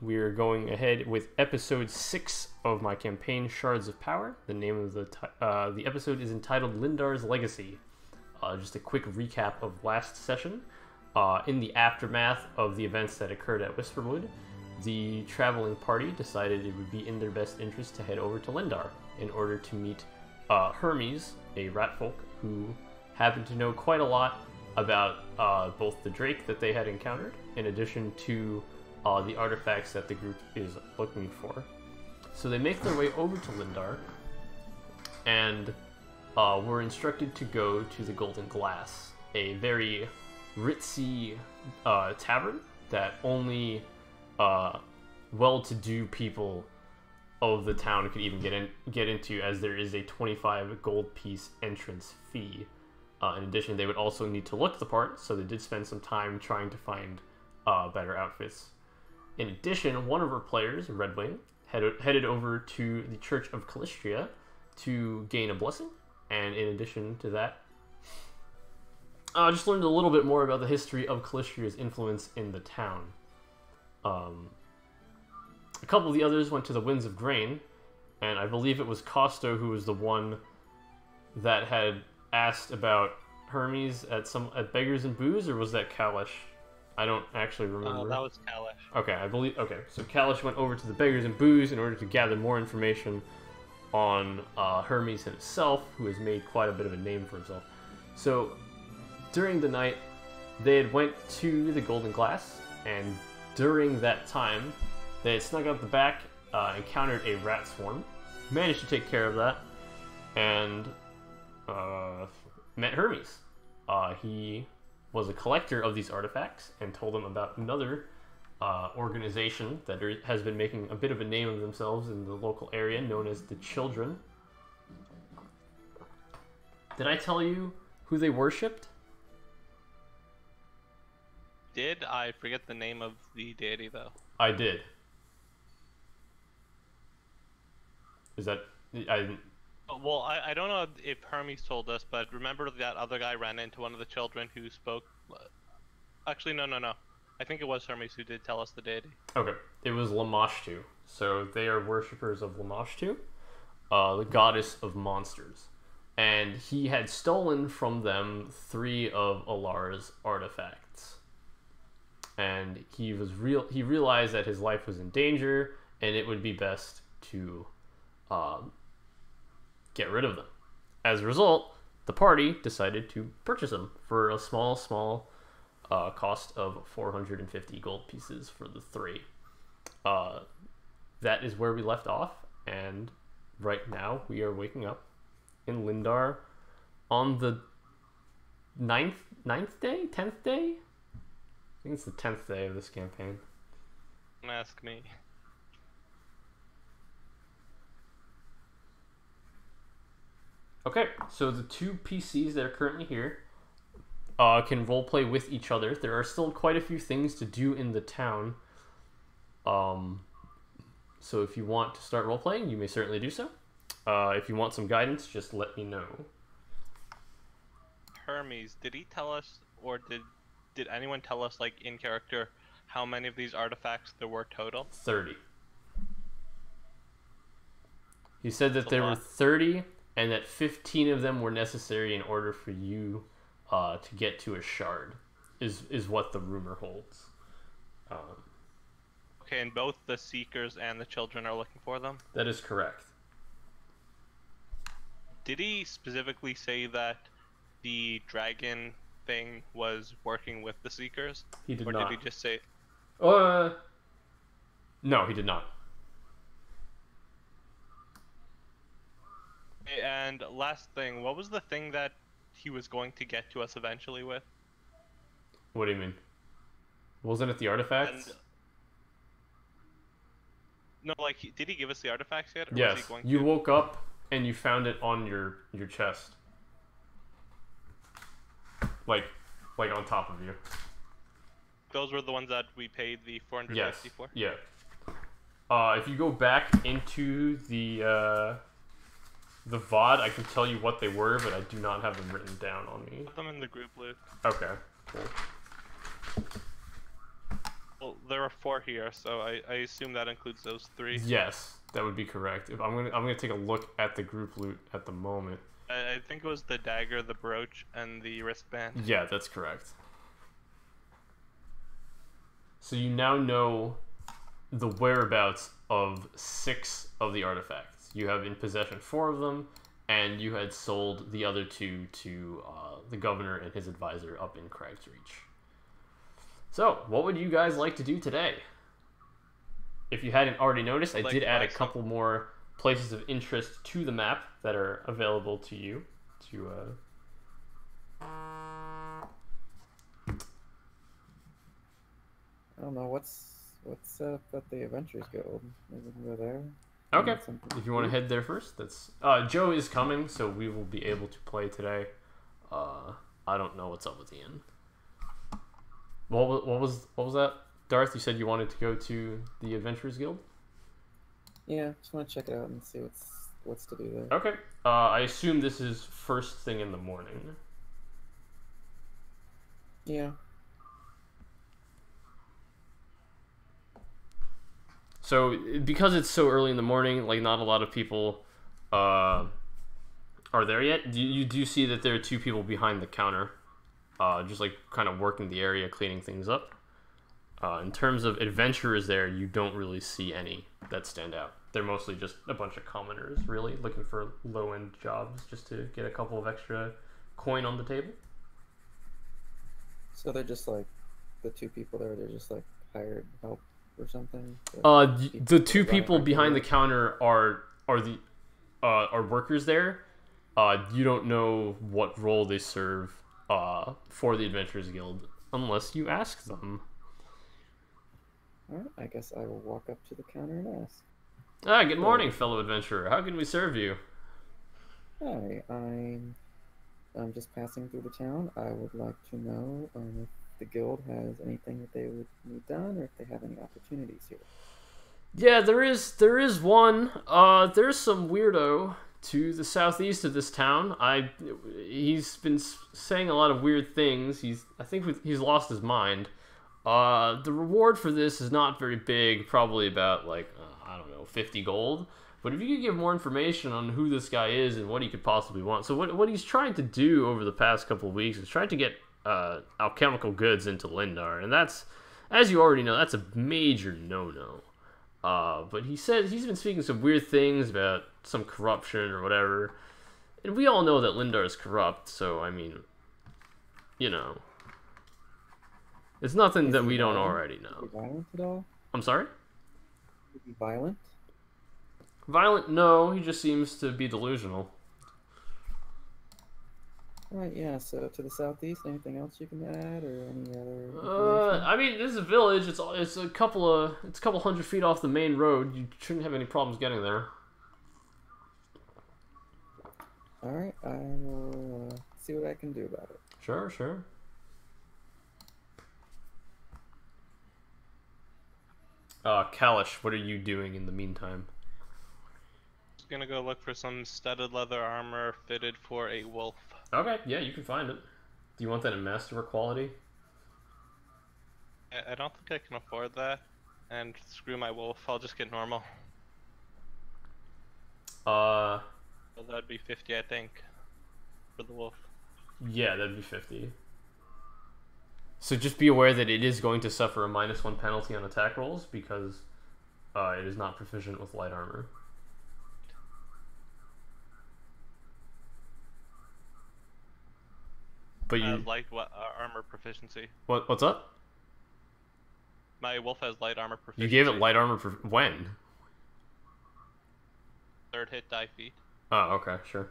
We are going ahead with episode 6 of my campaign, Shards of Power. The name of the episode is entitled Lindar's Legacy. Just a quick recap of last session. In the aftermath of the events that occurred at Whisperwood, the traveling party decided it would be in their best interest to head over to Lindar in order to meet Hermes, a ratfolk who happened to know quite a lot about both the Drake that they had encountered, in addition to the artifacts that the group is looking for. So they make their way over to Lindar, and were instructed to go to the Golden Glass, a very ritzy tavern that only well-to-do people of the town could even get into, as there is a 25 gold piece entrance fee. In addition, they would also need to look the part, so they did spend some time trying to find better outfits. In addition, one of our players, Redwing, headed over to the Church of Calistria to gain a blessing, and in addition to that, I just learned a little bit more about the history of Calistria's influence in the town. A couple of the others went to the Winds of Grain, and I believe it was Costo who was the one that had asked about Hermes at Beggars and Booze, or was that Kalish? I don't actually remember. That was Kalish. Okay, so Kalish went over to the Beggars and Booze in order to gather more information on Hermes himself, who has made quite a bit of a name for himself. So during the night, they had went to the Golden Glass, and during that time, they had snuck out the back, encountered a rat swarm, managed to take care of that, and met Hermes. He was a collector of these artifacts and told them about another organization that has been making a bit of a name of themselves in the local area, known as the Children. Did I tell you who they worshipped? Did I forget the name of the deity, though? I did. Is that... Well, I don't know if Hermes told us, but remember that other guy ran into one of the children who spoke... Actually, no. I think it was Hermes who did tell us the deity. Okay. It was Lamashtu. So they are worshippers of Lamashtu, the goddess of monsters. And he had stolen from them 3 of Alar's artifacts. And he realized that his life was in danger, and it would be best to get rid of them. As a result, the party decided to purchase them for a small cost of 450 gold pieces for the 3. That is where we left off, and right now we are waking up in Lindar on the 10th day? I think it's the 10th day of this campaign. Don't ask me. Okay, so the 2 PCs that are currently here can roleplay with each other. There are still quite a few things to do in the town. So if you want to start roleplaying, you may certainly do so. If you want some guidance, just let me know. Hermes, did he tell us, or did anyone tell us, like, in character, how many of these artifacts there were total? 30. He said that there were 30, and that 15 of them were necessary in order for you to get to a shard, is what the rumor holds. Okay, and both the Seekers and the Children are looking for them? That is correct. Did he specifically say that the dragon thing was working with the Seekers? He did not. Or did he just say... No, he did not. And last thing, what was the thing that he was going to get to us eventually with? What do you mean? Wasn't it the artifacts? No, like, did he give us the artifacts yet? Or yes, was he going you woke up and you found it on your chest. Like on top of you. Those were the ones that we paid the 450 for? Yeah. If you go back into the VOD, I can tell you what they were, but I do not have them written down on me. Put them in the group, Luke. Okay, cool. Well, there are 4 here, so I assume that includes those 3. Yes, that would be correct. If I'm gonna take a look at the group loot at the moment. I think it was the dagger, the brooch, and the wristband. Yeah, that's correct. So you now know the whereabouts of 6 of the artifacts. You have in possession 4 of them, and you had sold the other 2 to the governor and his advisor up in Crag's Reach. So, what would you guys like to do today? If you hadn't already noticed, I did add a couple more places of interest to the map that are available to you. I don't know what's up at the Adventures Guild. Maybe we can go there. Okay. If you want to head there first, that's Joe is coming, so we will be able to play today. I don't know what's up with Ian. What was that? Darth, you said you wanted to go to the Adventurers Guild? Yeah, just want to check it out and see what's to do there. Okay. I assume this is first thing in the morning. Yeah. So, because it's so early in the morning, like, not a lot of people are there yet. You do see that there are 2 people behind the counter, just, like, kind of working the area, cleaning things up. In terms of adventurers there, you don't really see any that stand out. They're mostly just a bunch of commoners, really, looking for low-end jobs just to get a couple of extra coin on the table. So they're just, like, the 2 people there, they're just, like, hired help or something? The 2 people behind the counter are workers there. You don't know what role they serve for the Adventurers Guild unless you ask them. Alright, I guess I will walk up to the counter and ask. Good morning, fellow adventurer. How can we serve you? Hi, I'm just passing through the town. I would like to know if the guild has anything that they would need done, or if they have any opportunities here. Yeah, there is one. There's some weirdo to the southeast of this town. He's been saying a lot of weird things. I think he's lost his mind. The reward for this is not very big, probably about, like, I don't know, 50 gold. But if you could give more information on who this guy is and what he could possibly want. So what he's trying to do over the past couple of weeks is trying to get alchemical goods into Lindar. And that's, as you already know, that's a major no-no. But he said he's been speaking some weird things about some corruption or whatever. And we all know that Lindar is corrupt, so, I mean, you know. It's nothing that we don't already know. Is he violent at all? I'm sorry? Is he violent? Violent? No, he just seems to be delusional. Right, yeah, so to the southeast, anything else you can add, or any other information? I mean, this is a village. It's a couple hundred feet off the main road. You shouldn't have any problems getting there. Alright, I will see what I can do about it. Sure, sure. Kalish, what are you doing in the meantime? Just gonna go look for some studded leather armor fitted for a wolf. Okay, yeah, you can find it. Do you want that in master quality? I don't think I can afford that. And screw my wolf, I'll just get normal. So that'd be 50, I think, for the wolf. Yeah, that'd be 50. So just be aware that it is going to suffer a -1 penalty on attack rolls because it is not proficient with light armor. But you light armor proficiency. What's up? My wolf has light armor proficiency. You gave it light armor when? 3rd hit, die feet. Oh, okay, sure.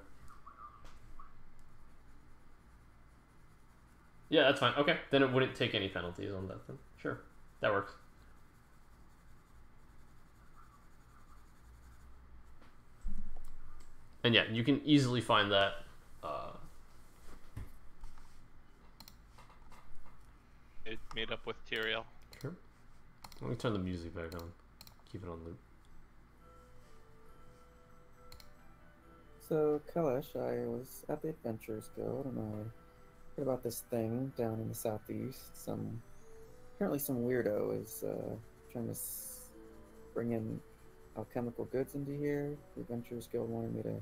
Yeah, that's fine. Okay, then it wouldn't take any penalties on that then. Sure, that works. And yeah, you can easily find that. It made up with Tyrael. Sure. Let me turn the music back on. Keep it on loop. So, Kalish, I was at the Adventurers Guild, and I heard about this thing down in the southeast. Some Apparently some weirdo is trying to bring in alchemical goods into here. The Adventurers Guild wanted me to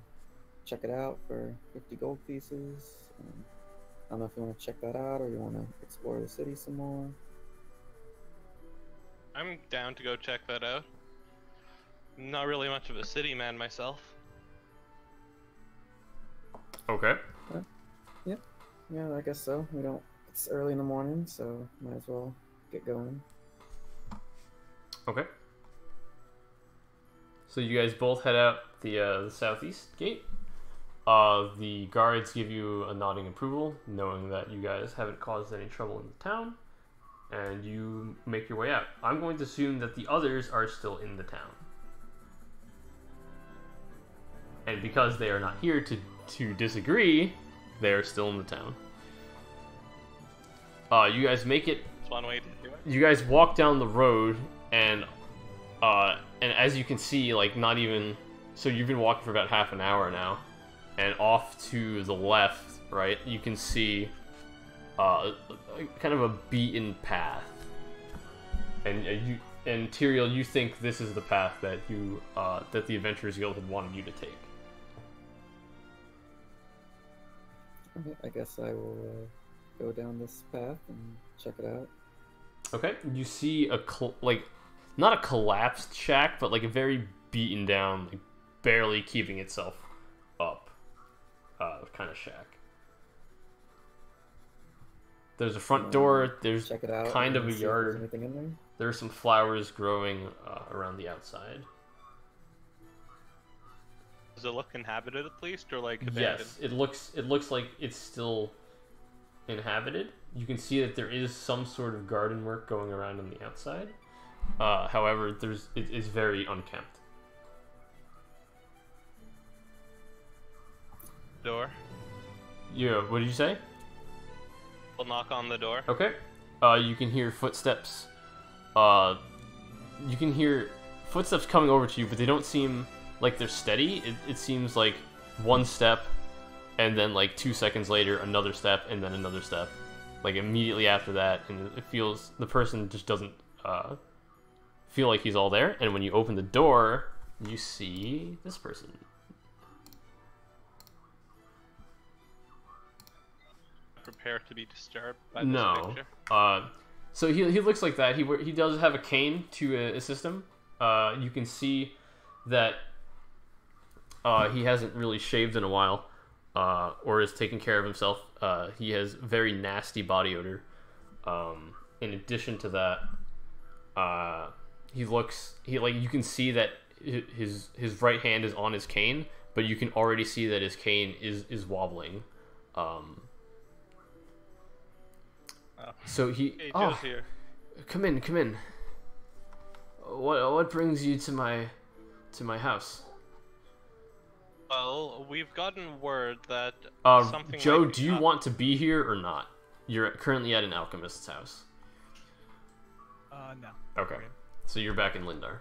check it out for 50 gold pieces. I don't know if you want to check that out or you want to explore the city some more. I'm down to go check that out. I'm not really much of a city man myself. Okay. Yeah, I guess so. It's early in the morning, so might as well get going. Okay. So you guys both head out the southeast gate. The guards give you a nodding approval, knowing that you guys haven't caused any trouble in the town, and you make your way out. I'm going to assume that the others are still in the town. And because they are not here to disagree, they are still in the town. You guys make it. That's one way to do it. You guys walk down the road, and as you can see, like, not even. So you've been walking for about half an hour now, and off to the left, right, you can see kind of a beaten path. And Tyrael, you think this is the path that that the Adventurers Guild had wanted you to take. Okay, I guess I will go down this path and check it out. Okay, you see not a collapsed shack, but like a very beaten down, like barely keeping itself up, kind of shack. There's a front door. There's check it out kind of a see if yard. there's anything in there. There are some flowers growing around the outside. Does it look inhabited at least, or like abandoned? Yes, it looks like it's still inhabited. You can see that there is some sort of garden work going around on the outside. However, it is very unkempt. Door. Yeah, what did you say? We'll knock on the door. Okay. You can hear footsteps. You can hear footsteps coming over to you, but they don't seem like they're steady. It seems like one step, and then like 2 seconds later, another step, and then another step. Like immediately after that, and it feels the person just doesn't feel like he's all there. And when you open the door, you see this person. Prepare to be disturbed by this picture. So he looks like that. He does have a cane to assist him. You can see that he hasn't really shaved in a while, or is taking care of himself. He has very nasty body odor. In addition to that, you can see that his right hand is on his cane, but you can already see that his cane is wobbling. So he. Hey, oh, Joe's here. come in. What brings you to my house? Well, we've gotten word that something. Joe, do you want to be here or not? You're currently at an alchemist's house. No. Okay, so you're back in Lindar.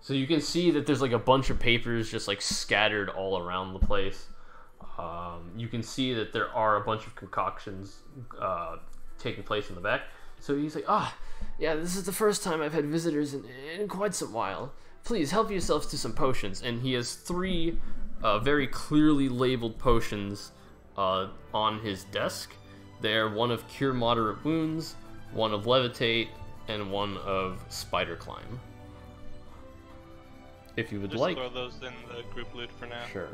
So you can see that there's like a bunch of papers just like scattered all around the place. You can see that there are a bunch of concoctions taking place in the back. So he's like, yeah, this is the first time I've had visitors in quite some while. Please help yourself to some potions. And he has 3 very clearly labeled potions on his desk. They're one of Cure Moderate Wounds, one of Levitate, and one of Spider Climb. If you would like. Just throw those in the group loot for now. Sure.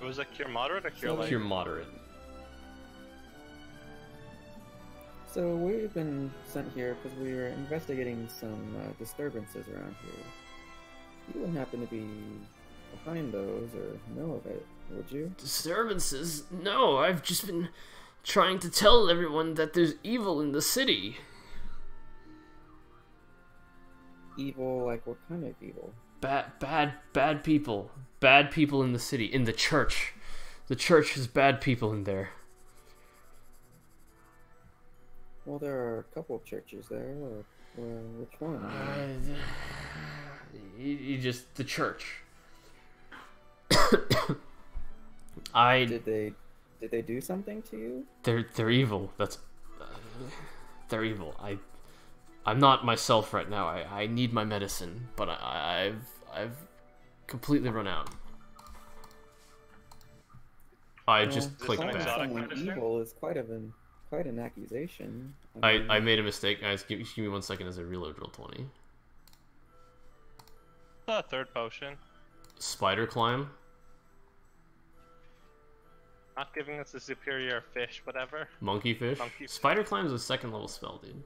Was that Cure Moderate or Cure Light? Cure Moderate. So we've been sent here because we were investigating some disturbances around here. You wouldn't happen to be behind those or know of it, would you? Disturbances? No, I've just been trying to tell everyone that there's evil in the city. Evil? Like what kind of evil? Bad people. Bad people in the city. In the church. The church has bad people in there. Well, there are a couple of churches there. Which one? You just... the church. Did they do something to you? They're evil. They're evil. I'm not myself right now. I need my medicine, but I've completely run out. I just clicked back. Someone evil is quite an accusation. I made a mistake, guys. Give me 1 second as I reload Roll20. The third potion. Spider climb. Not giving us a superior fish, whatever. Monkey fish. Spider climb is a 2nd level spell, dude.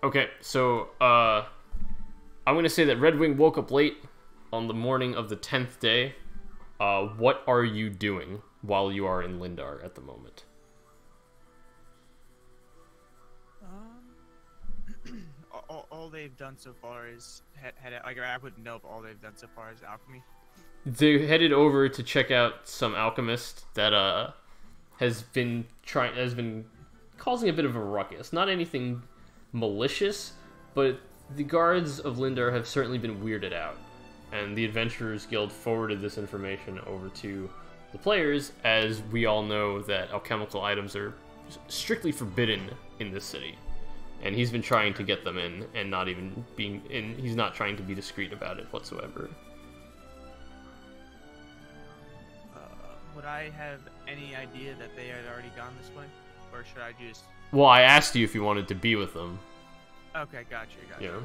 Okay, so I'm gonna say that Redwing woke up late on the morning of the 10th day. What are you doing while you are in Lindar at the moment? All they've done so far is I wouldn't know if all they've done so far is alchemy. They headed over to check out some alchemist that has been causing a bit of a ruckus. Not anything malicious, but the guards of Lindar have certainly been weirded out, and the Adventurers Guild forwarded this information over to the players, as we all know that alchemical items are strictly forbidden in this city, and he's been trying to get them in, and not even being in. He's not trying to be discreet about it whatsoever. Would I have any idea that they had already gone this way, or should I just? Well, I asked you if you wanted to be with them. Okay, gotcha. Yeah.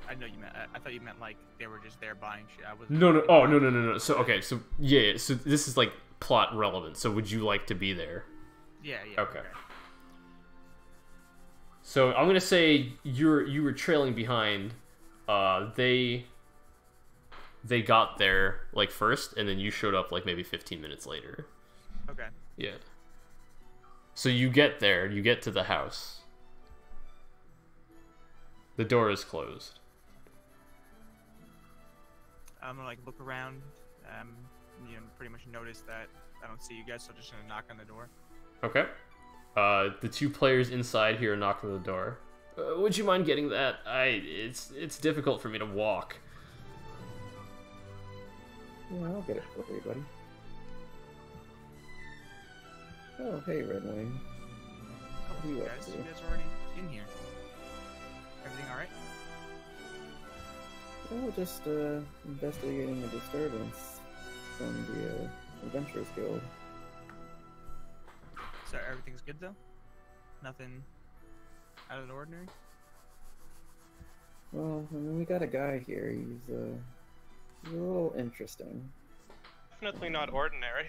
I know you meant. I thought you meant like they were just there buying shit. I was. No. Oh, no. So okay. So yeah. So this is like plot relevant. So would you like to be there? Yeah. Okay. So I'm gonna say you were trailing behind. They got there like first, and then you showed up like maybe 15 minutes later. Okay. Yeah. So you get there. You get to the house. The door is closed. I'm gonna like look around, pretty much notice that I don't see you guys, so I'm just gonna knock on the door. Okay. The 2 players inside here are knocking on the door. Would you mind getting that? It's difficult for me to walk. Yeah, I'll get it for you, buddy. Oh, hey, Redwing. Oh, you guys are already in here. Everything alright? Well, just investigating a disturbance from the Adventurers Guild. So everything's good though? Nothing out of the ordinary? Well, I mean, we got a guy here. He's a little interesting. Definitely not ordinary.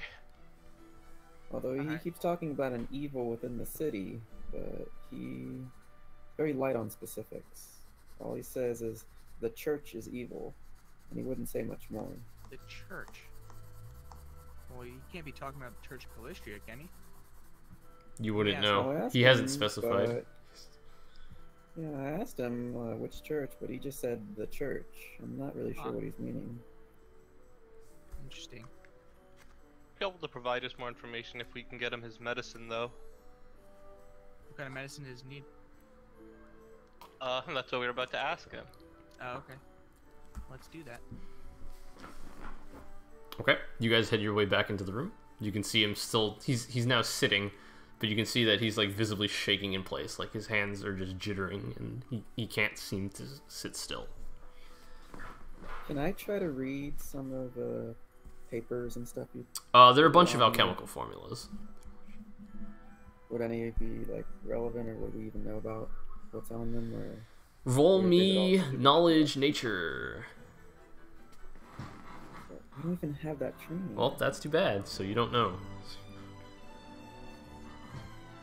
Although he keeps talking about an evil within the city, but he's very light on specifics. All he says is the church is evil, and he wouldn't say much more. The church? Well, you can't be talking about the Church of Calistria, can he? You wouldn't Yeah, know. so He hasn't specified. But, yeah, I asked him which church, but he just said the church. I'm not really sure what he's meaning. Interesting. Be able to provide us more information if we can get him his medicine, though. What kind of medicine does he need? That's what we were about to ask him. Oh, okay. Let's do that. Okay, you guys head your way back into the room. You can see him still. He's now sitting, but you can see that he's like visibly shaking in place. Like his hands are just jittering, and he can't seem to sit still. Can I try to read some of the papers and stuff you? There are a bunch of alchemical formulas. Would any be like relevant, or would we even know about what's on them? Or roll me knowledge nature. I don't even have that training. Well, that's too bad. So you don't know.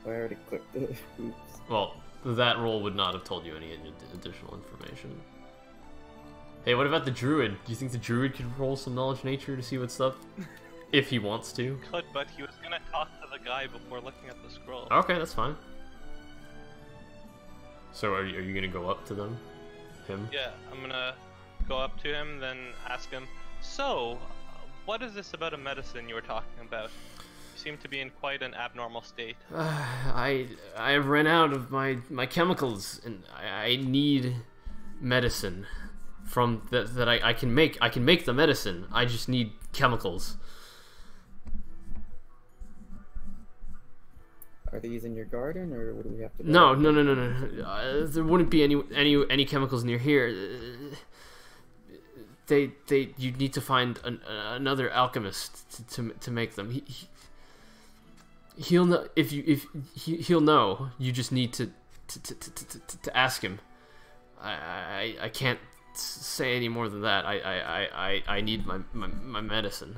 I already clicked the oops. Well, that roll would not have told you any additional information. Hey, what about the druid? Do you think the druid could roll some knowledge nature to see what's up? If he wants to. Could, but he was gonna talk to the guy before looking at the scroll. Okay, that's fine. So are you gonna go up to them? Him? Yeah, I'm gonna go up to him, then ask him, So, what is this about a medicine you were talking about? You seem to be in quite an abnormal state. I have ran out of my chemicals, and I need medicine from that I can make. I can make the medicine. I just need chemicals. Are these in your garden, or what do we have to do? No. There wouldn't be any chemicals near here. You need to find another alchemist to make them. He'll know he'll know. You just need to ask him. I can't say any more than that. I need my medicine.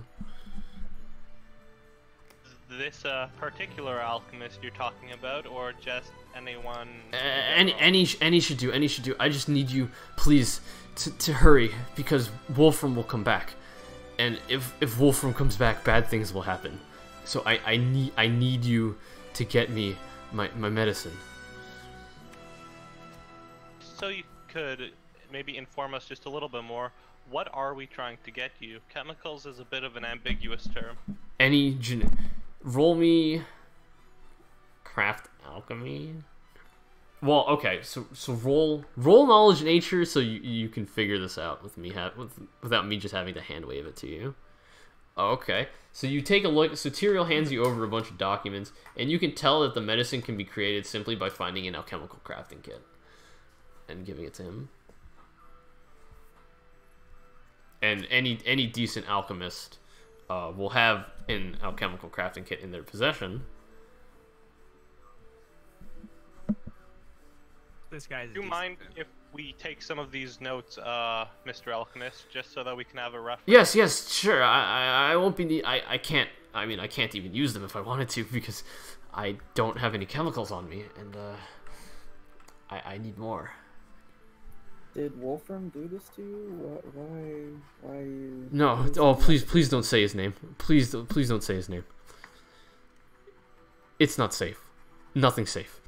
This particular alchemist you're talking about, or just anyone? Any should do. Any should do. I just need you, please, to hurry, because Wolfram will come back, and if Wolfram comes back, bad things will happen. So I need you to get me my medicine. So you could maybe inform us just a little bit more. What are we trying to get you? Chemicals is a bit of an ambiguous term. Roll me craft alchemy. Well, okay, so roll knowledge nature, so you can figure this out with me without me just having to hand wave it to you. Okay, so you take a look. So Tyrael hands you over a bunch of documents, and you can tell that the medicine can be created simply by finding an alchemical crafting kit and giving it to him. And any decent alchemist will have an alchemical crafting kit in their possession. This guy's. Do you mind if we take some of these notes, Mr. Alchemist, just so that we can have a reference? Yes, sure. I won't be. I can't. I mean, I can't even use them if I wanted to, because I don't have any chemicals on me, and I need more. Did Wolfram do this to you? Why you... No. Oh, please don't say his name. Please don't say his name. It's not safe. Nothing's safe.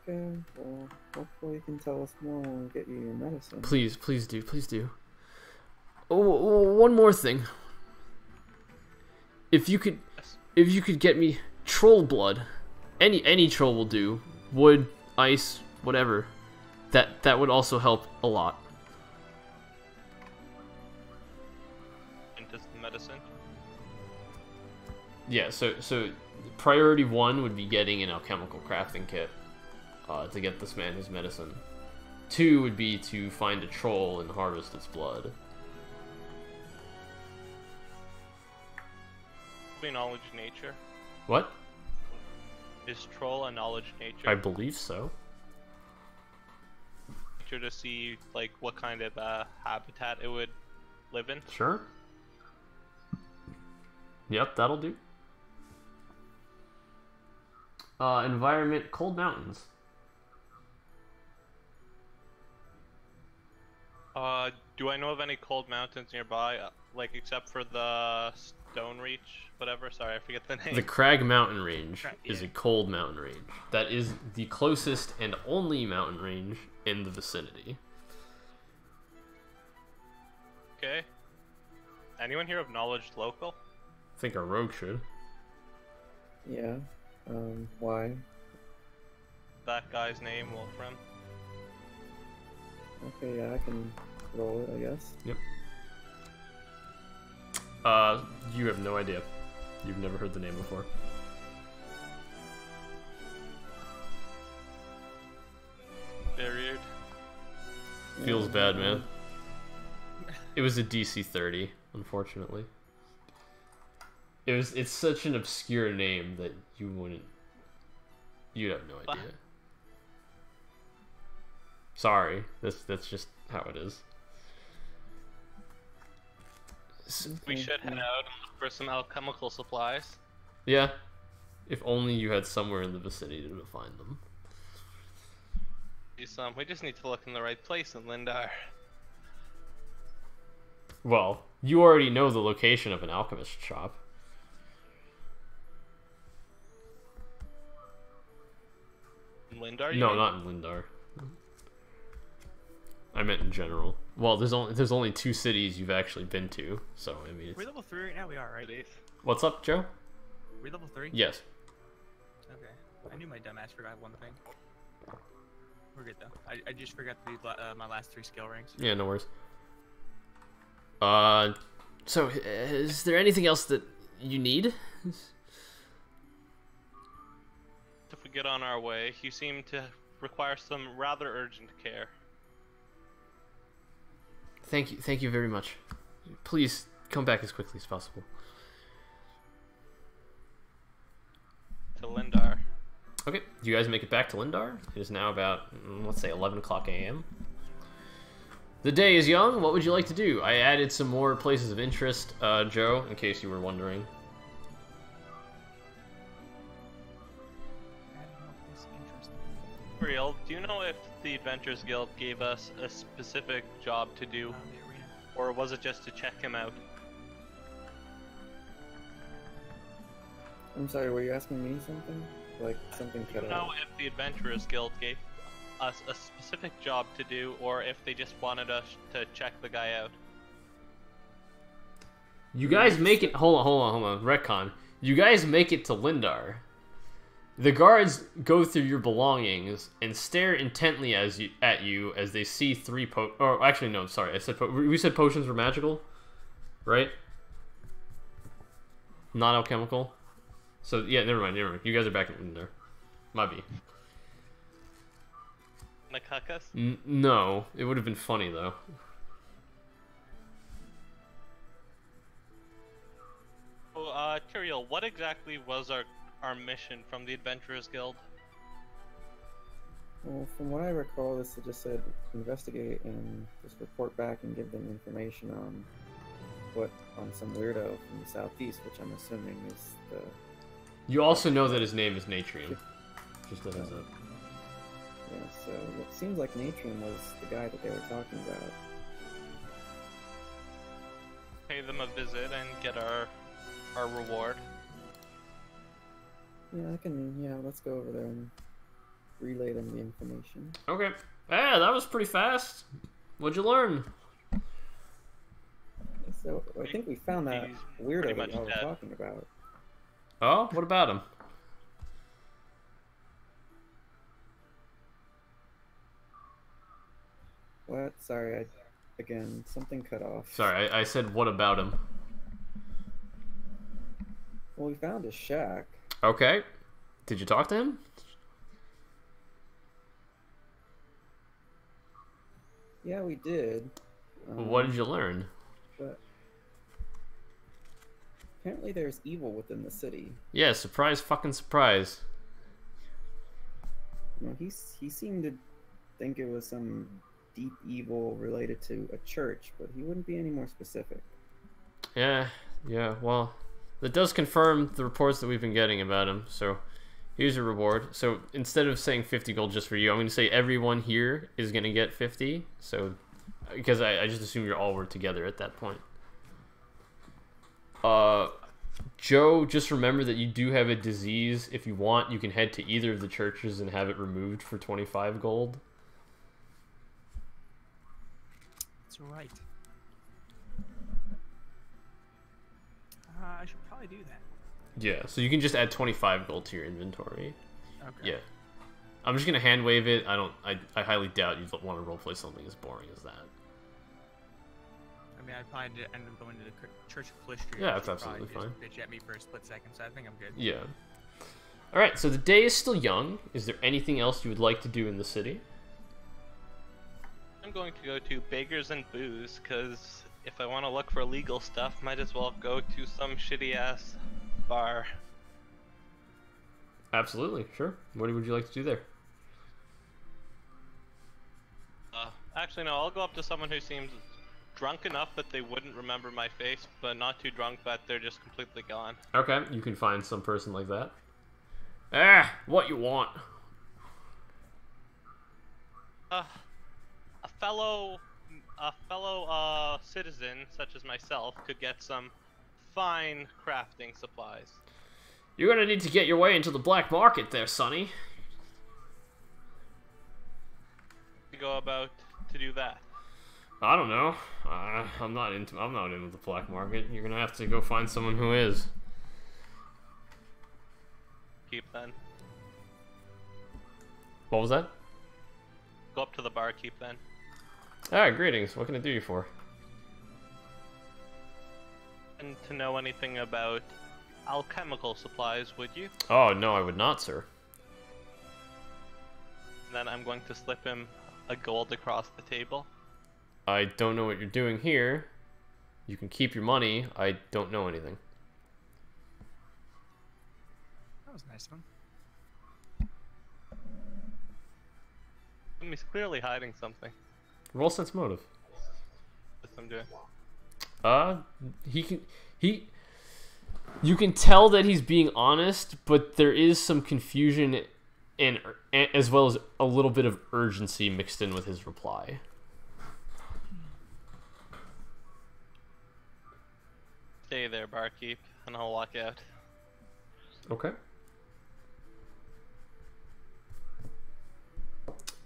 Okay, well, hopefully you can tell us more when we get you your medicine. Please do. Oh, one more thing. If you could get me troll blood, any troll will do. Wood, ice, whatever. That would also help a lot. Into the medicine. Yeah. So priority 1 would be getting an alchemical crafting kit. To get this man his medicine. 2 would be to find a troll and harvest its blood. Knowledge nature. What? Is troll a knowledge nature? I believe so. Nature to see like what kind of habitat it would live in. Sure. Yep, that'll do. Environment, cold mountains. Do I know of any cold mountains nearby, like except for the Stone Reach, whatever? Sorry, I forget the name. The Crag Mountain Range is a cold mountain range. That is the closest and only mountain range in the vicinity. Okay. Anyone here of knowledge local? I think our rogue should. Yeah. Why? That guy's name, Wolfram. Okay, yeah, I can roll it, I guess. Yep. You have no idea. You've never heard the name before. Very weird. Feels bad, man. It was a DC 30, unfortunately. It's such an obscure name that you'd have no idea. Sorry, that's just how it is. We should head out and look for some alchemical supplies. Yeah, if only you had somewhere in the vicinity to find them. We just need to look in the right place in Lindar. Well, you already know the location of an alchemist shop. In Lindar? No, not in Lindar. I meant in general. Well, there's only 2 cities you've actually been to, so I mean. We're level 3 right now. We are, right? What's up, Joe? We're level 3. Yes. Okay. I knew my dumbass forgot one thing. We're good though. I just forgot my last 3 skill ranks. Yeah, no worries. So is there anything else that you need? If we get on our way, you seem to require some rather urgent care. Thank you very much. Please come back as quickly as possible. To Lindar. Okay, you guys make it back to Lindar. It is now about, let's say, 11 o'clock a.m. The day is young. What would you like to do? I added some more places of interest, Joe, in case you were wondering. Real, do you know if the Adventurers Guild gave us a specific job to do, or was it just to check him out? I'm sorry, were you asking me something? Like something cut out? Do you know if the Adventurers Guild gave us a specific job to do, or if they just wanted us to check the guy out? You guys make it. Hold on. Retcon. You guys make it to Lindar. The guards go through your belongings and stare intently at you as they see 3 or actually no, sorry, I said we said potions were magical, right? Not alchemical. So yeah, never mind. You guys are back in Lindar. Might be. Nakakas? No, it would have been funny though. Oh, Tyrael, what exactly was our mission from the Adventurers Guild? Well, from what I recall, this just said investigate and just report back and give them information on some weirdo from the southeast, which I'm assuming is the... You also know that his name is Natrium. Just a heads up. Yeah, so it seems like Natrium was the guy that they were talking about. Pay them a visit and get our reward. Yeah, let's go over there and relay them the information. Okay. Yeah, that was pretty fast. What'd you learn? So, I think we found that weirdo that y'all were talking about. Oh? What about him? What? Sorry, again, something cut off. Sorry, I said what about him? Well, we found his shack. Okay. Did you talk to him? Yeah, we did. What did you learn? But apparently there's evil within the city. Yeah, surprise fucking surprise. You know, he seemed to think it was some deep evil related to a church, but he wouldn't be any more specific. Yeah, well, that does confirm the reports that we've been getting about him, so here's your reward. So instead of saying 50 gold just for you, I'm going to say everyone here is going to get 50, so, because I just assume you're all were together at that point. Joe, just remember that you do have a disease. If you want, you can head to either of the churches and have it removed for 25 gold. That's right. I should probably do that. Yeah, so you can just add 25 gold to your inventory. Okay. Yeah. I'm just gonna hand wave it. I highly doubt you'd want to roleplay something as boring as that. I mean, I'd probably end up going to the Church of Calistria. Yeah, that's absolutely fine. Bitch at me for a split second, so I think I'm good. Yeah. Alright, so the day is still young. Is there anything else you would like to do in the city? I'm going to go to Beggars and Booze, because if I want to look for illegal stuff, might as well go to some shitty-ass bar. Absolutely, sure. What would you like to do there? Actually, no, I'll go up to someone who seems drunk enough that they wouldn't remember my face, but not too drunk that they're just completely gone. Okay, you can find some person like that. What you want? A fellow citizen such as myself could get some fine crafting supplies. You're gonna need to get your way into the black market there, Sonny. To go about to do that. I don't know. I'm not into the black market. You're gonna have to go find someone who is. Keep then. What was that? Go up to the barkeep then. Ah, greetings. What can I do you for? And to know anything about alchemical supplies, would you? Oh, no, I would not, sir. Then I'm going to slip him a gold across the table. I don't know what you're doing here. You can keep your money. I don't know anything. That was nice of him. He's clearly hiding something. Roll sense motive. That's what I'm doing. You can tell that he's being honest, but there is some confusion and as well as a little bit of urgency mixed in with his reply. Stay there, barkeep, and I'll walk out. Okay.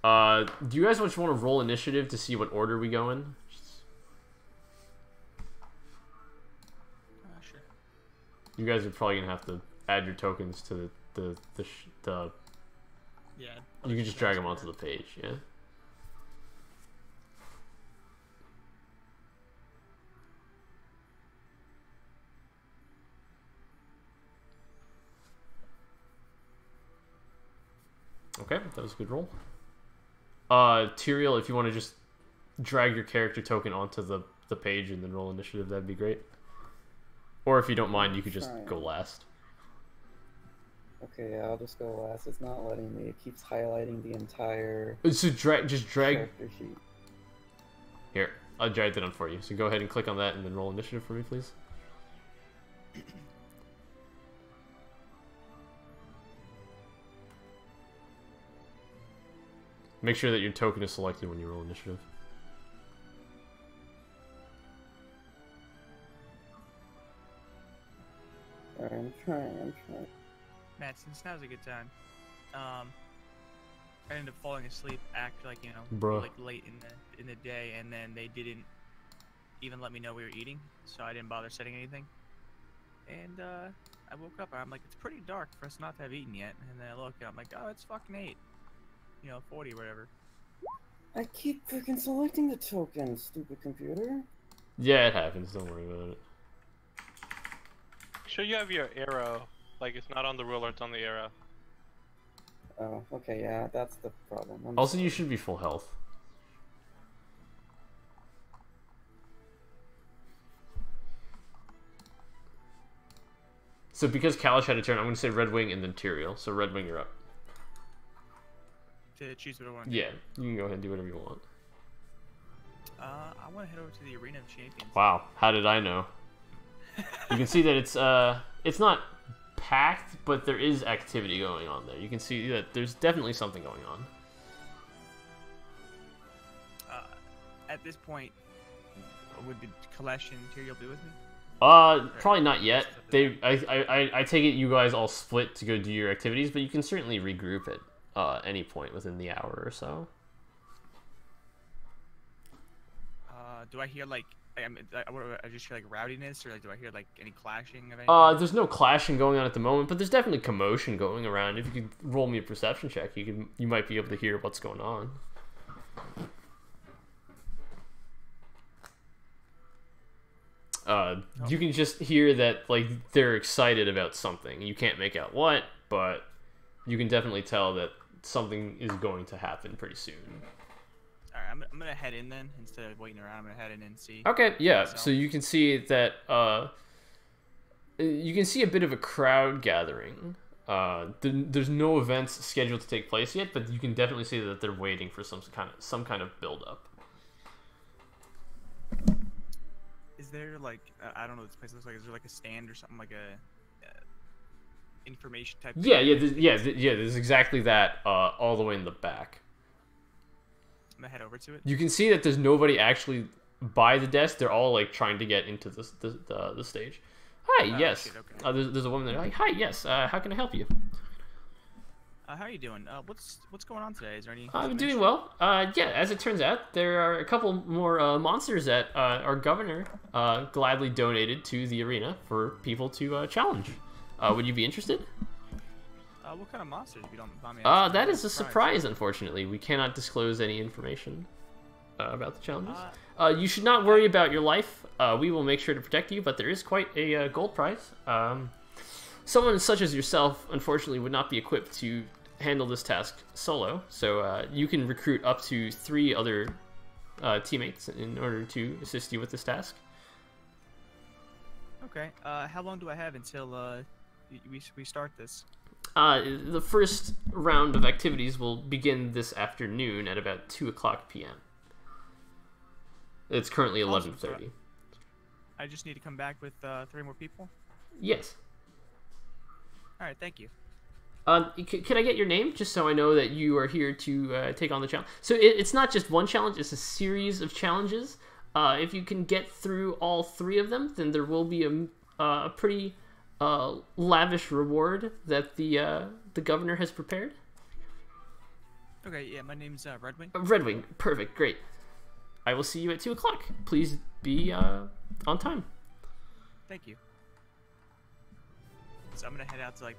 Do you guys just want to roll initiative to see what order we go in? Sure. You guys are probably gonna have to add your tokens to the Yeah. You can just drag them onto the page, yeah. Okay, that was a good roll. Tyrael, if you want to just drag your character token onto the page and then roll initiative, that'd be great. Or if you don't mind, you could just go last. Okay, yeah, I'll just go last. It's not letting me. It keeps highlighting the entire So just drag. character sheet. Here, I'll drag that on for you. So go ahead and click on that and then roll initiative for me, please. Make sure that your token is selected when you roll initiative. Alright, I'm trying. Matt, since now's a good time, I ended up falling asleep like Bruh. like late in the day, and then they didn't even let me know we were eating, so I didn't bother setting anything. And I woke up and I'm like, it's pretty dark for us not to have eaten yet. And then I look and I'm like, oh, it's fucking 8. 40 or whatever. I keep freaking selecting the token, stupid computer. Yeah, it happens. Don't worry about it. Sure, you have your arrow. Like, it's not on the ruler, it's on the arrow. Oh, okay, yeah, that's the problem. Also, you should be full health. So because Kalish had a turn, I'm going to say Red Wing and then Tyrael. So Red Wing, you're up. To choose what I want. Yeah, you can go ahead and do whatever you want. I want to head over to the Arena of Champions. Wow, how did I know? You can see that it's not packed, but there is activity going on there. You can see that there's definitely something going on. At this point, would the Kalesh and Tyrael be with me? Probably not yet. I take it you guys all split to go do your activities, but you can certainly regroup at any point within the hour or so. Do I hear I just hear rowdiness, or do I hear any clashing of anything? There's no clashing going on at the moment, but there's definitely commotion going around. If you could roll me a perception check, you might be able to hear what's going on. You can just hear that they're excited about something. You can't make out what, but you can definitely tell that something is going to happen pretty soon. Alright, I'm gonna head in then, instead of waiting around. I'm gonna head in and see. Okay, yeah, so you can see that you can see a bit of a crowd gathering. There's no events scheduled to take place yet, but you can definitely see that they're waiting for some kind of build-up. Is there I don't know what this place looks like. Is there a stand or something, like a information type? There's exactly that all the way in the back. I'm gonna head over to it. You can see that there's nobody actually by the desk. They're all trying to get into the stage. Hi, yes. Shit, okay. There's a woman there. Hi, yes. How can I help you? How are you doing? What's going on today? Is there any? I'm doing well. Yeah, as it turns out, there are a couple more monsters that our governor gladly donated to the arena for people to challenge. Would you be interested? What kind of monsters, if you don't mind me asking? That is a surprise, unfortunately. We cannot disclose any information about the challenges. You should not worry about your life. We will make sure to protect you, but there is quite a gold prize. Someone such as yourself, unfortunately, would not be equipped to handle this task solo, so you can recruit up to 3 other teammates in order to assist you with this task. Okay. How long do I have until we start this? The first round of activities will begin this afternoon at about 2:00 p.m. It's currently 11:30. I just need to come back with 3 more people? Yes. All right, thank you. Can I get your name, just so I know that you are here to take on the challenge? So it's not just one challenge, it's a series of challenges. If you can get through all 3 of them, then there will be a pretty lavish reward that the governor has prepared. Okay, yeah, my name's Redwing. Redwing, perfect, great. I will see you at 2:00. Please be on time. Thank you. So I'm gonna head out to like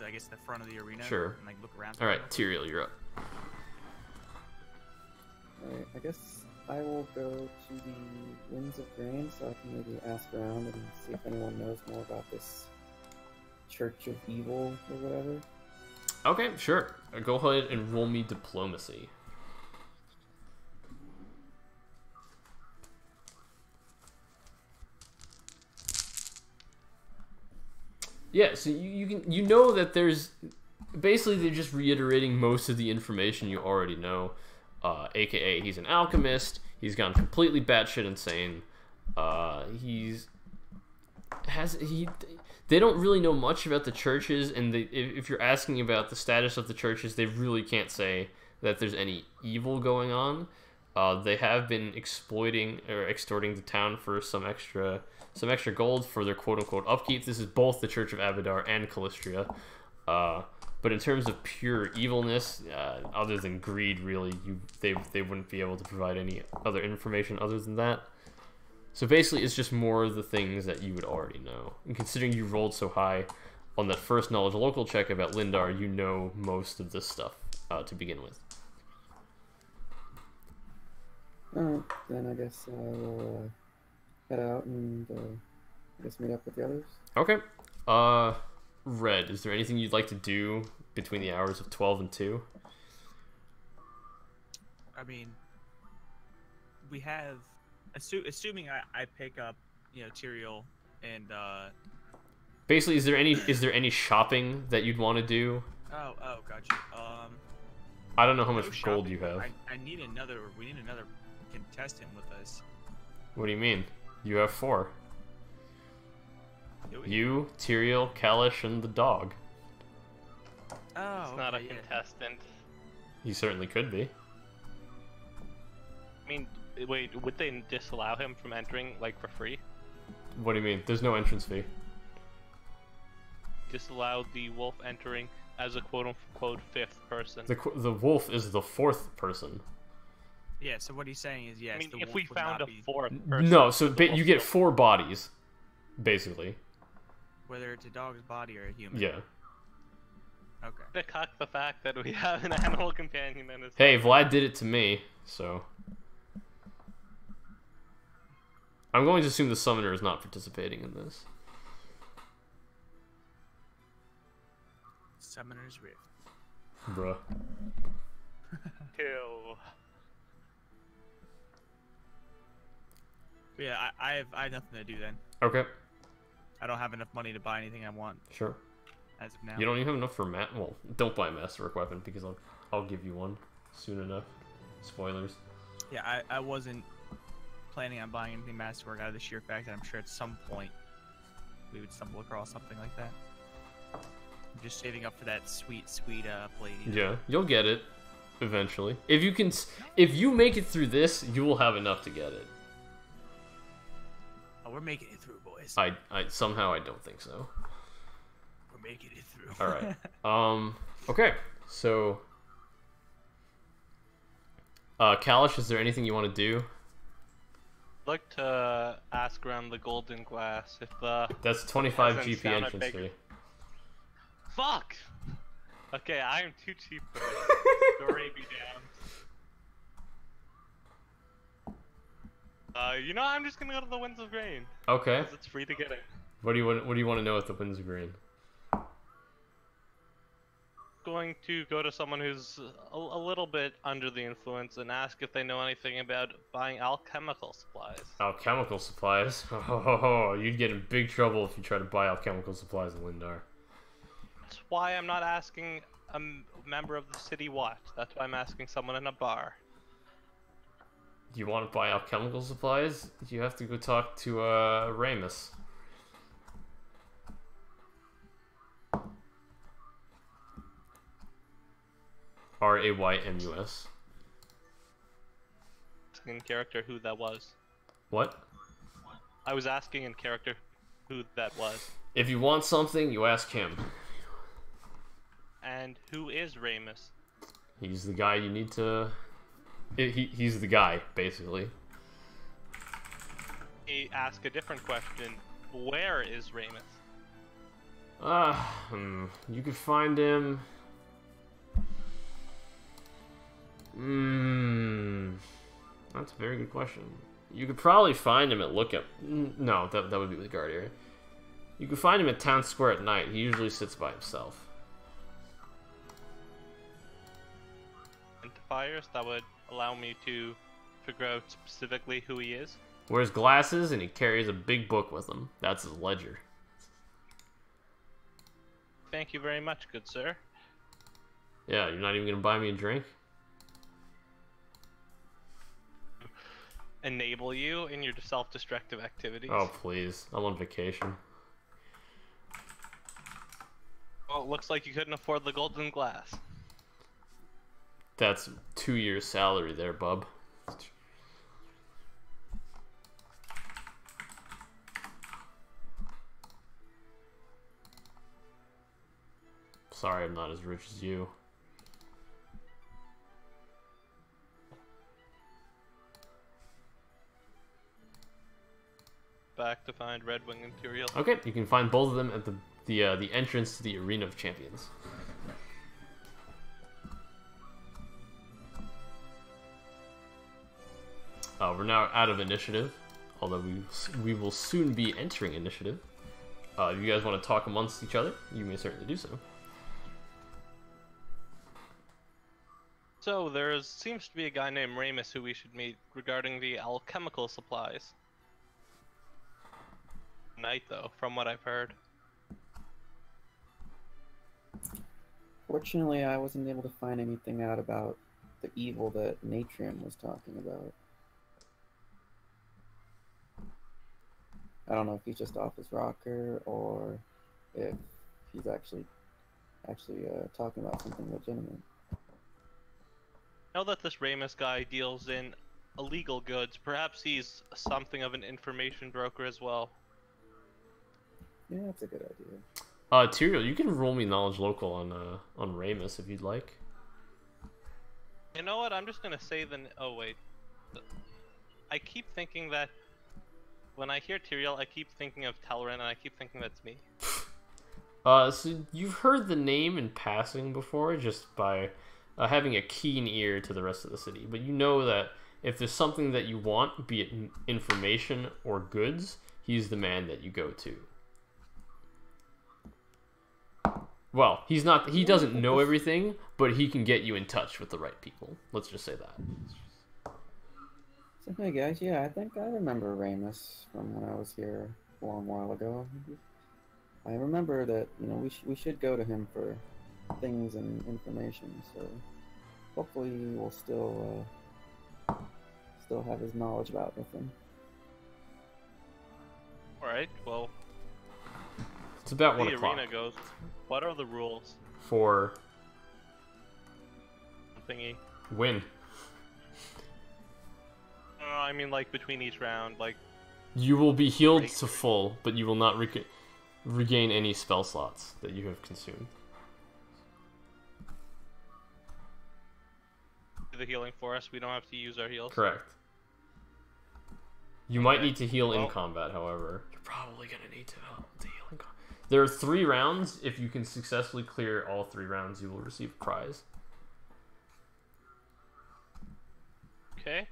I guess the front of the arena. Sure. And like look around. All right, Tyrael, you're up. Alright, I guess I will go to the Winds of Grain so I can maybe ask around and see if anyone knows more about this Church of Evil or whatever. Okay, sure. Go ahead and roll me diplomacy. Yeah, so you know that there's basically they're just reiterating most of the information you already know. AKA he's an alchemist. He's gone completely batshit insane. They don't really know much about the churches, and if you're asking about the status of the churches, they really can't say that there's any evil going on. They have been exploiting or extorting the town for some extra gold for their quote-unquote upkeep. This is both the Church of Abadar and Callistria. But in terms of pure evilness, other than greed, really, they wouldn't be able to provide any other information other than that. So basically, it's just more of the things that you would already know. And considering you rolled so high on that first knowledge local check about Lindar, you know most of this stuff to begin with. Alright, then I guess I will head out and I guess meet up with the others. Okay. Red, is there anything you'd like to do between the hours of 12 and 2? I mean, we have, assuming I pick up, Tyrael and basically, is there any shopping that you'd want to do? Oh, gotcha. I don't know how much gold you have. We need another contestant with us. What do you mean? You have 4. Do we? You, Tyrael, Kalish, and the dog. Oh, It's not a contestant. He certainly could be. I mean, wait, would they disallow him from entering, like, for free? What do you mean? There's no entrance fee. Disallow the wolf entering as a quote-unquote 5th person. The wolf is the 4th person. Yeah, so what he's saying is, yes, I mean, the if wolf we would found not a be, 4th person... No, so the wolf you get would- 4 bodies, basically. whether it's a dog's body or a human. Yeah. Okay. To cock the fact that we have an animal companion in his... Hey, Vlad did it to me, so... I'm going to assume the summoner is not participating in this. Summoner's Rift. Bruh. Ew. But yeah, I have nothing to do then. Okay, I don't have enough money to buy anything I want sure. as of now. You don't even have enough for well, don't buy a masterwork weapon, because I'll give you one soon enough. Spoilers. Yeah, I wasn't planning on buying anything masterwork out of the sheer fact that I'm sure at some point we would stumble across something like that. I'm just saving up for that sweet blade. Yeah, you'll get it eventually. If you make it through this, you will have enough to get it. Oh, we're making it through, boys. I somehow I don't think so. We're making it through. All right. Okay. So, Kalish, is there anything you want to do? I'd like to ask around the Golden Glass if the... That's 25 GP entrance fee. Fuck! Okay, I am too cheap for this. Story be damned. You know, I'm just gonna go to the Winds of Grain. Okay. Because it's free to get it. What do you want to know at the Winds of Grain? Going to go to someone who's a little bit under the influence and ask if they know anything about buying alchemical supplies. Alchemical supplies? Oh, you'd get in big trouble if you try to buy alchemical supplies in Lindar. That's why I'm not asking a member of the city watch. That's why I'm asking someone in a bar. You want to buy alchemical supplies? You have to go talk to Ramus. Raymus. Asking in character who that was. What? I was asking in character who that was. If you want something, you ask him. And who is Ramus? He's the guy you need to... He's the guy, basically. Ask a different question. Where is Ramus? You could find him... That's a very good question. You could probably find him at Lookout. No, that would be the guard area. You could find him at Town Square at night. He usually sits by himself. Identifiers that would allow me to figure out specifically who he is. Wears glasses and he carries a big book with him. That's his ledger. Thank you very much, good sir. Yeah, you're not even gonna buy me a drink? Enable you in your self-destructive activities. Oh, please. I'm on vacation. Well, it looks like you couldn't afford the Golden Glass. That's 2 years' salary there, bub. Sorry, I'm not as rich as you. Back to find Red Wing material. Okay, you can find both of them at the entrance to the Arena of Champions. We're now out of initiative, although we will soon be entering initiative. If you guys want to talk amongst each other, you may certainly do so. So there seems to be a guy named Ramus who we should meet regarding the alchemical supplies. Night though, from what I've heard. Fortunately, I wasn't able to find anything out about the evil that Natrium was talking about. I don't know if he's just off his rocker or if he's actually talking about something legitimate. I know that this Ramus guy deals in illegal goods. Perhaps he's something of an information broker as well. Yeah, that's a good idea. Tyrael, you can roll me knowledge local on Ramus if you'd like. You know what? I'm just gonna say oh wait. I keep thinking that when I hear Tyrael, I keep thinking of Telrin, and I keep thinking that's me. So you've heard the name in passing before, just by having a keen ear to the rest of the city. But you know that if there's something that you want, be it information or goods, he's the man that you go to. Well, he doesn't know everything, but he can get you in touch with the right people. Let's just say that. So, hey guys, yeah, I think I remember Ramus from when I was here a long while ago. I remember that, you know, we should go to him for things and information, so hopefully we'll still have his knowledge about with him. Alright, well, it's about 1 the o'clock. arena goes. What are the rules? For thingy. Win. I mean, like between each round, like. You will be healed to full, but you will not regain any spell slots that you have consumed. the healing for us. We don't have to use our heals. Correct. You might need to heal in combat, however. You're probably going to need to heal in combat. There are 3 rounds. If you can successfully clear all 3 rounds, you will receive a prize. Okay.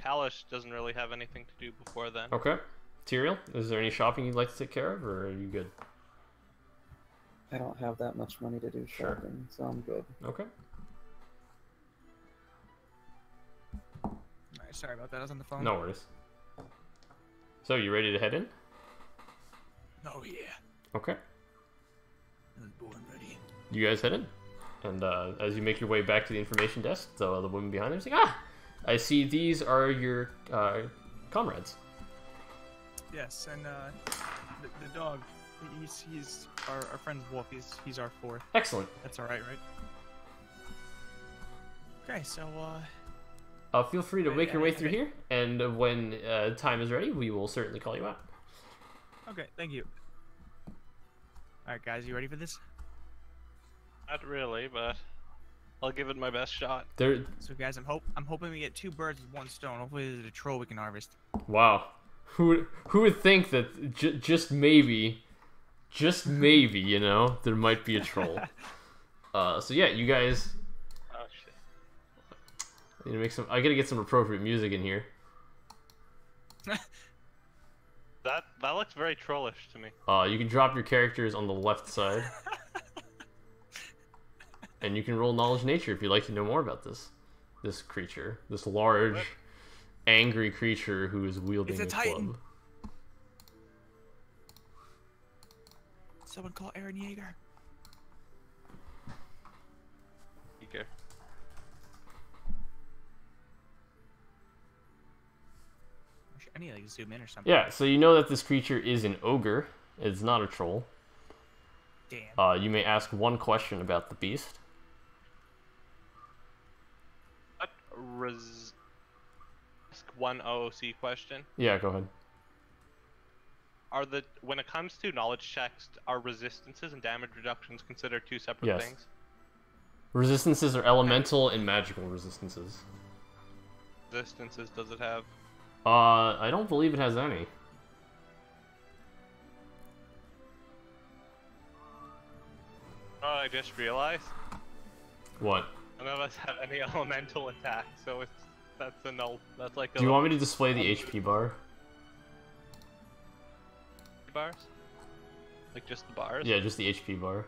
Kalish doesn't really have anything to do before then. Okay. Tyrael, is there any shopping you'd like to take care of, or are you good? I don't have that much money to do shopping, so I'm good. Okay. Alright, sorry about that. I was on the phone. No worries. So, you ready to head in? Oh, yeah. Okay. I was born ready. You guys head in. And as you make your way back to the information desk, the woman behind there is like, "Ah! I see these are your comrades." Yes, and the dog, he's our friend's wolf. He's our 4th. Excellent. That's all right, right? Okay, so feel free to make your way through here, and when time is ready, we will certainly call you out. Okay, thank you. All right, guys, you ready for this? Not really, but I'll give it my best shot. So, guys, I'm hoping we get 2 birds with 1 stone. Hopefully, there's a troll we can harvest. Wow. Who would think that just maybe, you know, there might be a troll. So yeah, you guys. Oh shit. I need to make I gotta get some appropriate music in here. That looks very trollish to me. You can drop your characters on the left side. And you can roll knowledge nature if you'd like to know more about this creature, this large, angry creature who is wielding a club. Someone call Aaron Yeager. Yeager. I need to like zoom in or something. Yeah, so you know that this creature is an ogre. It's not a troll. Damn. You may ask 1 question about the beast. Ask 1 OOC question. Yeah, go ahead. When it comes to knowledge checks, are resistances and damage reductions considered 2 separate things? Resistances are elemental and magical resistances. Resistances does it have? I don't believe it has any. Oh, I just realized. What? None of us have any elemental attack, so that's a null. That's like. Do you want me to display the HP bar? Bars? Like just the bars? Yeah, just the HP bar.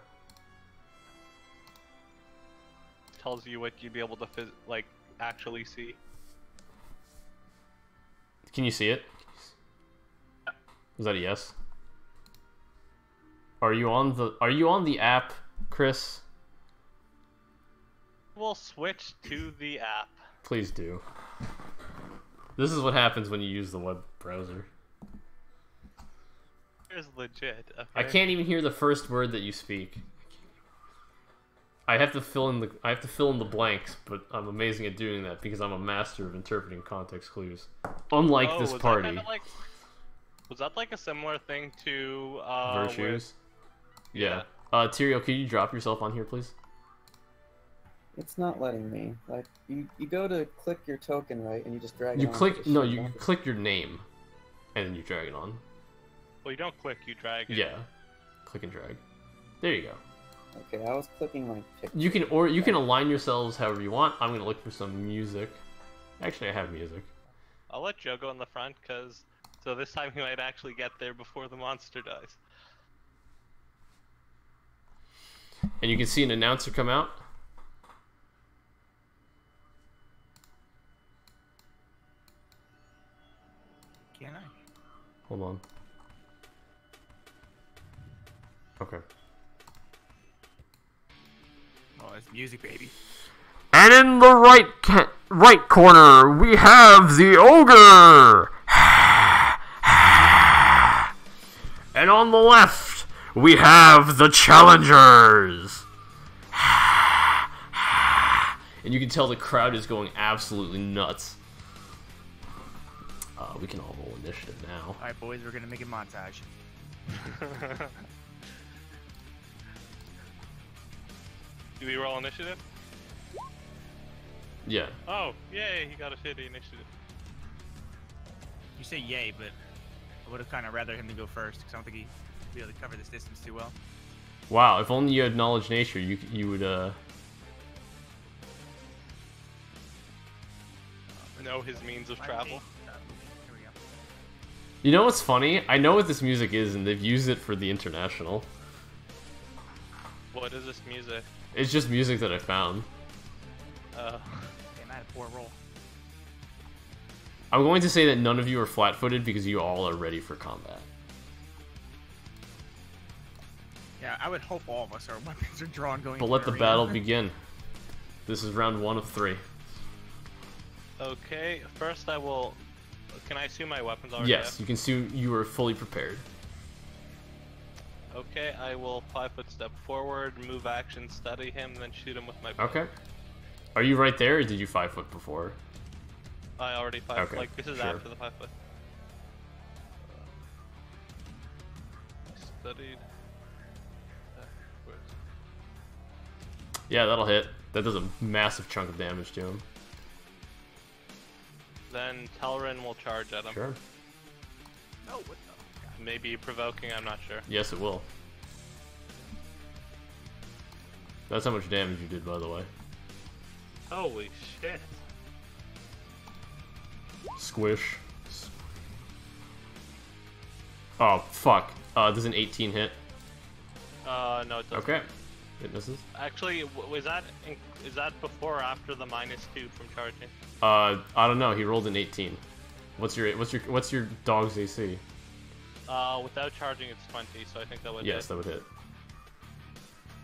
Tells you what you'd be able to actually see. Can you see it? Is that a yes? Are you on the app, Chris? We'll switch to the app. Please do. This is what happens when you use the web browser. It's legit. Okay. I can't even hear the first word that you speak. I have to fill in the blanks, but I'm amazing at doing that because I'm a master of interpreting context clues. Unlike this party. Was that like a similar thing to Virtues? Yeah. Tyrael, can you drop yourself on here, please? It's not letting me. Like you go to click your token, right, and you just drag it on. You click your name, and then you drag it on. Well, you don't click, you drag it. Yeah. Click and drag. There you go. Okay, I was clicking my picture. You can align yourselves however you want. I'm gonna look for some music. Actually, I have music. I'll let Joe go in the front, so this time he might actually get there before the monster dies. And you can see an announcer come out. Can I? Hold on. Okay. Oh, it's music, baby. And in the right corner, we have the ogre. And on the left, we have the challengers. And you can tell the crowd is going absolutely nuts. We can all roll initiative now. Alright, boys, we're gonna make a montage. Do we roll initiative? Yeah. Oh, yay, he got a shitty initiative. You say yay, but I would have kind of rather him to go first, because I don't think he'd be able to cover this distance too well. Wow, if only you had knowledge nature, you would know his means of travel. Here we go. You know what's funny? I know what this music is, and they've used it for the international. What is this music? It's just music that I found. Damn, I had a poor roll. I'm going to say that none of you are flat-footed because you all are ready for combat. Yeah, I would hope all of us, our weapons are drawn going. But into let the arena. battle begin. This is round 1 of 3. Okay, first I will... Can I assume my weapons already Yes, have? you can see you are fully prepared. Okay, I will 5-foot step forward, move action, study him, then shoot him with my bow. Okay. Are you right there, or did you 5-foot before? I already 5 Okay, like this is sure. after the 5-foot. Studied. Where's- Yeah, that'll hit. That does a massive chunk of damage to him. Then Telrin will charge at him. Sure. No, what the? Maybe provoking, I'm not sure. Yes, it will. That's how much damage you did, by the way. Holy shit. Squish. Oh, fuck. Does an 18 hit? No, it doesn't. Okay. It misses. Actually, is that before or after the -2 from charging? I don't know. He rolled an 18. What's your dog's AC? Without charging, it's 20, so I think that would Yes, hit. that would hit.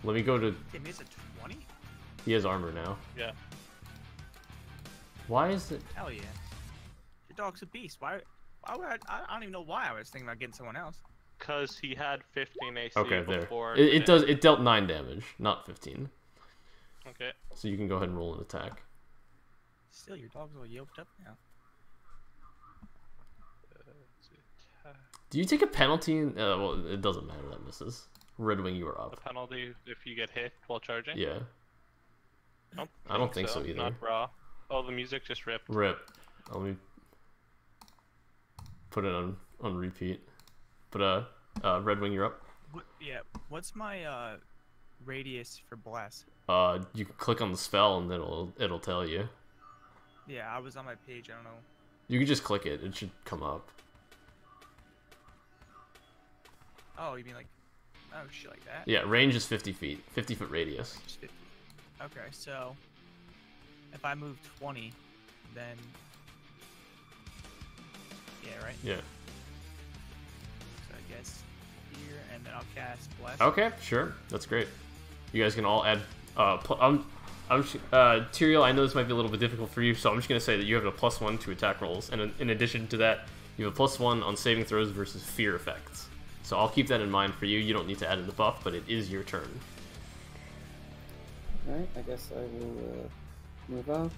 Let me go to... It missed a 20? He has armor now. Yeah. Why is it... Hell yeah. Your dog's a beast. Why would I don't even know why I was thinking about getting someone else. Because he had 15 AC Okay, there. before. It dealt 9 damage, not 15. Okay. So you can go ahead and roll an attack. Still, your dog's all yoked up now. Do you take a penalty? Well, it doesn't matter. That misses. Red Wing, you are The up. penalty if you get hit while charging? Yeah. I don't think so either. Not raw. Oh, the music just ripped. Rip. Let me put it on repeat. But Red Wing, you're up. Yeah. What's my radius for blast? You can click on the spell and then it'll tell you. Yeah, I was on my page. I don't know. You can just click it. It should come up. Oh, you mean like, oh shit, like that? Yeah, range is 50 feet. 50-foot radius. Just 50. Okay, so if I move 20, then yeah, right. Yeah. So I guess here, and then I'll cast blast. Okay, sure. That's great. You guys can all add. Tyrael, I know this might be a little bit difficult for you, so I'm just gonna say that you have a +1 to attack rolls, and in addition to that, you have a +1 on saving throws versus fear effects. So I'll keep that in mind for you. You don't need to add in the buff, but it is your turn. Alright, I guess I will move out.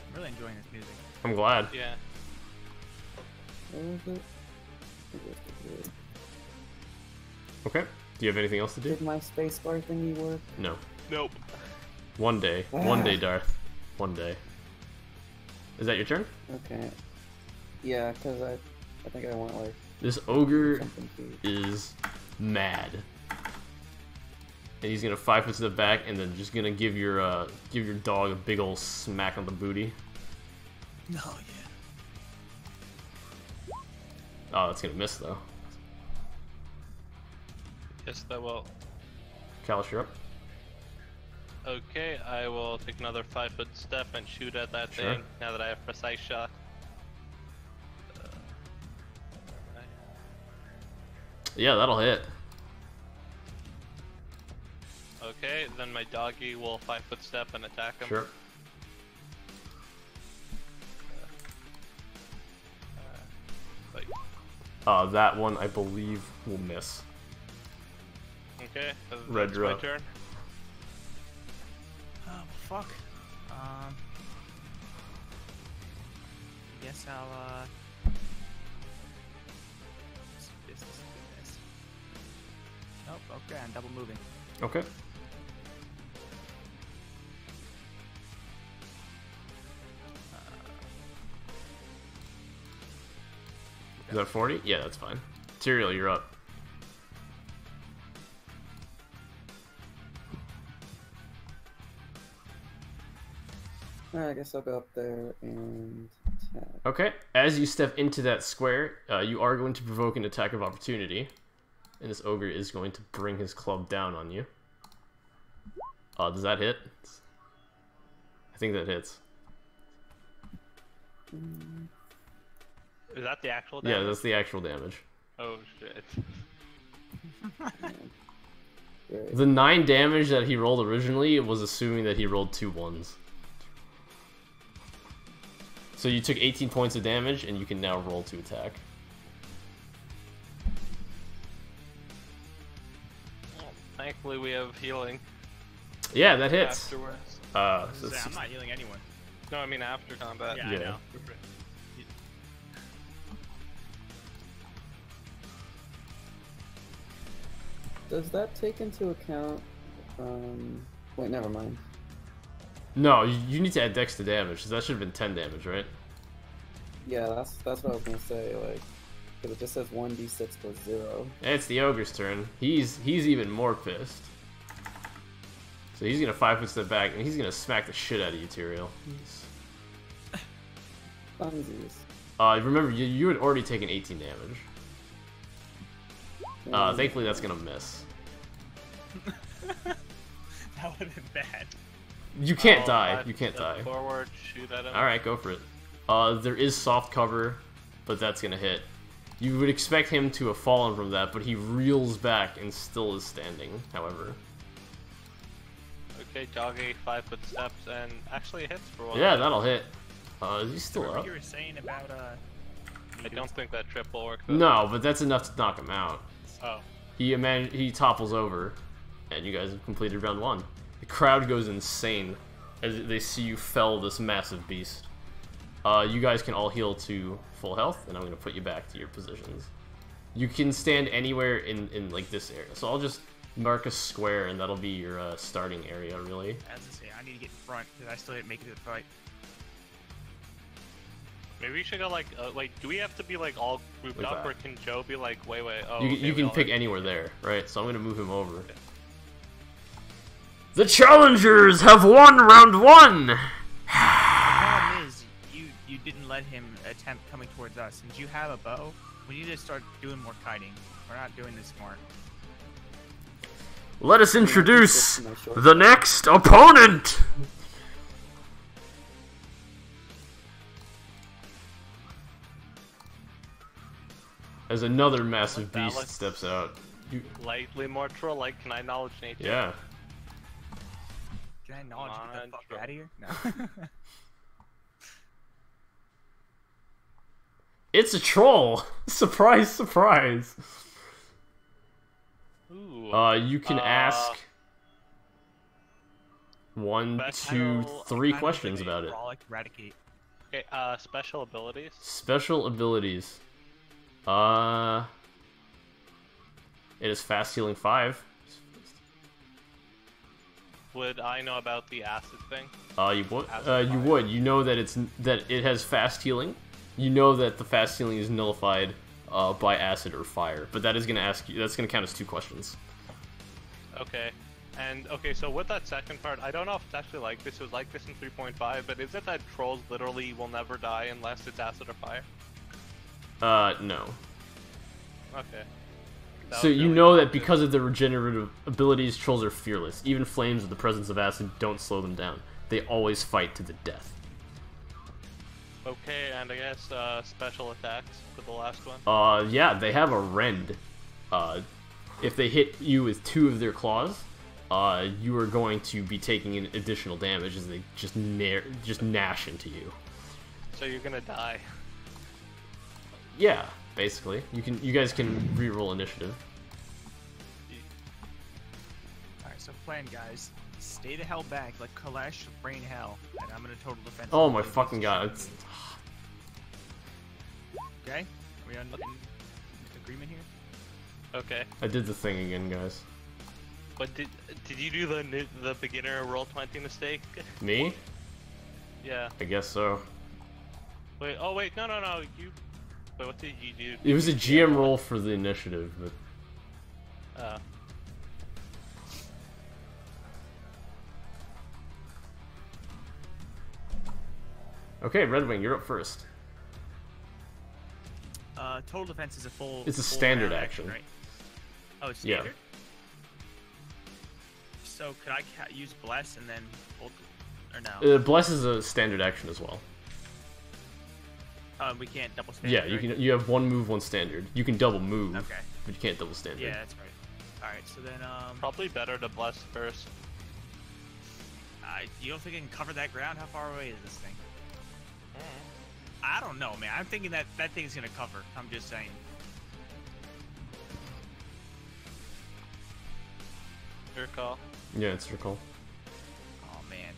I'm really enjoying this music. I'm glad. Yeah. Where is it? I guess it's here. Okay. Do you have anything else to do? Did my spacebar thingy work? No. Nope. One day. One day, Darth. One day. Is that your turn? Okay. Yeah, because I think I want like This ogre something to is mad. And he's gonna 5 foot to the back and then just gonna give your dog a big ol' smack on the booty. No, yeah. Oh, that's gonna miss though. Yes, that will. Callus, you're up. Okay, I will take another 5-foot step and shoot at that Sure. thing now that I have precise shot. Yeah, that'll hit. Okay, then my doggy will 5-foot step and attack him. Sure. Like, That one I believe will miss. okay, Red that's draw. my turn. Oh, fuck. guess I'll this. Nope. Okay, I'm double moving. Okay. Is that 40? Yeah, that's fine. Tyrael, you're up. Alright, I guess I'll go up there and attack. Okay, as you step into that square, you are going to provoke an attack of opportunity. And this ogre is going to bring his club down on you. Does that hit? I think that hits. Is that the actual damage? Yeah, that's the actual damage. Oh shit. The 9 damage that he rolled originally was assuming that he rolled 2 1s. So you took 18 points of damage, and you can now roll to attack. Thankfully, we have healing. Yeah, that hits. Afterwards. I'm not healing anyone. No, I mean after combat. Yeah, Yeah. I know. Does that take into account? Wait, never mind. No, you need to add dex to damage. So that should have been 10 damage, right? Yeah, that's what I was gonna say. Like, because it just says 1d6 plus 0. And it's the ogre's turn. He's even more pissed. So he's gonna 5-foot step back, and he's gonna smack the shit out of you, Tyrael. Funsies. Remember, you had already taken 18 damage. Thankfully, that's gonna miss. That would have been bad. You can't die. You can't die. Forward, shoot at him. Alright, go for it. There is soft cover, but that's gonna hit. You would expect him to have fallen from that, but he reels back and still is standing, however. Okay, jogging 5-foot steps and actually hits for one. Yeah, that'll hit. Is he still Remember up? you were saying about I don't think that trip will work. Though. No, but that's enough to knock him out. Oh. He topples over, and you guys have completed round 1. The crowd goes insane as they see you fell this massive beast. You guys can all heal to full health, and I'm going to put you back to your positions. You can stand anywhere in like this area, so I'll just mark a square, and that'll be your starting area, really. As I say, I need to get in front because I still didn't make it to the fight. Maybe we should go like, do we have to be like all grouped Like up, that. or can Joe be like, wait, oh, You okay, can we all pick are- anywhere there, right? So I'm going to move him over. The challengers have won round 1! The problem is, you didn't let him attempt coming towards us. Since you have a bow, we need to start doing more kiting. We're not doing this smart. Let us introduce the next opponent! As another massive That beast looks- steps out. Lightly more troll-like. Can I knowledge nature? Yeah. Can I knowledge Come get the on, fuck bro. out of here? No. It's a troll! Surprise, surprise! Ooh. You can ask 1, 2, Special- 3 questions about it. Frolic, eradicate. Okay. Special abilities. Special abilities. It is fast healing 5. Would I know about the acid thing? You would. Acid You fire. would. You know that it has fast healing. You know that the fast healing is nullified by acid or fire. But that is going to ask you. That's going to count as 2 questions. Okay. And okay, so with that second part, I don't know if it's actually like this. It was like this in 3.5, but is it that trolls literally will never die unless it's acid or fire? No. Okay. So you know that because of the regenerative abilities, trolls are fearless. Even flames with the presence of acid don't slow them down. They always fight to the death. Okay, and I guess special attacks for the last one. Yeah, they have a rend. If they hit you with 2 of their claws, you are going to be taking an additional damage as they just gnash into you. So you're gonna die. Yeah, basically. You guys can re-roll initiative. Alright, so plan, guys. Stay the hell back, like Kalesh, rain hell, and I'm gonna total defense. Oh my fucking god! Okay. Are we on agreement here? Okay. I did the thing again, guys. But did you do the beginner roll 20 mistake? Me? Yeah. I guess so. Wait. Oh wait. No. You. Wait. What did you do? It was a GM roll for the initiative, but. Okay, Red Wing, you're up first. Total defense is a full. It's a full standard round action. right? Oh, it's standard. Yeah. So could I use bless and then hold, or no? Bless is a standard action as well. We can't double standard. Yeah, you right? can. You have one move, one standard. You can double move, Okay. but you can't double standard. Yeah, that's right. All right, so then Probably better to bless first. you don't think it can cover that ground? How far away is this thing? I don't know, man. I'm thinking that thing's gonna cover. I'm just saying. Your call. Yeah, it's your call. Oh man.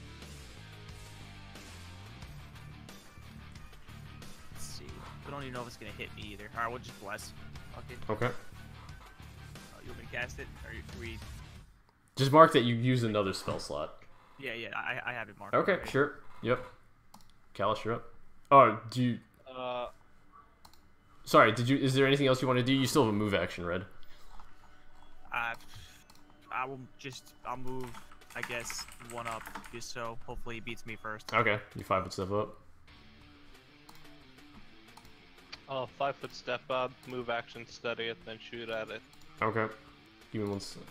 Let's see. We don't even know if it's gonna hit me either. All right, we'll just bless. Okay. Okay. You want me to cast it, or we? Just mark that you use another spell slot. Yeah, I have it marked. Okay, already. sure. Yep. Callus, you're up. Oh, do you... Sorry, did you... Is there anything else you want to do? You still have a move action, Red. I'll move, I guess, one up, just so hopefully he beats me first. Okay, you 5-foot step up. Oh, 5-foot step up, move action, study it, then shoot at it. Okay. Give me one sec.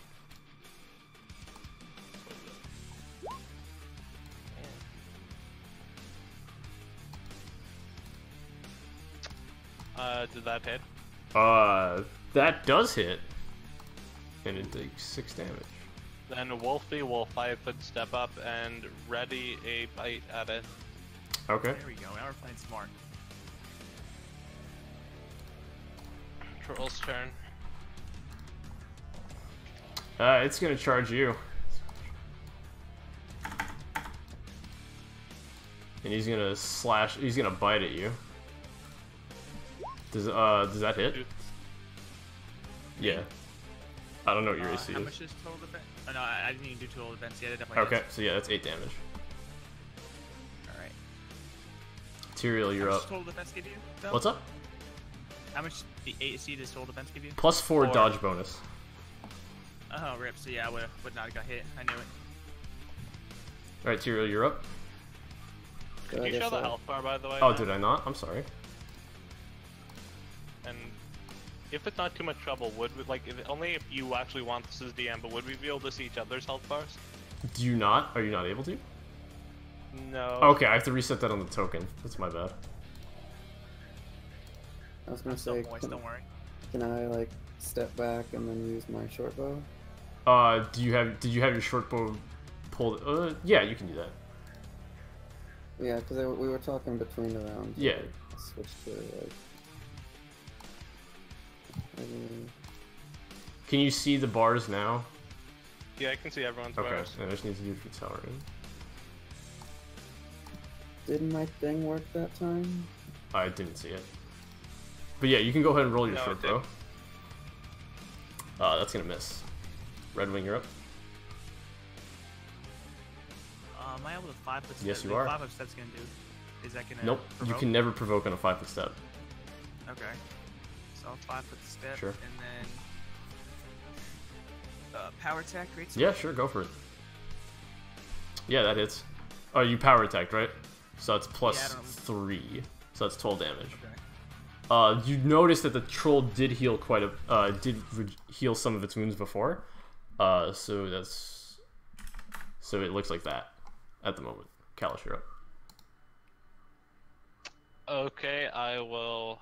Did that hit? That does hit. And it takes 6 damage. Then Wolfie will 5-foot step up and ready a bite at it. Okay. There we go. Now we're playing smart. Troll's turn. It's gonna charge you. And he's gonna slash. He's gonna bite at you. Does that hit? Yeah. I don't know what your AC How is. much is total defense? Oh, no, I didn't even do total defense yet. It definitely Okay, does. so yeah, that's 8 damage. Alright. Tyrael, you're How up. much total defense give you? Though? What's up? How much the AC does total defense give you? +4 4. dodge bonus. Oh, rip. So yeah, I would not have got hit. I knew it. Alright, Tyrael, you're up. Could I you guess show the so. health bar, by the way? Oh, Matt? did I not? I'm sorry. And if it's not too much trouble, would we, like, only if you actually want this as DM, but would we be able to see each other's health bars? Do you not? Are you not able to? No. Okay, I have to reset that on the token. That's my bad. I was gonna I'm still say, moist, don't worry. can I like step back and then use my short bow? Did you have your short bow pulled? Yeah, you can do that. Yeah, because we were talking between the rounds. Yeah. I switched to like. Can you see the bars now? Yeah, I can see everyone's Okay, bars. I just need to do fatality. Didn't my thing work that time? I didn't see it. But yeah, you can go ahead and roll your No, short it bow. That's gonna miss. Red Wing, you're up. Am I able to 5-foot step? Yes, you Like, are. 5-foot step's gonna do. Is that gonna? Nope, you provoke? can never provoke on a 5-foot step. Okay. So I'll 5-foot step. Sure. And then power attack, right? Yeah, sure, go for it. Yeah, that hits. Oh, you power attacked, right? So it's plus Yeah, I don't know. 3. So that's 12 damage. Okay. You notice that the troll did heal heal some of its wounds before. So it looks like that at the moment. Callus, you're up. Okay, I will.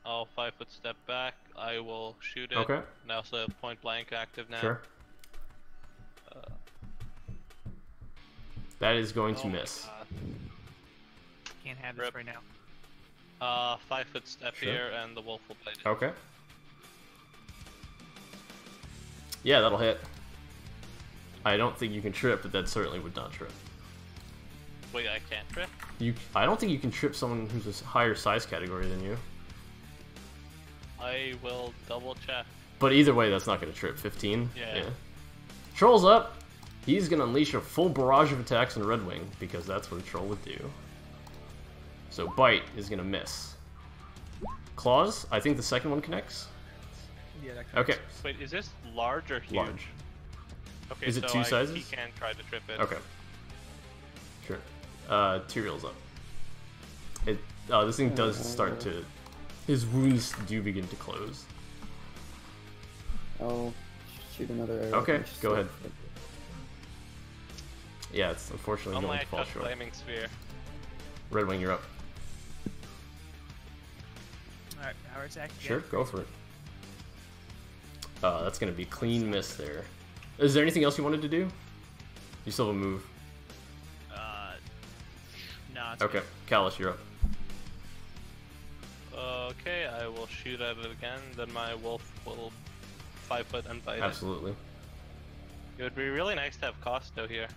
I'll 5-foot step back. I will shoot it. Okay. And I also have point blank active now. Sure. That is going to Oh my miss. God. Can't have this Rip. right now. 5-foot step Sure. here, and the wolf will bite it. Okay. Yeah, that'll hit. I don't think you can trip, but that certainly would not trip. Wait, I can't trip? I don't think you can trip someone who's a higher size category than you. I will double check. But either way, that's not going to trip. 15? Yeah. Troll's up! He's going to unleash a full barrage of attacks on Red Wing, because that's what a troll would do. So Bite is going to miss. Claws, I think the second one connects. Yeah, that connects. Okay. Wait, is this large or huge? Large. Okay, Is it so two sizes? He can try to trip it. Okay. Sure. Tyrael's up. This thing does start to... His wounds do begin to close. I'll shoot another arrow. Okay, go ahead. Yeah, it's unfortunately going to fall short. Flaming sphere. Red Wing, you're up. Alright, power attack. Sure, go for it. That's going to be clean miss there. Is there anything else you wanted to do? You still have a move. Nah, it's Okay, Kalish, you're up. Okay, I will shoot at it again. Then my wolf will 5-foot and bite Absolutely. it. It would be really nice to have Costo here,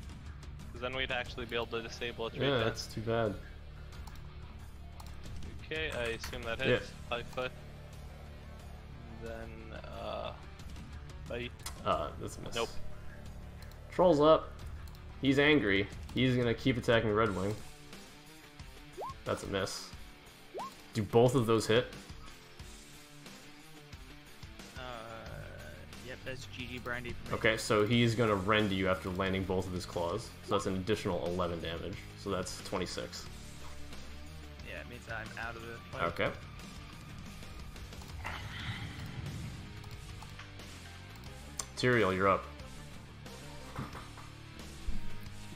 because then we'd actually be able to disable its Yeah, reflex. that's too bad. Okay, I assume that hits. 5-foot. Then, bite. That's a miss. Nope. Troll's up. He's angry. He's gonna keep attacking Red Wing. That's a miss. Do both of those hit? Yep, that's GG Brandy for me. Okay, so he's gonna rend you after landing both of his claws. So that's an additional 11 damage. So that's 26. Yeah, it means I'm out of the fight. Okay. Tyrael, you're up.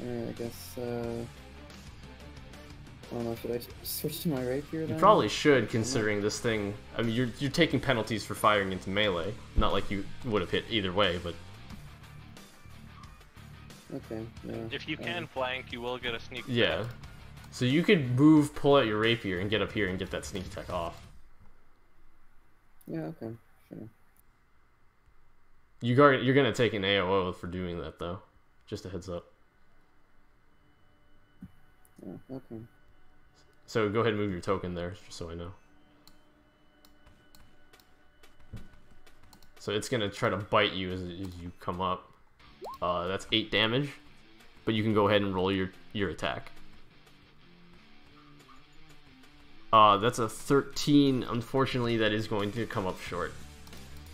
Alright, I guess, I don't know, should I switch to my rapier then? You probably should, considering this thing... I mean, you're taking penalties for firing into melee. Not like you would have hit either way, but... Okay, yeah. If you can flank, you will get a sneak attack. Yeah. So you could move, pull out your rapier, and get up here and get that sneak attack off. Yeah, okay, sure. You're gonna take an AOO for doing that, though. Just a heads up. Yeah, okay. So go ahead and move your token there, just so I know. So it's gonna try to bite you as you come up. That's 8 damage, but you can go ahead and roll your attack. That's a 13. Unfortunately, that is going to come up short,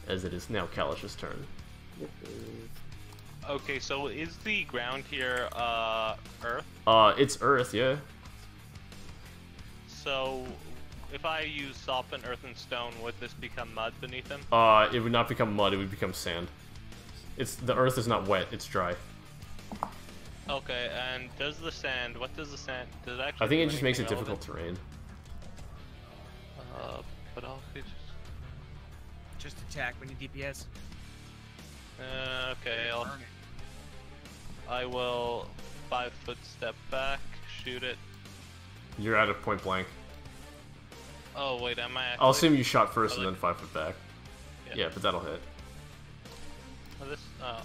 as it is now Kalish's turn. Okay, so is the ground here, earth? It's earth, yeah. So, if I use soften earth and stone, would this become mud beneath him? It would not become mud, it would become sand. The earth is not wet, it's dry. Okay, and does the sand, does it actually I think do it just makes it anything difficult terrain. But I'll Just attack when you DPS. okay, I will 5-foot step back, shoot it. You're out of point blank. Oh wait, am I actually... I'll assume you shot first and then 5-foot back. Yeah. Yeah, but that'll hit. Oh, yeah.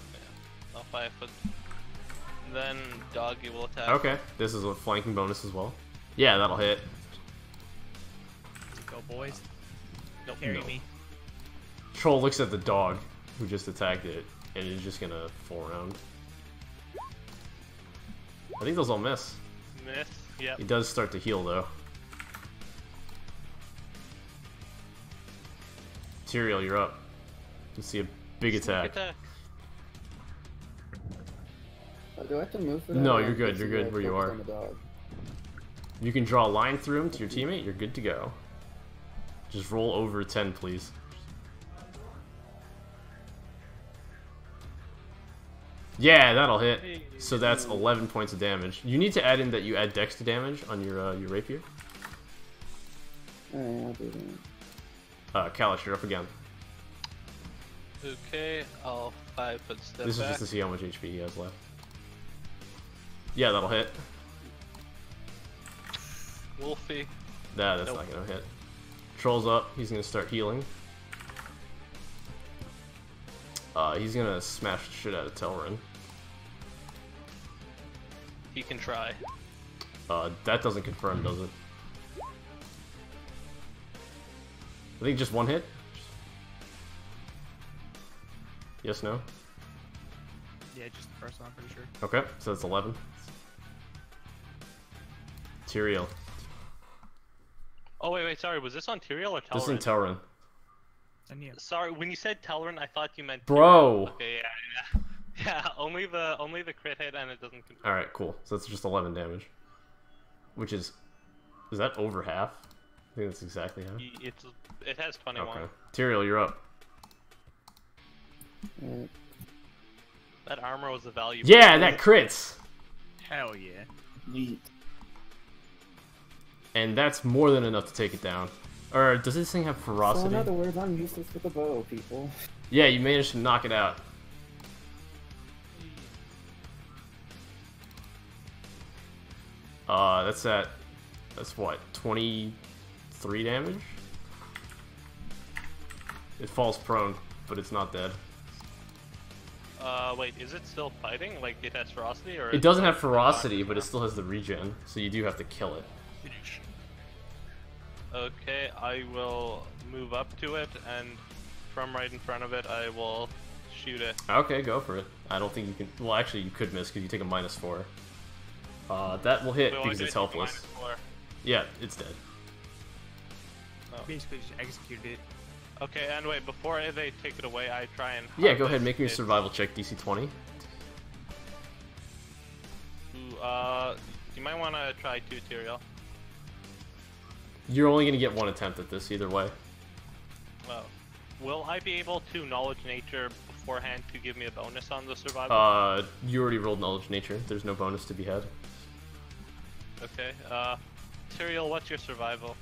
I'll 5-foot. Then doggy will attack. Okay, this is a flanking bonus as well. Yeah, that'll hit. Go, boys. Nope. Carry No. me. Troll looks at the dog who just attacked it, and is just gonna full round. I think those all miss. Miss. Yep. He does start to heal though. Tyrael, you're up. You see a big attack. Do I have to move for that? No, or you're good. is You're it good where you focused are. on the dog? You can draw a line through him to your teammate. You're good to go. Just roll over 10, please. Yeah, that'll hit. So that's 11 points of damage. You need to add in that you add dex to damage on your rapier. Alright, I'll do that. Kalish, you're up again. Okay, I'll 5-foot step This is back. just to see how much HP he has left. Yeah, that'll hit. Wolfie. Nah, that's not gonna hit. Troll's up. He's gonna start healing. He's gonna smash the shit out of Telrin. He can try. That doesn't confirm, does it? I think just one hit? Yes, no? Yeah, just the first one, I'm pretty sure. Okay, so that's 11. Tyrael. Oh, wait, sorry. Was this on Tyrael or Telrin? This is in Telrin. And you. Sorry, when you said Telrin, I thought you meant Bro! Tyrael. Okay, yeah. Yeah, only the crit hit and it doesn't confirm. Alright, cool. So that's just 11 damage. Which is... Is that over half? I think that's exactly half. It has 21. Okay. Tyrael, you're up. Alright. That armor was a value. Yeah, that crits! Hell yeah. Yeet. And that's more than enough to take it down. Or does this thing have So ferocity? in other words, I'm useless with a bow, people. Yeah, you managed to knock it out. That's what, 23 damage? It falls prone, but it's not dead. Wait, is it still fighting? Like, it has ferocity, or... It doesn't have ferocity, but it still has the regen, so you do have to kill it. Finish. Okay, I will move up to it, and from right in front of it, I will shoot it. Okay, go for it. I don't think you can... Well, actually, you could miss, because you take a -4. That will hit, Wait, because it's helpless. -4. Yeah, it's dead. Oh. Basically, just executed it. Okay, and wait, before they take it away, I try and... Yeah, go ahead, harvest make me a its- survival check, DC 20. Ooh, you might want to try 2 Tyrael. You're only going to get one attempt at this, either way. Well, will I be able to knowledge nature beforehand to give me a bonus on the survival? You already rolled knowledge nature. There's no bonus to be had. Okay, Tyrael, what's your survival?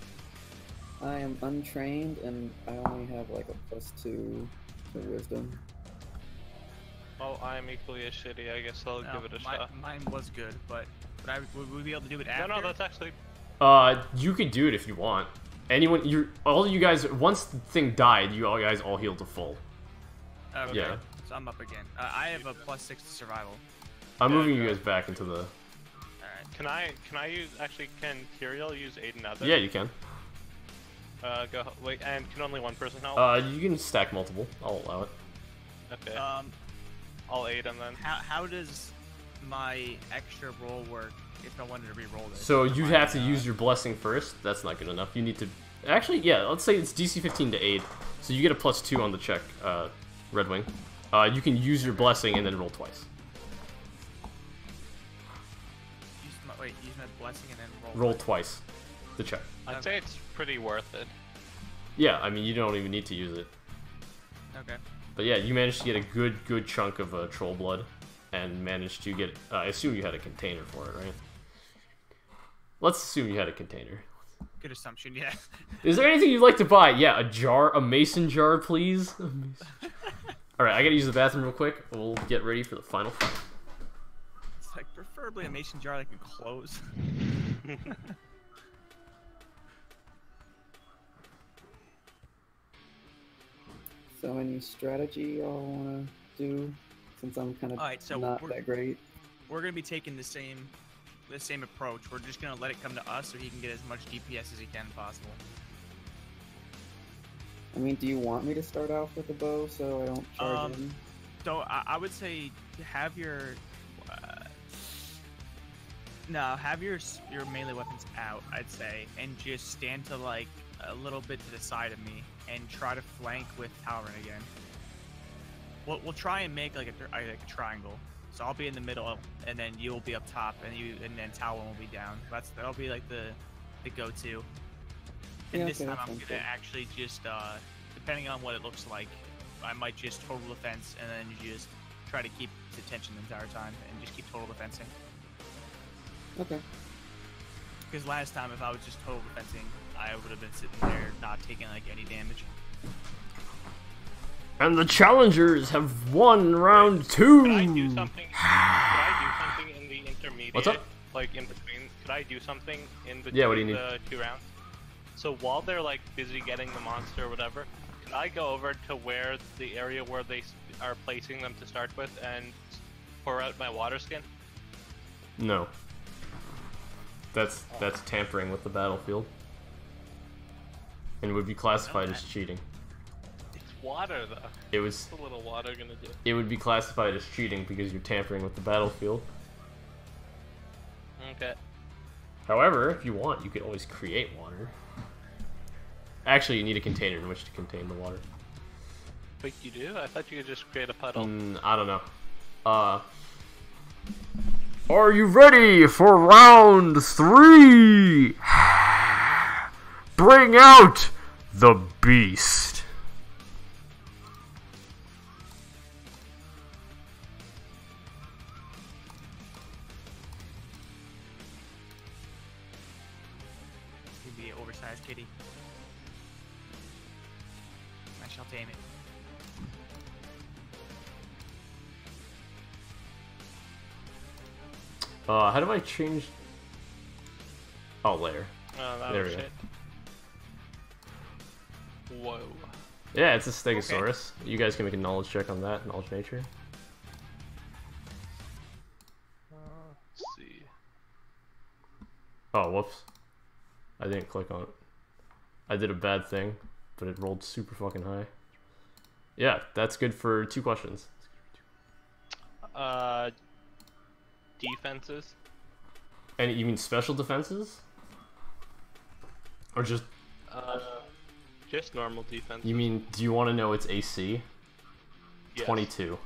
I am untrained and I only have like a +2 to wisdom. Oh, I'm equally as shitty. I guess I'll give it a shot. Mine was good, but would we be able to do it after? No, that's actually... You could do it if you want. All you guys, once the thing died, you guys all healed to full. Okay. Yeah. So I'm up again. I have a +6 to survival. I'm Yeah, moving you go. guys back into the... Alright. Can I use... Actually, can Tyrael use aid and other? Yeah, you can. Go... Wait, and can only one person help? You can stack multiple. I'll allow it. Okay. I'll aid and then... How does my extra roll work if I wanted to re-roll this? So you have to use your blessing first. That's not good enough. You need to... Actually, yeah, let's say it's DC 15 to aid. So you get a +2 on the check, Red Wing. You can use your blessing and then roll twice. Use my blessing and then Roll twice. The check. I'd say it's pretty worth it. Yeah, I mean, you don't even need to use it. Okay. But yeah, you managed to get a good chunk of troll blood, and managed to get... I assume you had a container for it, right? Let's assume you had a container. Good assumption, yeah. Is there anything you'd like to buy? Yeah, a mason jar, please. Alright, I gotta use the bathroom real quick. We'll get ready for the final fight. It's like preferably a mason jar that can close. So any strategy y'all wanna do? Since I'm kind of Alright, so not that great. We're gonna be taking the same approach. We're just gonna let it come to us so he can get as much DPS as he can possible. I mean, do you want me to start off with a bow so I don't charge in? So I would say have your have your melee weapons out, I'd say, and just stand to like a little bit to the side of me and try to flank with Talrin again. We'll try and make like a triangle. So I'll be in the middle, and then you'll be up top, and then Talon will be down. That'll be like the go-to. And Yeah, this okay, time that I'm sounds gonna good. actually just depending on what it looks like, I might just total defense, and then you just try to keep the tension the entire time, and just keep total defensing. Okay. Because last time, if I was just total defensing, I would have been sitting there not taking like any damage. And the challengers have won round 2! Could I do something? Could I do something in the intermediate? What's up? Like in between? Could I do something in between Yeah, what do you need? the 2 rounds? So while they're like busy getting the monster or whatever, can I go over to where the area where they are placing them to start with and pour out my water skin? No. that's tampering with the battlefield, and would be classified as cheating. It's water, though. What's a little water gonna do? It would be classified as cheating because you're tampering with the battlefield. Okay. However, if you want, you could always create water. Actually, you need a container in which to contain the water. Wait, you do? I thought you could just create a puddle. I don't know. Are you ready for round 3? Bring out the beast. He'd be an oversized kitty. I shall tame it. How do I change? Oh, layer. Oh, that There was we go. shit. Whoa. Yeah, it's a Stegosaurus. Okay. You guys can make a knowledge check on that. Knowledge nature. Let's see. Oh, whoops. I didn't click on it. I did a bad thing, but it rolled super fucking high. Yeah, that's good for 2 questions. Defenses? And you mean special defenses? Or just normal defense. You mean, do you want to know its AC? Yes. 22.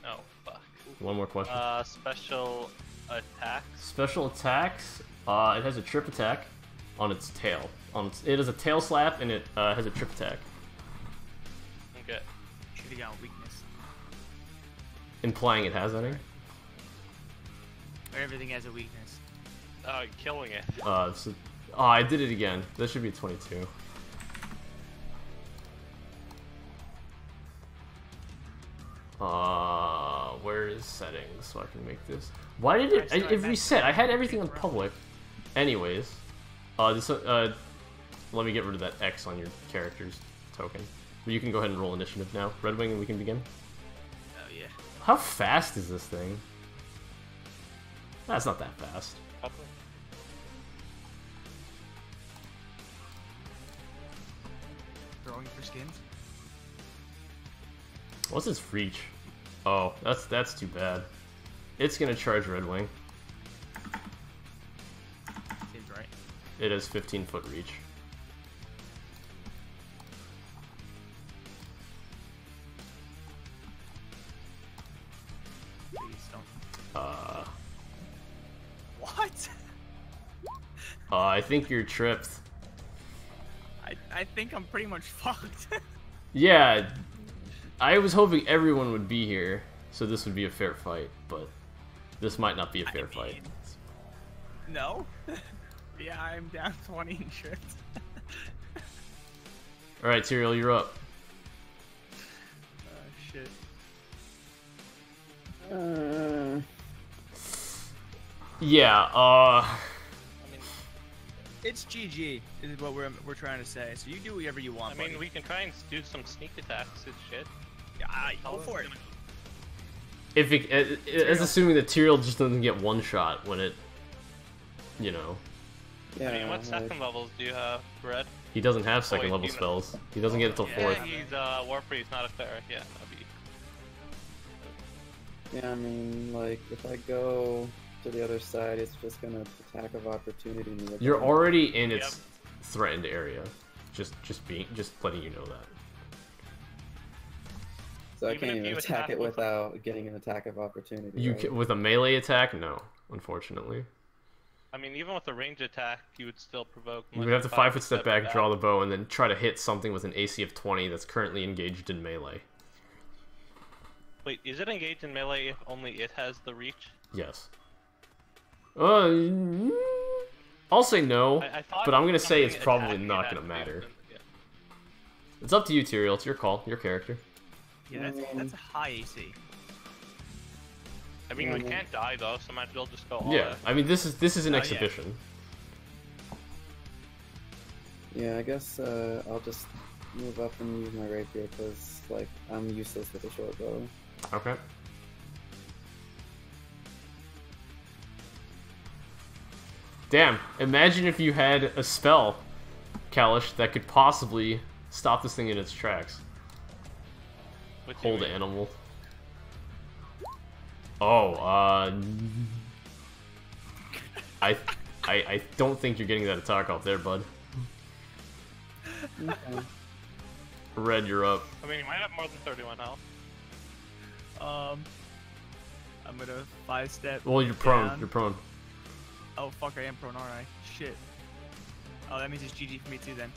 Oh, fuck. One more question. Special attacks? Special attacks, it has a trip attack on its tail. It has a tail slap, and it has a trip attack. Okay. Should have got weakness. Implying it has any? Or everything has a weakness. Oh, killing it. I did it again. That should be 22. Where is settings so I can make this? Why did it reset? I had everything on public. Anyways, let me get rid of that X on your character's token. You can go ahead and roll initiative now, Red Wing, and we can begin. Oh yeah. How fast is this thing? That's not that fast. Throwing for skins. What's its reach? Oh, that's too bad. It's gonna charge Red Wing. Seems right. It has 15-foot reach. Please don't. What? I think you're tripped. I think I'm pretty much fucked. Yeah, I was hoping everyone would be here, so this would be a fair fight, but this might not be a fair fight. No? Yeah, I'm down 20 in trips. Alright, Tyrael, you're up. Shit. Yeah, I mean, it's GG, is what we're trying to say. So you do whatever you want. I mean, buddy. we can try and do some sneak attacks and shit. Yeah, go for it. if it's assuming that Tyrael just doesn't get one shot when it, you know. Yeah, I mean, what second levels do you have, Red? He doesn't have second level spells. He doesn't get it till 4th. Yeah, he's Warfree, he's not a cleric. Yeah, that'd be. Yeah, I mean, like, if I go to the other side, it's just gonna attack of opportunity me. You're already in its threatened area. Just letting you know that. So I can't even attack it without getting an attack of opportunity. You right? with a melee attack? No, unfortunately. I mean, even with a range attack, you would still provoke. You would have to 5-foot step back, draw the bow, and then try to hit something with an AC of 20 that's currently engaged in melee. Wait, is it engaged in melee if only it has the reach? Yes. I'll say no, but I'm gonna say it's probably not gonna matter. It's up to you, Tyrael. It's your call, your character. Yeah, that's a high AC. I mean, we can't die though, so might as well just go all Yeah, out. I mean, this is an exhibition. Yeah, I guess I'll just move up and use my rapier because, like, I'm useless with a short bow. Okay. Damn, imagine if you had a spell, Kalish, that could possibly stop this thing in its tracks. Hold animal. Oh, I don't think you're getting that attack off there, bud. Red, you're up. I mean, you might have more than 31 health. I'm gonna 5-step. Well, you're prone. down. You're prone. Oh fuck, I am prone, aren't I? Shit. Oh, that means it's GG for me too then.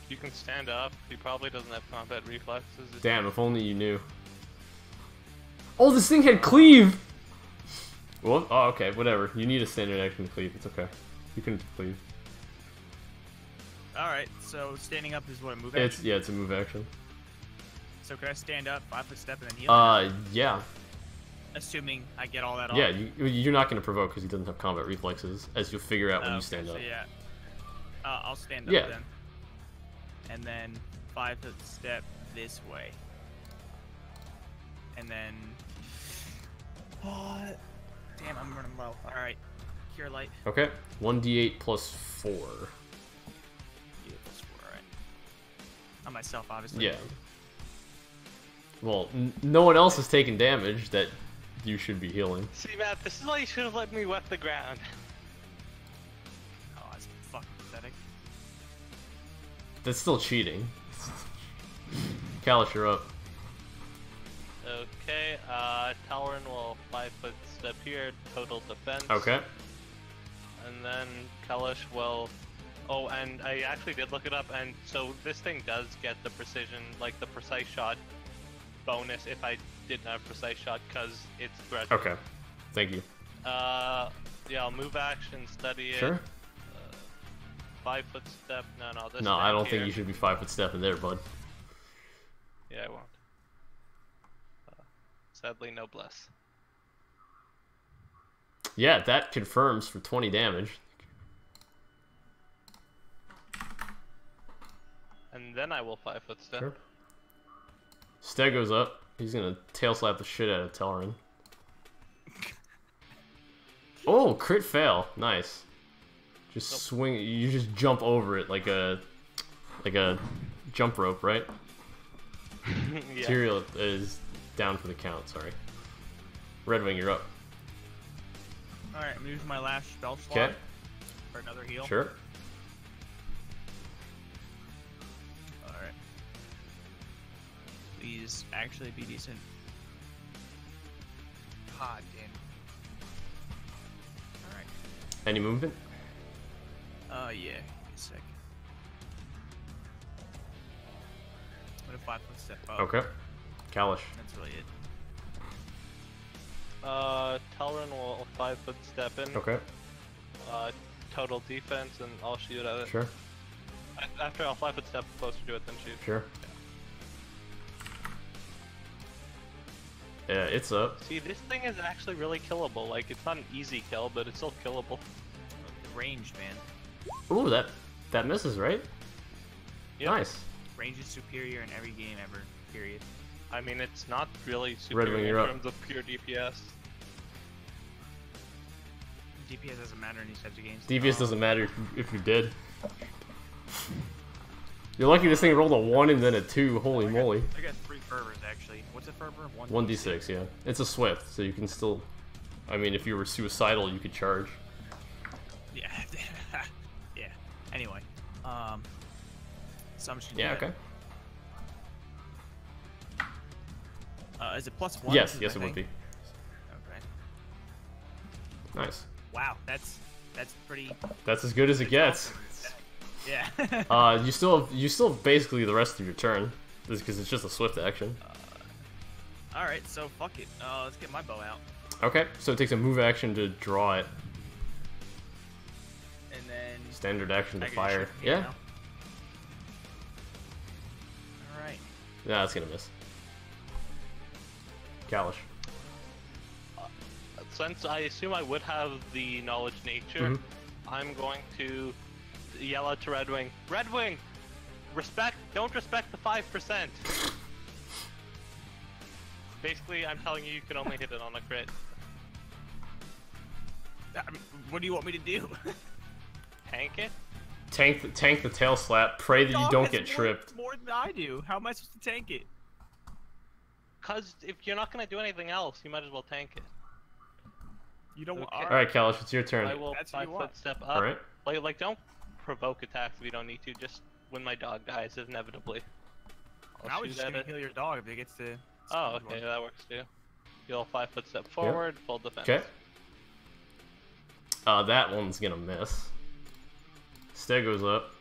You can stand up. He probably doesn't have combat reflexes. Damn, if only you knew. Oh, this thing had cleave! Well, oh, okay, whatever. You need a standard action to cleave. It's okay. You can cleave. Alright, so standing up is what, a move action? Yeah, it's a move action. So could I stand up, 5-foot step, and then heal? Yeah. Assuming I get all that off. Yeah, you're not going to provoke because he doesn't have combat reflexes, as you'll figure out when you stand up. So yeah. I'll stand up then. And then 5-foot step this way. And then... damn, I'm running low. Alright. Cure Light. Okay. 1d8 plus 4. Yeah, plus 4, alright. On myself, obviously. Yeah. Well, no one else has taken damage that you should be healing. See, Matt, this is why you should have let me wet the ground. Oh, that's fucking pathetic. That's still cheating. Kalish, you're up. Okay, Talon will 5-foot step here, total defense. Okay. And then Kalish will... Oh, and I actually did look it up, and so this thing does get the precision, like the precise shot bonus if I didn't have precise shot, because it's threat. Okay. Thank you. Yeah, I'll move action, study it. Sure. 5-foot step. No, this No, I don't here. think you should be 5-foot stepping there, bud. Yeah, I won't. Sadly, no bless. Yeah, that confirms for 20 damage. And then I will 5-foot step. Sure. Steg goes up. He's gonna tail slap the shit out of Telrin. Oh, crit fail. Nice. Just swing. You just jump over it like a jump rope, right? Yeah. Material is down for the count. Sorry. Redwing, you're up. Alright, I'm using my last spell slot Okay. for another heal. Sure. Alright. Please actually be decent. God damn. Alright. Any movement? Yeah. Give me a sec. I'm gonna 5-foot step up. Okay. Kalish. That's really it. Talon will 5-foot step in. Okay. Total defense, and I'll shoot at it. Sure. After I'll 5-foot step closer to it, then shoot. Sure. Yeah, it's up. See, this thing is actually really killable. Like, it's not an easy kill, but it's still killable. Ranged, man. Ooh, that misses, right? Yep. Nice. Range is superior in every game ever. Period. I mean, it's not really Wing, superior you're in up. terms of pure DPS. DPS doesn't matter in these types of games. DPS doesn't matter if you're dead. You're lucky this thing rolled a 1 and then a 2. Holy moly. I got 3 fervors actually. What's a fervor? 1d6, yeah. It's a swift, so you can still... I mean, if you were suicidal, you could charge. Yeah. Yeah. Anyway. So I'm just Yeah, okay. Is it +1? Yes, it would be. Okay. Nice. Wow, that's pretty. That's as good as it gets. Yeah. You still have basically the rest of your turn, because it's just a swift action. All right, so fuck it. Let's get my bow out. Okay, so it takes a move action to draw it. And then Standard action to I can fire. shoot here Yeah. now. All right. Yeah, that's gonna miss. Kalish. Since I assume I would have the knowledge nature, I'm going to yell out to Redwing. Redwing! Don't respect the 5%! Basically, I'm telling you can only hit it on a crit. What do you want me to do? tank it? Tank the tail slap. Pray that you don't get tripped. More than I do. How am I supposed to tank it? Cause if you're not gonna do anything else, you might as well tank it. You don't. Okay. All right, Kalish, it's your turn. I will That's what you 5-foot want. step up. All right. Like don't provoke attacks if you don't need to. Just when my dog dies, inevitably. I was shoot just at gonna it. heal your dog if it gets to. Oh, okay, that works too. You'll 5-foot step forward, full defense. Okay. That one's gonna miss. Steg goes up.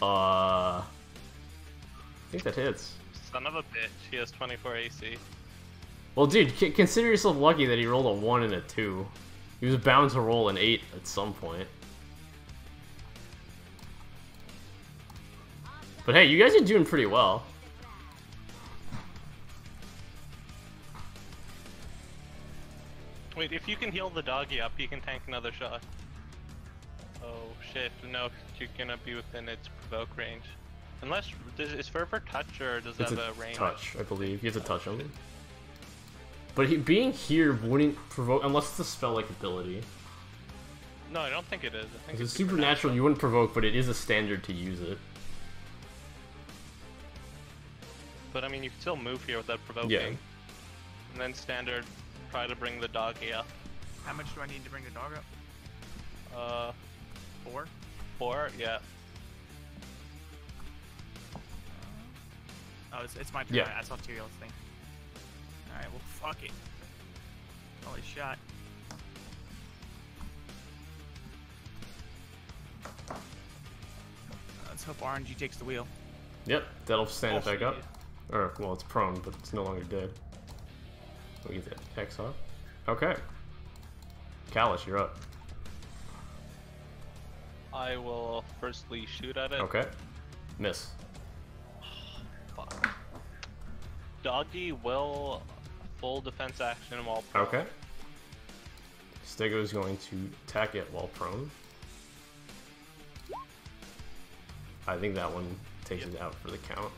I think that hits. Son of a bitch, he has 24 AC. Well, dude, consider yourself lucky that he rolled a 1 and a 2. He was bound to roll an 8 at some point. But hey, you guys are doing pretty well. Wait, if you can heal the doggy up, you can tank another shot. Oh shit, no, you're gonna be within its provoke range. Unless, is Fervor touch or does it It's have a a range? touch, I believe. You have to touch him. But being here wouldn't provoke, unless it's a spell-like ability. No, I don't think it is. I think If it's supernatural, you wouldn't provoke, but it is a standard to use it. But I mean, you can still move here without provoking. Yeah. And then standard, try to bring the doggy up. How much do I need to bring the dog up? 4? 4, yeah. Oh, it's my turn. Yeah. I saw Tyrion's thing. Alright, well, fuck it. Holy shot. Let's hope RNG takes the wheel. Yep, that'll stand it back Also, up. Or, well, it's prone, but it's no longer dead. We get that X off. Okay. Kalish, you're up. I will firstly shoot at it. Okay. Miss. Fuck. Doggy will full defense action while prone. Okay. Stego's going to attack it while prone. I think that one takes it out for the count.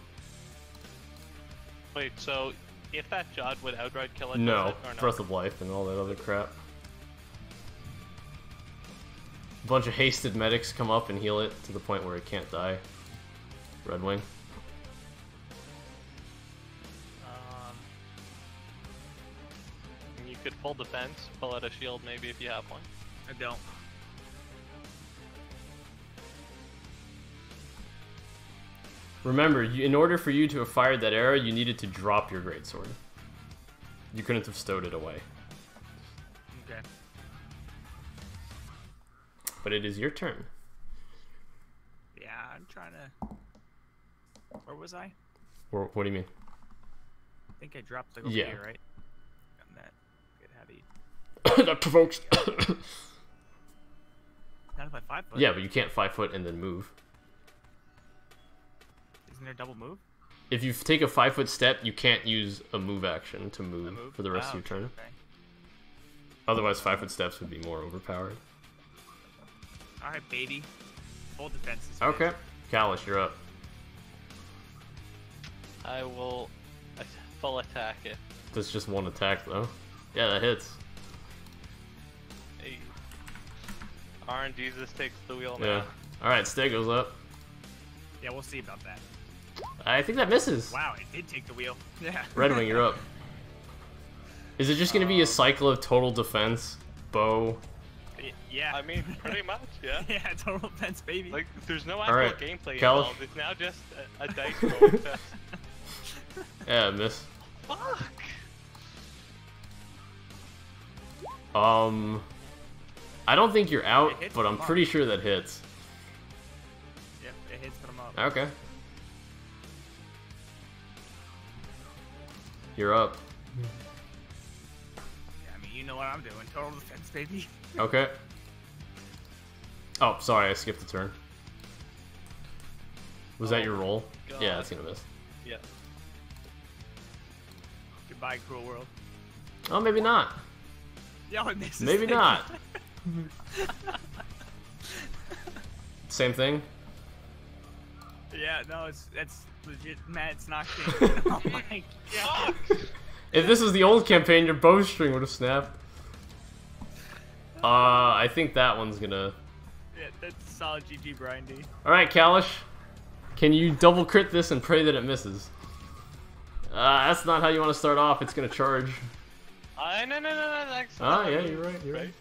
Wait, so if that Jod would outright kill it, No, does it, or no? Breath of Life and all that other crap. A bunch of hasted medics come up and heal it to the point where it can't die. Red Wing. You could full defense, pull out a shield maybe if you have one. I don't. Remember, in order for you to have fired that arrow, you needed to drop your greatsword. You couldn't have stowed it away. Okay. But it is your turn. Yeah, I'm trying to. Where was I? Or, what do you mean? I think I dropped like over Yeah. here, right? Got that. Get heavy. That provokes. Not if I 5 foot. Yeah, but you can't 5 foot and then move. Isn't there double move? If you take a 5 foot step, you can't use a move action to move, move? for the rest Oh, of your turn. Okay. Otherwise, 5 foot steps would be more overpowered. Alright, baby. Full defense is Okay. Kalish, you're up. I will full attack it. That's just one attack, though. Yeah, that hits. Hey. RNGesus takes the wheel Yeah. now. Alright, Stego's up. Yeah, we'll see about that. I think that misses. Wow, it did take the wheel. Yeah. Red Wing, you're up. Is it just going to be a cycle of total defense, bow? Yeah. I mean, pretty much, yeah. Yeah, total defense, baby. Like, there's no actual Alright, gameplay Kalish. involved. It's now just a dice roll test. Yeah, miss. Fuck! I don't think you're out, It hits but I'm them pretty up. sure that hits. Yep, it hits, put 'em up. Okay. You're up. Yeah, I mean, you know what I'm doing. Total defense, baby. Okay. Oh, sorry, I skipped a turn. Was that your roll? God. Yeah, that's gonna miss. Yeah. Goodbye, cruel world. Oh, maybe not. Yo, it misses. Maybe not. Same thing? Yeah, no, that's legit. Matt, it's not kidding. Oh my god. If this was the old campaign, your bowstring would have snapped. I think that one's gonna... Yeah, that's a solid GG, Brian D. Alright, Kalish. Can you double crit this and pray that it misses? That's not how you want to start off. It's gonna charge. No, that's Ah, yeah, you're right, you're right.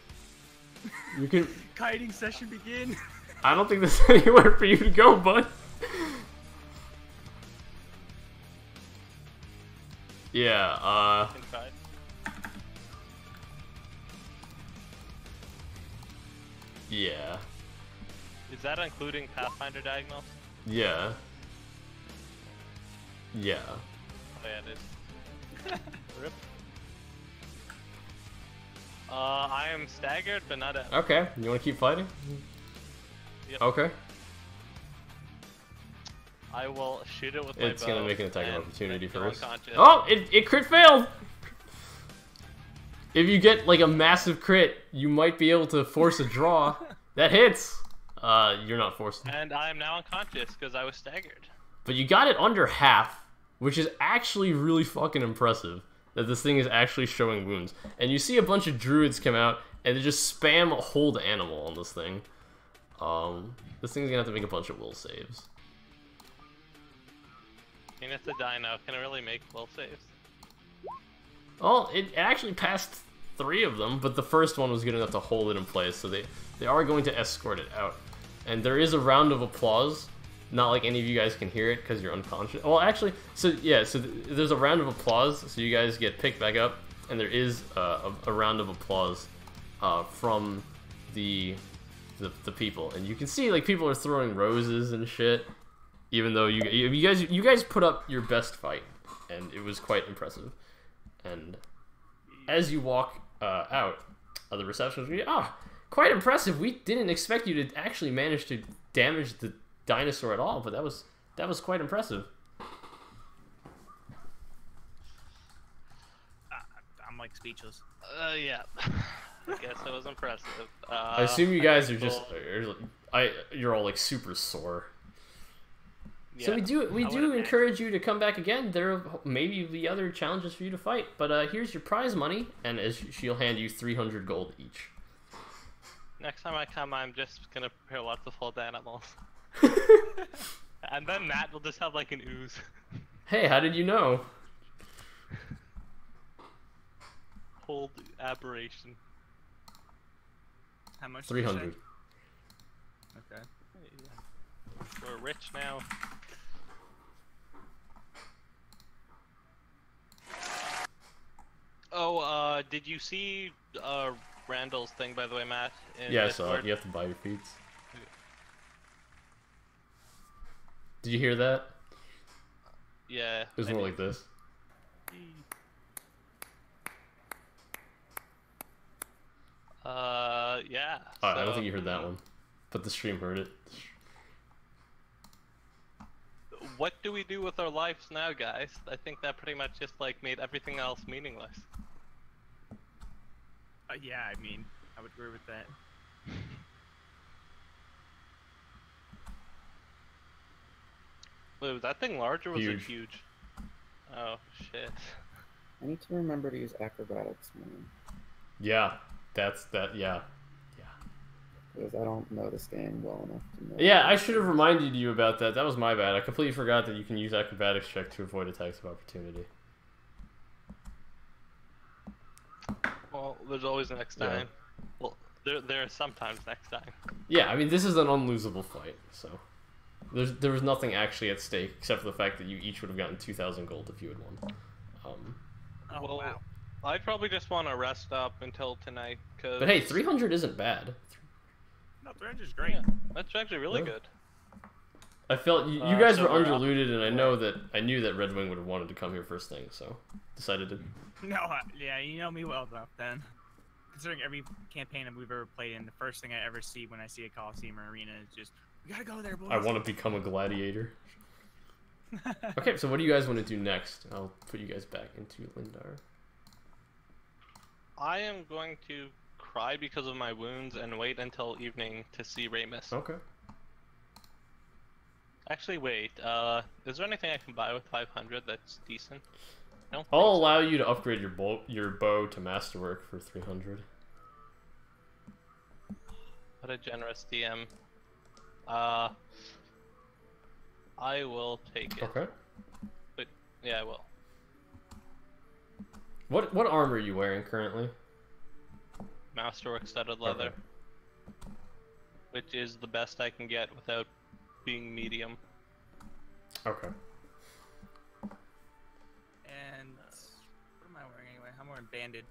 You can... Kiting session begin. I don't think there's anywhere for you to go, bud. Yeah, Inside. yeah. Is that including Pathfinder diagonals? Yeah. Yeah. Oh yeah, it is. Rip. I am staggered, but not out. Okay, you want to keep fighting? Yep. Okay. I will shoot it with my bow. It's gonna make an attack of opportunity first. Unconscious. Oh, it crit failed! If you get like a massive crit, you might be able to force a draw. That hits! You're not forced. And I am now unconscious because I was staggered. But you got it under half, which is actually really fucking impressive. That this thing is actually showing wounds. And you see a bunch of druids come out, and they just spam hold animal on this thing. This thing's gonna have to make a bunch of will saves. I mean, it's a dino. Can it really make will saves? Well, it actually passed 3 of them, but the first one was good enough to hold it in place, so they are going to escort it out. And there is a round of applause. Not like any of you guys can hear it because you're unconscious. Well, actually, so yeah, so there's a round of applause, so you guys get picked back up, and there is a round of applause from the people, and you can see like people are throwing roses and shit. Even though you guys put up your best fight, and it was quite impressive. And as you walk out, the receptionist will be, quite impressive. We didn't expect you to actually manage to damage the dinosaur at all, but that was quite impressive. I'm like speechless. Yeah. I guess that was impressive. I assume you guys are just you're all like super sore. Yeah, so we do encourage you to come back again. There may be other challenges for you to fight, but here's your prize money, and she'll hand you 300 gold each. Next time I come, I'm just gonna prepare lots of hold animals. And then Matt will just have like an ooze. Hey, how did you know? Hold aberration. How much? 300. Okay. We're rich now. Oh, did you see Randall's thing, by the way, Matt? Yeah, I saw it. You have to buy your feats. Did you hear that? Yeah. It was more like this. Yeah. I don't think you heard that one, but the stream heard it. What do we do with our lives now, guys? I think that pretty much just like made everything else meaningless. Yeah, I mean, I would agree with that. Wait, was that thing large or was Huge. it huge? Oh, shit. I need to remember to use acrobatics, man. Yeah, yeah. Because I don't know this game well enough to know. Yeah, I should have reminded you about that. That was my bad. I completely forgot that you can use acrobatics check to avoid attacks of opportunity. Well, there's always next Yeah. time. Well, there are sometimes next time. Yeah, I mean, this is an unlosable fight, so... There was nothing actually at stake, except for the fact that you each would have gotten 2,000 gold if you had won. Oh, Well, wow. I'd probably just want to rest up until tonight, cause... But hey, 300 isn't bad. No, 300 is great. Yeah, that's actually really Yeah. good. I felt you guys so were we're up. underlooted, and I knew that Red Wing would have wanted to come here first thing, so decided to. No, yeah, you know me well enough then. Considering every campaign that we've ever played in, the first thing I ever see when I see a Coliseum or arena is just, we gotta go there, boys. I want to become a gladiator. Okay, so what do you guys want to do next? I'll put you guys back into Lindar. I am going to cry because of my wounds and wait until evening to see Ramus. Okay. Actually, wait. Is there anything I can buy with 500 that's decent? No. I'll allow you to upgrade your bow to masterwork for 300. What a generous DM. I will take it. Okay. But yeah, I will. What armor are you wearing currently? Masterwork studded leather. Okay. Which is the best I can get without being medium. Okay. And what am I wearing anyway? I'm wearing banded.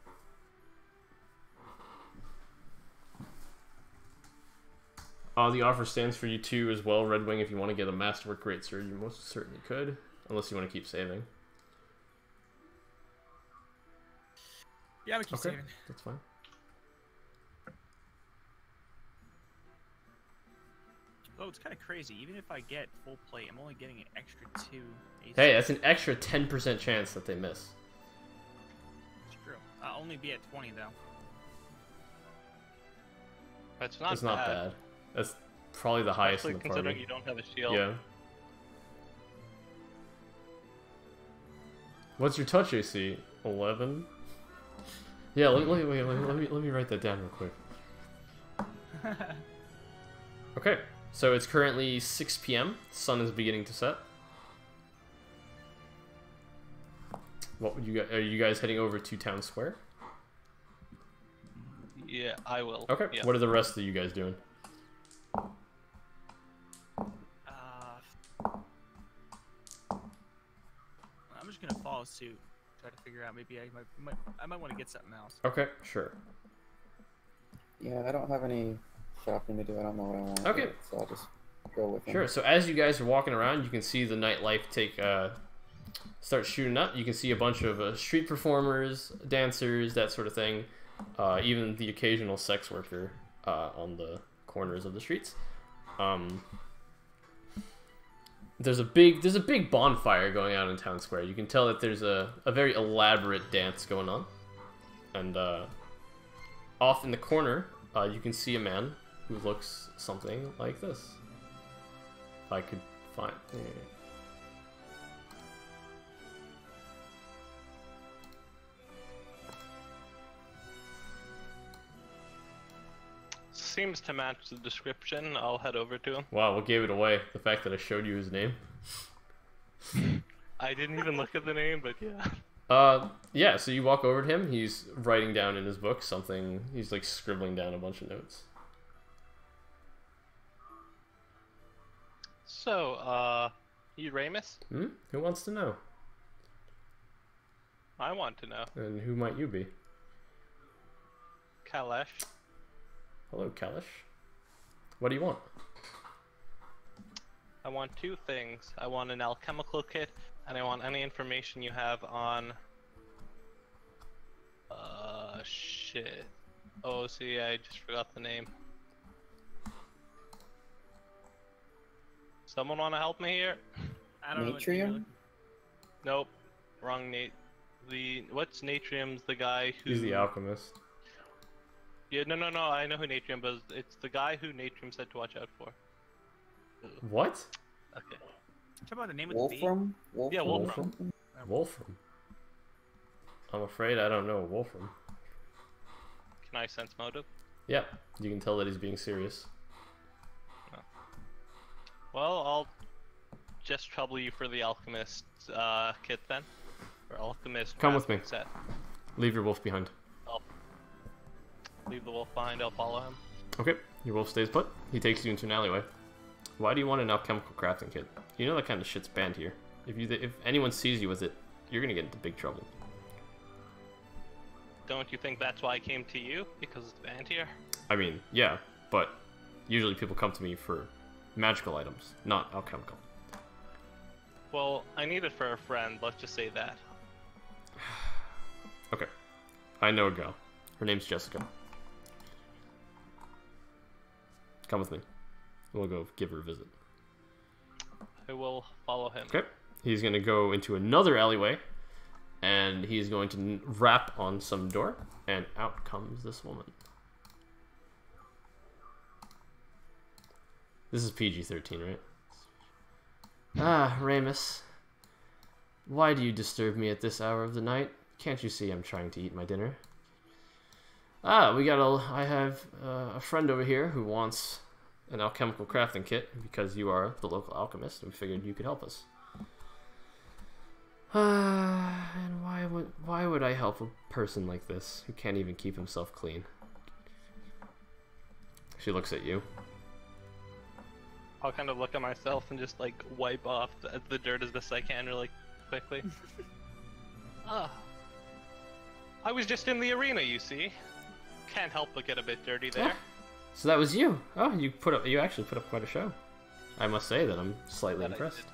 The offer stands for you too as well, Red Wing. If you want to get a Masterwork Greatsword, you most certainly could. Unless you want to keep saving. Yeah, we keep saving. That's fine. Oh, it's kind of crazy. Even if I get full plate, I'm only getting an extra 2 AC. Hey, that's an extra 10% chance that they miss. It's true. I'll only be at 20 though. That's not It's not bad. That's probably the highest in the considering party. you don't have a shield. Yeah. What's your touch AC? 11? Yeah, let me write that down real quick. Okay, so it's currently 6 p.m. Sun is beginning to set. What would you are you guys heading over to Town Square? Yeah, I will. Okay. Yeah. What are the rest of you guys doing? I'm just gonna follow suit. Try to figure out. Maybe I might want to get something else. Okay, sure. Yeah, I don't have any shopping to do. I don't know what I want. Okay. Yet, so I'll just go with him. Sure. So as you guys are walking around, you can see the nightlife start shooting up. You can see a bunch of street performers, dancers, that sort of thing. Even the occasional sex worker on the corners of the streets. There's a big bonfire going on in Town Square. You can tell that there's a very elaborate dance going on. And off in the corner, you can see a man who looks something like this. If I could find... Seems to match the description. I'll head over to him. Wow, what gave it away? The fact that I showed you his name? I didn't even look at the name, but yeah. Yeah, so you walk over to him. He's writing down in his book something. He's like scribbling down a bunch of notes. So, you Ramus? Who wants to know? I want to know. And who might you be? Kalesh. Hello, Kalish. What do you want? I want 2 things. I want an alchemical kit, and I want any information you have on... shit. Oh, see, I just forgot the name. Someone want to help me here? I don't know. Natrium? Nope. Wrong Nate. What's Natrium's the guy who... He's the alchemist. Yeah, no, I know who Natrium is. It's the guy who Natrium said to watch out for. What? Okay. Talk about the name of the Wolfram? Yeah, Wolfram. Wolfram. I'm afraid I don't know Wolfram. Can I sense motive? Yeah, you can tell that he's being serious. Well, I'll just trouble you for the alchemist kit then. Or alchemist. Come with me. Set. Leave your wolf behind. I'll leave the wolf behind. I'll follow him. Okay, your wolf stays put. He takes you into an alleyway. Why do you want an alchemical crafting kit? You know that kind of shit's banned here. If anyone sees you with it, you're gonna get into big trouble. Don't you think that's why I came to you? Because it's banned here? I mean, yeah, but usually people come to me for magical items, not alchemical. Well, I need it for a friend, let's just say that. Okay. I know a girl. Her name's Jessica. Come with me. We'll go give her a visit. I will follow him. Okay. He's going to go into another alleyway, and he's going to rap on some door, and out comes this woman. This is PG-13, right? Ah, Ramus. Why do you disturb me at this hour of the night? Can't you see I'm trying to eat my dinner? I have a friend over here who wants an alchemical crafting kit because you are the local alchemist, and we figured you could help us. And why would I help a person like this who can't even keep himself clean? She looks at you. I'll kind of look at myself and just like wipe off the dirt as best I can really quickly. I was just in the arena, you see. Can't help but get a bit dirty there. Yeah. So that was you. Oh, you actually put up quite a show. I must say that I'm slightly impressed.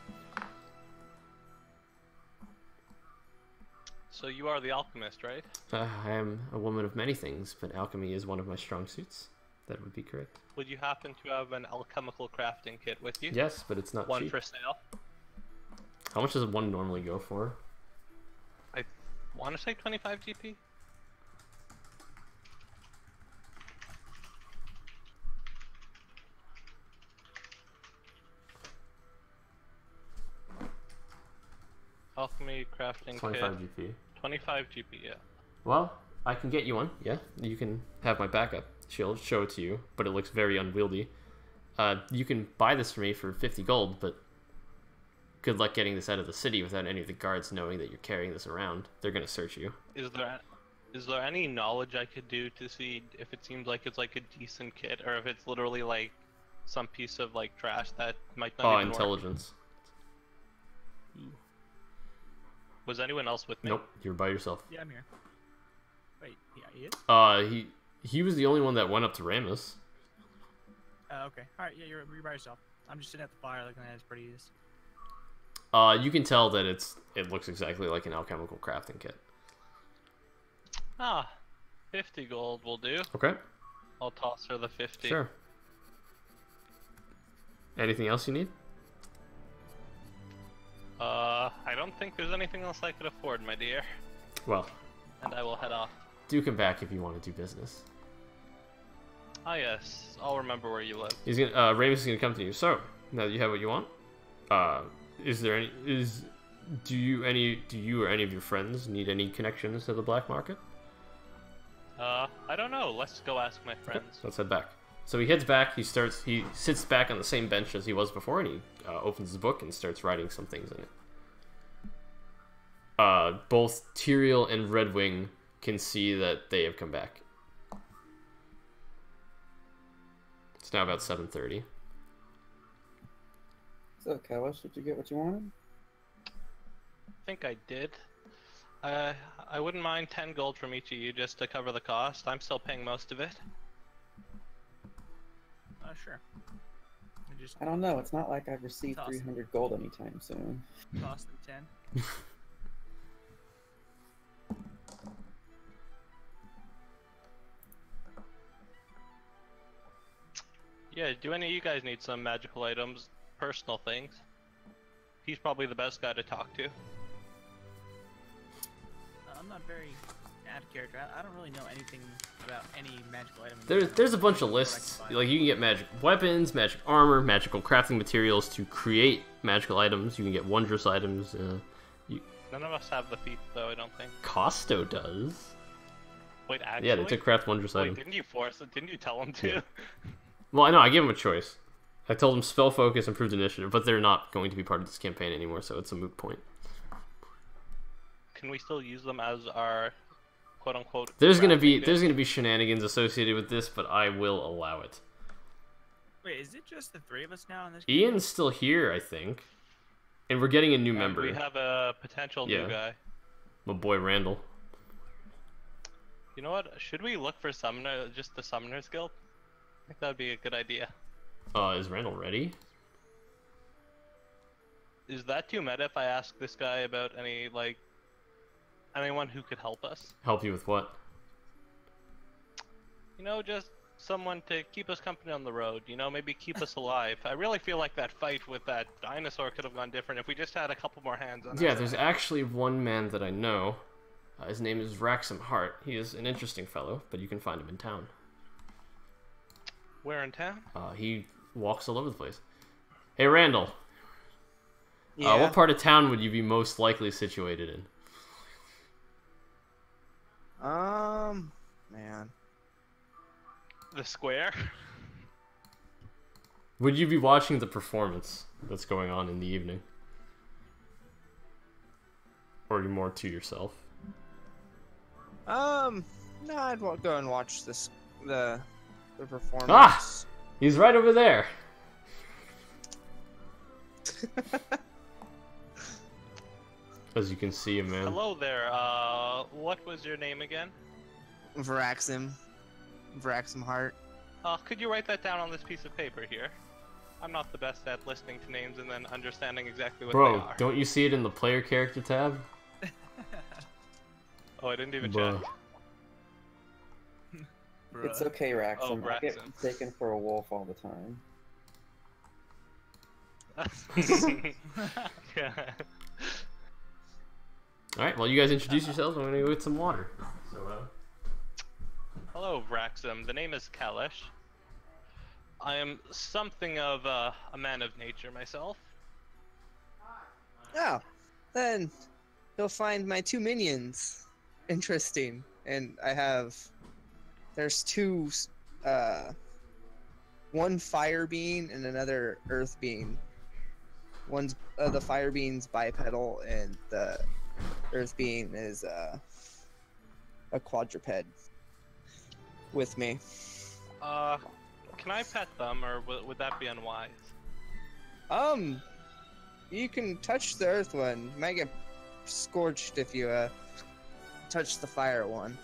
So you are the alchemist, right? I am a woman of many things, but alchemy is one of my strong suits. That would be correct. Would you happen to have an alchemical crafting kit with you? Yes, but it's not one cheap. For sale. How much does one normally go for? I want to say 25 GP. Alchemy crafting 25 kit. GP. 25 GP, yeah. Well, I can get you one. Yeah, you can have my backup. She'll show it to you, but it looks very unwieldy. You can buy this for me for 50 gold, but good luck getting this out of the city without any of the guards knowing that you're carrying this around. They're gonna search you. Is there any knowledge I could do to see if it seems like it's like a decent kit, or if it's literally like some piece of like trash that might not even intelligence. Work? Was anyone else with me? Nope, you're by yourself. Yeah, I'm here. Wait, yeah, he is? He was the only one that went up to Ramus. Okay. Alright, yeah, you're by yourself. I'm just sitting at the fire looking at his pretties. You can tell that it looks exactly like an alchemical crafting kit. 50 gold will do. Okay. I'll toss her the 50. Sure. Anything else you need? I don't think there's anything else I could afford, my dear. Well. And I will head off. Do come back if you want to do business. Ah, yes. I'll remember where you live. He's gonna. Ramus is gonna come to you. So now that you have what you want, do you or any of your friends need any connections to the black market? I don't know. Let's go ask my friends. Okay, let's head back. So he heads back. He sits back on the same bench as he was before, and he opens his book and starts writing some things in it. Both Tyrael and Redwing can see that they have come back. It's now about 7:30. So, Kalish, did you get what you wanted? I think I did. I wouldn't mind 10 gold from each of you just to cover the cost. I'm still paying most of it. Sure. I don't know. It's not like I've received 300 gold anytime soon. Toss them 10. Yeah, do any of you guys need some magical items? Personal things? He's probably the best guy to talk to. I'm not very out of character. I don't really know anything about any magical item. There's a bunch of lists. Like, you can get magic weapons, magic armor, magical crafting materials to create magical items. You can get wondrous items. None of us have the feat, though, I don't think. Costo does. Wait, actually? Yeah, they took craft wondrous item. Didn't you force it? Didn't you tell him to? Yeah. Well, I know, I gave him a choice. I told him spell focus, improved initiative, but they're not going to be part of this campaign anymore, so it's a moot point. Can we still use them as our quote-unquote... There's gonna be shenanigans associated with this, but I will allow it. Wait, is it just the three of us now in this Ian's still here, I think. And we're getting a new member. We have a potential new guy. My boy Randall. You know what? Should we look for just the Summoners Guild? I think that would be a good idea. Is Randall ready? Is that too meta if I ask this guy about anyone who could help us? Help you with what? You know, just someone to keep us company on the road. You know, maybe keep us alive. I really feel like that fight with that dinosaur could have gone different if we just had a couple more hands on it. Yeah, there's actually one man that I know. His name is Wraxham Hart. He is an interesting fellow, but you can find him in town. Where in town? He walks all over the place. Hey, Randall. Yeah? What part of town would you be most likely situated in? Man. The square? Would you be watching the performance that's going on in the evening? Or are you more to yourself? No, I'd go and watch the performance. Ah! He's right over there! As you can see him, man. Hello there, what was your name again? Vraxim Heart. Could you write that down on this piece of paper here? I'm not the best at listening to names and then understanding exactly what they Bro, are. don't you see it in the player character tab? Oh, I didn't even Bruh. check. It's okay, Raxum. Oh, I get Raxum. taken for a wolf all the time. Yeah. Alright, well, you guys introduce yourselves. I'm gonna go get some water. So, Hello, Vraxum. The name is Kalish. I am something of a man of nature myself. Oh, then you'll find my 2 minions interesting. And there's 2, one fire being and another earth being. The fire being's bipedal and the earth being is a quadruped with me. Can I pet them, or would that be unwise? You can touch the earth one. You might get scorched if you touch the fire one.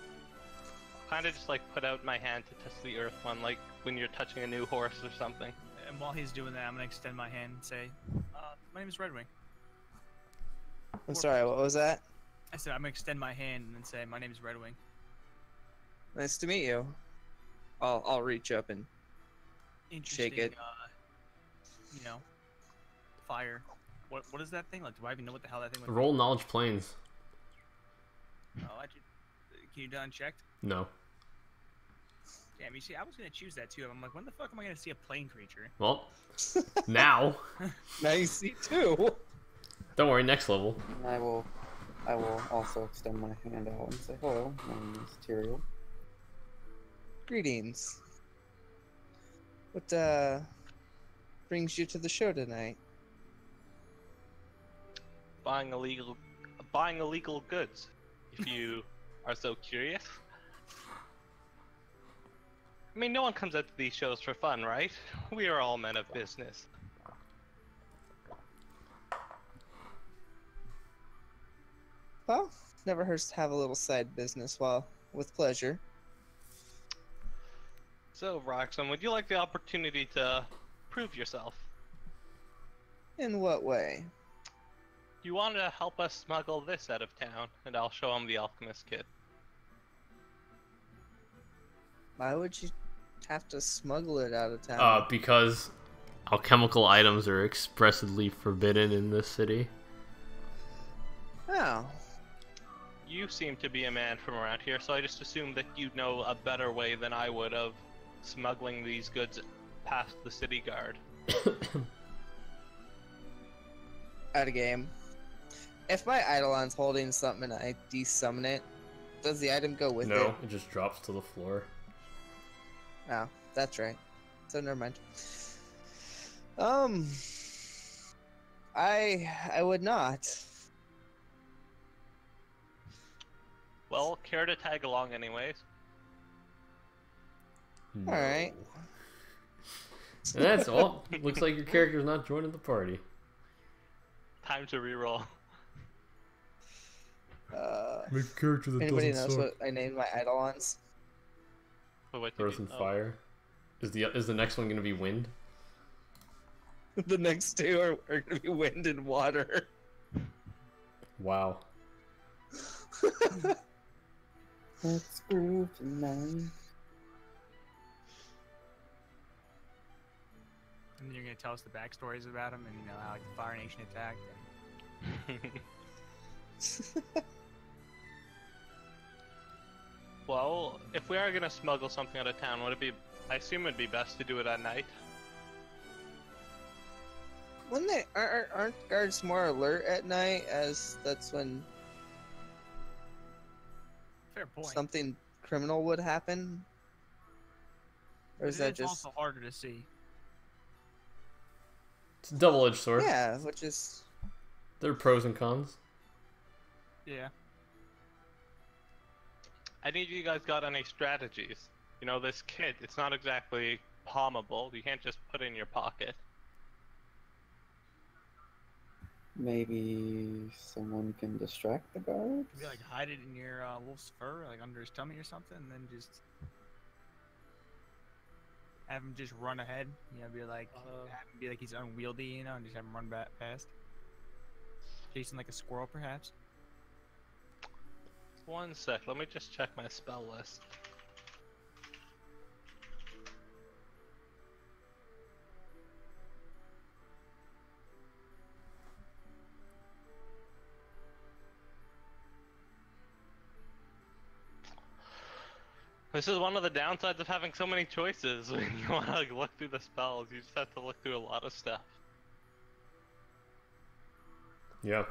Kind of just like put out my hand to touch the earth one, like when you're touching a new horse or something. And while he's doing that, I'm gonna extend my hand and say, "My name is Redwing." I'm sorry, what was that? I said I'm gonna extend my hand and then say, "My name is Redwing." Nice to meet you. I'll reach up and Interesting, shake it. Fire. What is that thing? Like, do I even know what the hell that thing was? roll knowledge planes. Oh, can you do unchecked? No. Damn, you see, I was gonna choose that too. I'm like, when the fuck am I gonna see a plane creature? Well, now. Now you see 2. Don't worry, next level. And I will also extend my hand out and say hello. My name is Tyrael. Greetings. What brings you to the show tonight? Buying illegal goods, if you are so curious. I mean, no one comes out to these shows for fun, right? We are all men of business. Well, never hurts to have a little side business with pleasure. So, Roxanne, would you like the opportunity to prove yourself? In what way? You want to help us smuggle this out of town, and I'll show him the alchemist kit. Why would you have to smuggle it out of town? Because alchemical items are expressly forbidden in this city. Oh. You seem to be a man from around here, so I just assumed that you'd know a better way than I would of smuggling these goods past the city guard. Out of game. If my Eidolon's holding something and I desummon it, does the item go with it? No, it just drops to the floor. Oh, that's right. So never mind. I would not. Well, care to tag along anyways? No. Alright. And that's all. Looks like your character's not joining the party. Time to reroll. Make a character that Anybody doesn't knows suck. what I named my Eidolons? Wait, Earth and fire. Is the next one gonna be wind? The next 2 are going to be wind and water. Wow. Let's groove tonight. And then you're gonna tell us the backstories about him, and how like the Fire Nation attacked. And... Well, if we are gonna smuggle something out of town, would it be? I assume it'd be best to do it at night. When they aren't guards more alert at night, as that's when Fair point. something criminal would happen? Or is But that it's just... also harder to see. It's a double-edged sword. Yeah, which is... There are pros and cons. Yeah. Any of you guys got any strategies? You know, this kit, it's not exactly palmable. You can't just put it in your pocket. Maybe someone can distract the guards? Maybe like hide it in your wolf's fur, like under his tummy or something, and then just have him just run ahead. You know, be like he's unwieldy, you know, and just have him run back past. Chasing like a squirrel, perhaps. One sec, let me just check my spell list. This is one of the downsides of having so many choices. When you want to like, look through the spells, you just have to look through a lot of stuff. Yeah.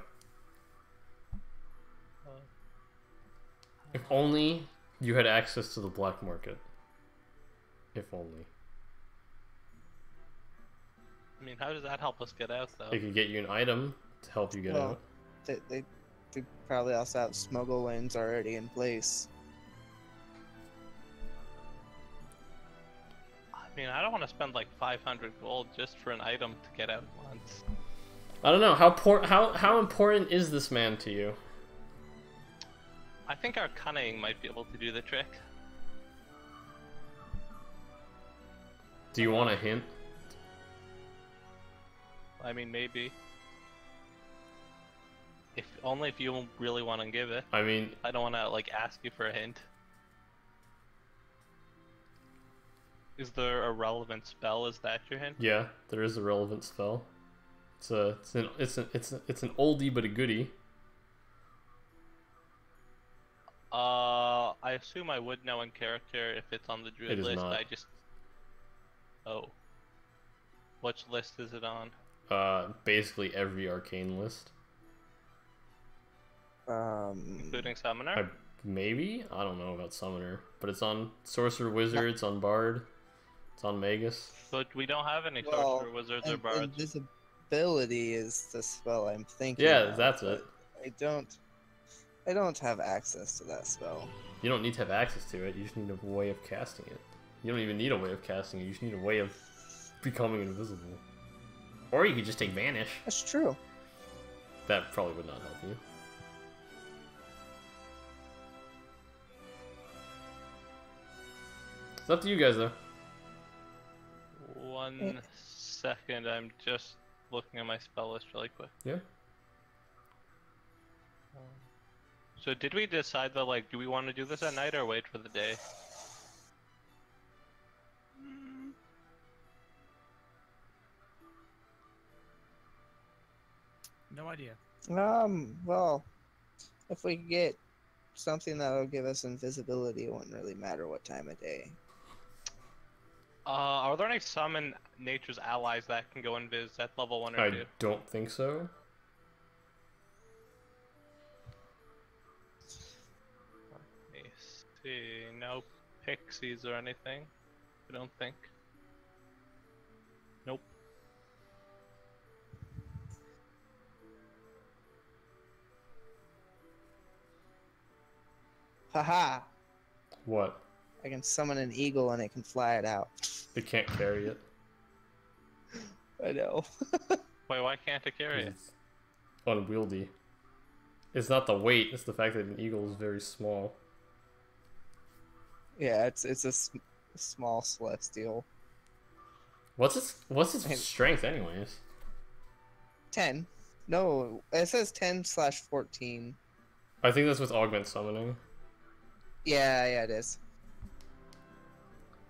If only you had access to the black market. If only. I mean, how does that help us get out, though? It could get you an item to help you get out. They probably also have smuggle lanes already in place. I mean, I don't want to spend like 500 gold just for an item to get out once. I don't know. How important is this man to you? I think our cunning might be able to do the trick. Do you want a hint? I mean, maybe. Only if you really want to give it. I mean, I don't want to like ask you for a hint. Is there a relevant spell? Is that your hint? yeah, there is a relevant spell. It's an oldie but a goodie. I assume I would know in character if it's on the druid It is list. not. I just. Oh. Which list is it on? Basically every arcane list. Including summoner? Maybe? I don't know about summoner, but it's on sorcerer, wizard, it's on bard, it's on magus. But we don't have any sorcerer, wizards, or bards. Invisibility is the spell I'm thinking. Yeah, of, that's it. I don't have access to that spell. You don't need to have access to it, you just need a way of casting it. You don't even need a way of casting it, you just need a way of becoming invisible. Or you could just take vanish. That's true. That probably would not help you. It's up to you guys, though. One second, I'm just looking at my spell list really quick. Yeah. So did we decide that, like, do we want to do this at night or wait for the day? No idea. Well, if we get something that'll give us invisibility, it wouldn't really matter what time of day. Are there any summon nature's allies that can go invis at level 1 or 2? I don't think so. Let me see. No pixies or anything. I don't think. Nope. Haha! What? I can summon an eagle and it can fly it out. It can't carry it. I know. Wait, why can't it carry it? It's unwieldy. It's not the weight, it's the fact that an eagle is very small. Yeah, it's a small celestial. What's its strength anyways? 10. No, it says 10/14. I think that's with augment summoning. Yeah, it is.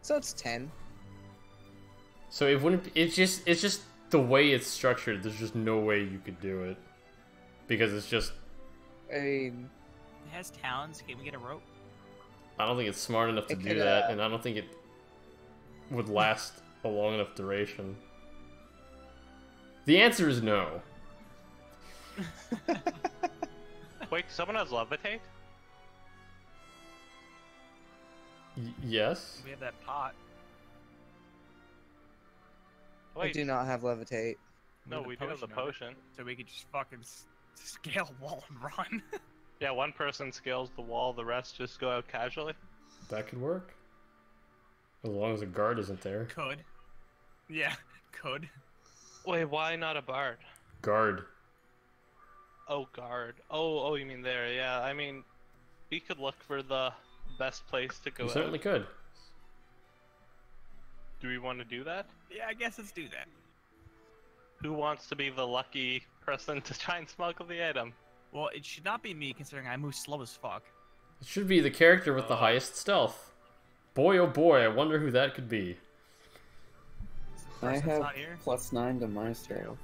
So it's 10. So it wouldn't. It's just the way it's structured. There's just no way you could do it because it's just. I mean, It has talons. Can we get a rope? I don't think it's smart enough to do that, and I don't think it would last a long enough duration. The answer is no. Wait, someone has levitate? Yes. We have that pot. I Wait, do not have levitate. no, we do have the over, potion. so we could just fucking scale a wall and run. Yeah, one person scales the wall, the rest just go out casually. That could work. As long as a guard isn't there. Could. Yeah, could. Wait, why not a bard? Guard. Oh, guard. Oh, you mean there? Yeah, I mean, we could look for the best place to go You out. certainly could. Do we want to do that? Yeah, I guess let's do that. Who wants to be the lucky person to try and smuggle the item? Well, it should not be me, considering I move slow as fuck. It should be the character with the highest stealth. Boy, oh boy, I wonder who that could be. I Person's have not here. +9 to my stealth.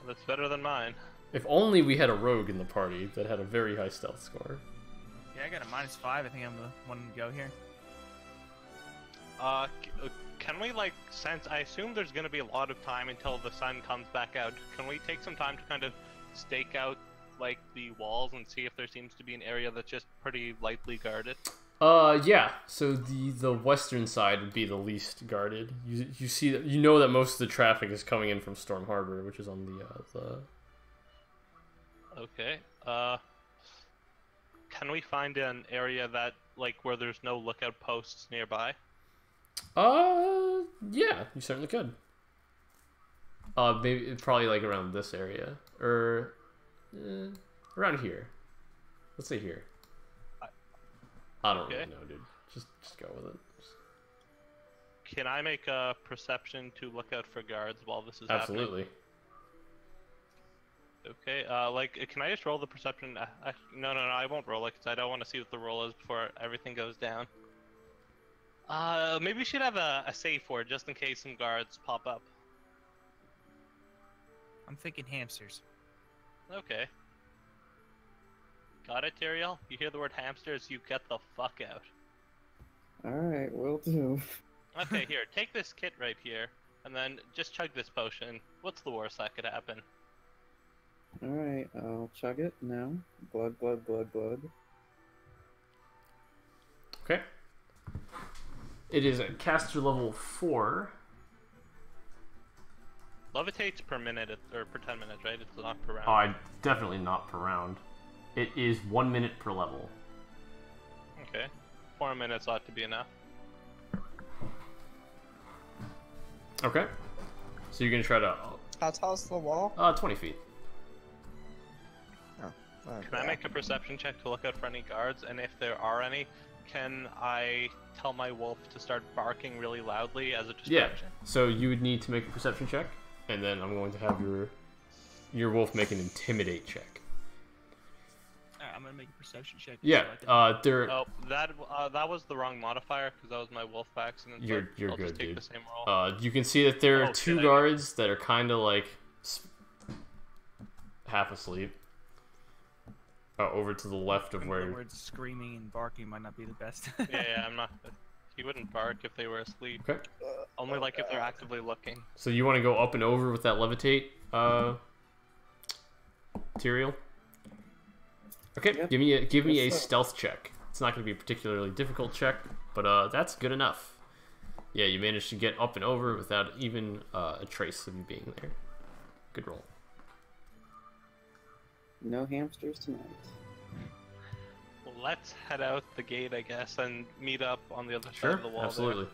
That's better than mine. If only we had a rogue in the party that had a very high stealth score. Yeah, I got a -5. I think I'm the one to go here. Can we, like, since I assume there's gonna be a lot of time until the sun comes back out, can we take some time to kind of stake out, like, the walls and see if there seems to be an area that's just pretty lightly guarded? Yeah. So the western side would be the least guarded. You see that, you know that most of the traffic is coming in from Storm Harbor, which is on the. Okay. Can we find an area that, like, where there's no lookout posts nearby? Yeah, you certainly could. Maybe probably like around this area or around here. Let's say here. I don't really know, dude. Just go with it. Can I make a perception to look out for guards while this is Absolutely. happening? Okay. Like, can I just roll the perception? No, I won't roll it because I don't want to see what the roll is before everything goes down. Maybe we should have a save for it just in case some guards pop up. I'm thinking hamsters. Okay. Got it, Tyrael? You hear the word hamsters, you get the fuck out. Alright, will do. Okay, here, take this kit right here, and then just chug this potion. What's the worst that could happen? Alright, I'll chug it now. Glug, glug, glug, glug. Okay. It is at caster level 4. Levitates per minute, or per 10 minutes, right? It's not per round. Definitely not per round. It is 1 minute per level. Okay. 4 minutes ought to be enough. Okay. So you're gonna try to. How tall's the wall? 20 feet. Can I make a perception check to look out for any guards? And if there are any, can I tell my wolf to start barking really loudly as a Yeah. distraction? So you would need to make a perception check, and then I'm going to have your wolf make an intimidate check. Alright, I'm gonna make a perception check. Yeah. There. Oh, that was the wrong modifier because that was my wolf by accident. So You're I'll good, just take dude. the same roll. You can see that there are Oh, two shit, guards that are kind of like half asleep. Over to the left of The where. words screaming and barking might not be the best. Yeah, I'm not. He wouldn't bark if they were asleep. Okay. Only like if they're actively looking. So you want to go up and over with that levitate, Tyrael? Okay. Yep. Give me a Yes, sir. stealth check. It's not going to be a particularly difficult check, but that's good enough. Yeah, you managed to get up and over without even a trace of you being there. Good roll. No hamsters tonight. Well, let's head out the gate, I guess, and meet up on the other side Sure, of the wall. absolutely. There.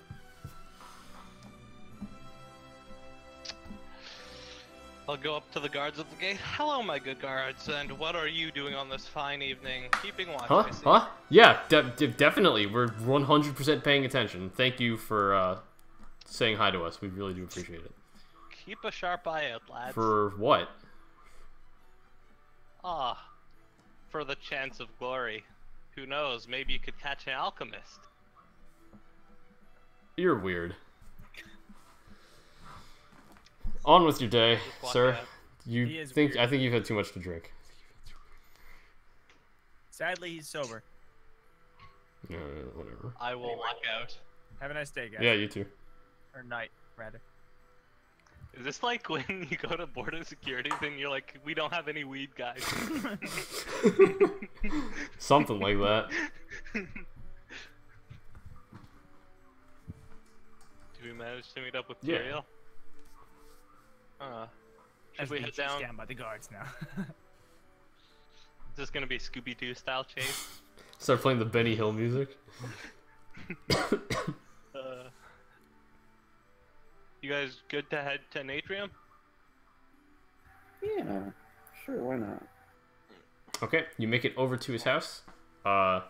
I'll go up to the guards at the gate. Hello, my good guards, and what are you doing on this fine evening? Keeping watch, Huh? I see. Huh? Yeah, definitely. We're 100% paying attention. Thank you for saying hi to us. We really do appreciate it. Keep a sharp eye out, lads. For what? For the chance of glory. Who knows, maybe you could catch an alchemist. You're weird. On with your day, Just walk sir. out. He is I think weird. you've had too much to drink. Sadly, he's sober. Whatever. I will walk out. Have a nice day, guys. Yeah, you too. Or night, rather. Is this like when you go to border security and you're like, we don't have any weed, guys? Something like that. Do we manage to meet up with Yeah. Tyrael? Should we head down? Down by the guards now. Is this gonna be Scooby-Doo style chase? Start playing the Benny Hill music. You guys good to head to Natrium? Yeah, sure, why not? Okay, you make it over to his house. The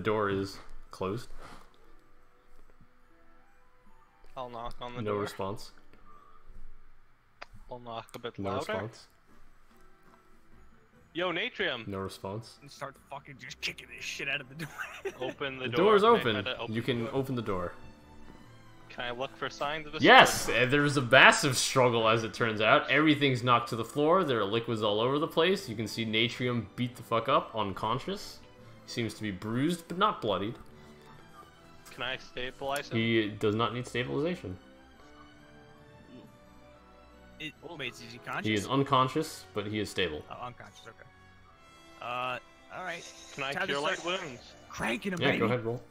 door is closed. I'll knock on the No door. response. I'll knock a bit No louder. response. Yo, Natrium! No response. And start fucking just kicking this shit out of the door. Open the The door. door is Can I open. try to open You the can door? open the door. Can I look for signs of a Yes! struggle? And there's a massive struggle as it turns out. Everything's knocked to the floor. There are liquids all over the place. You can see Natrium beat the fuck up, unconscious. He seems to be bruised, but not bloodied. Can I stabilize him? He does not need stabilization. Wait, is he conscious? He is unconscious, but he is stable. Oh, unconscious, okay. Alright. Can I Time to cure light start wounds? Cranking him, Yeah, baby. go ahead, roll.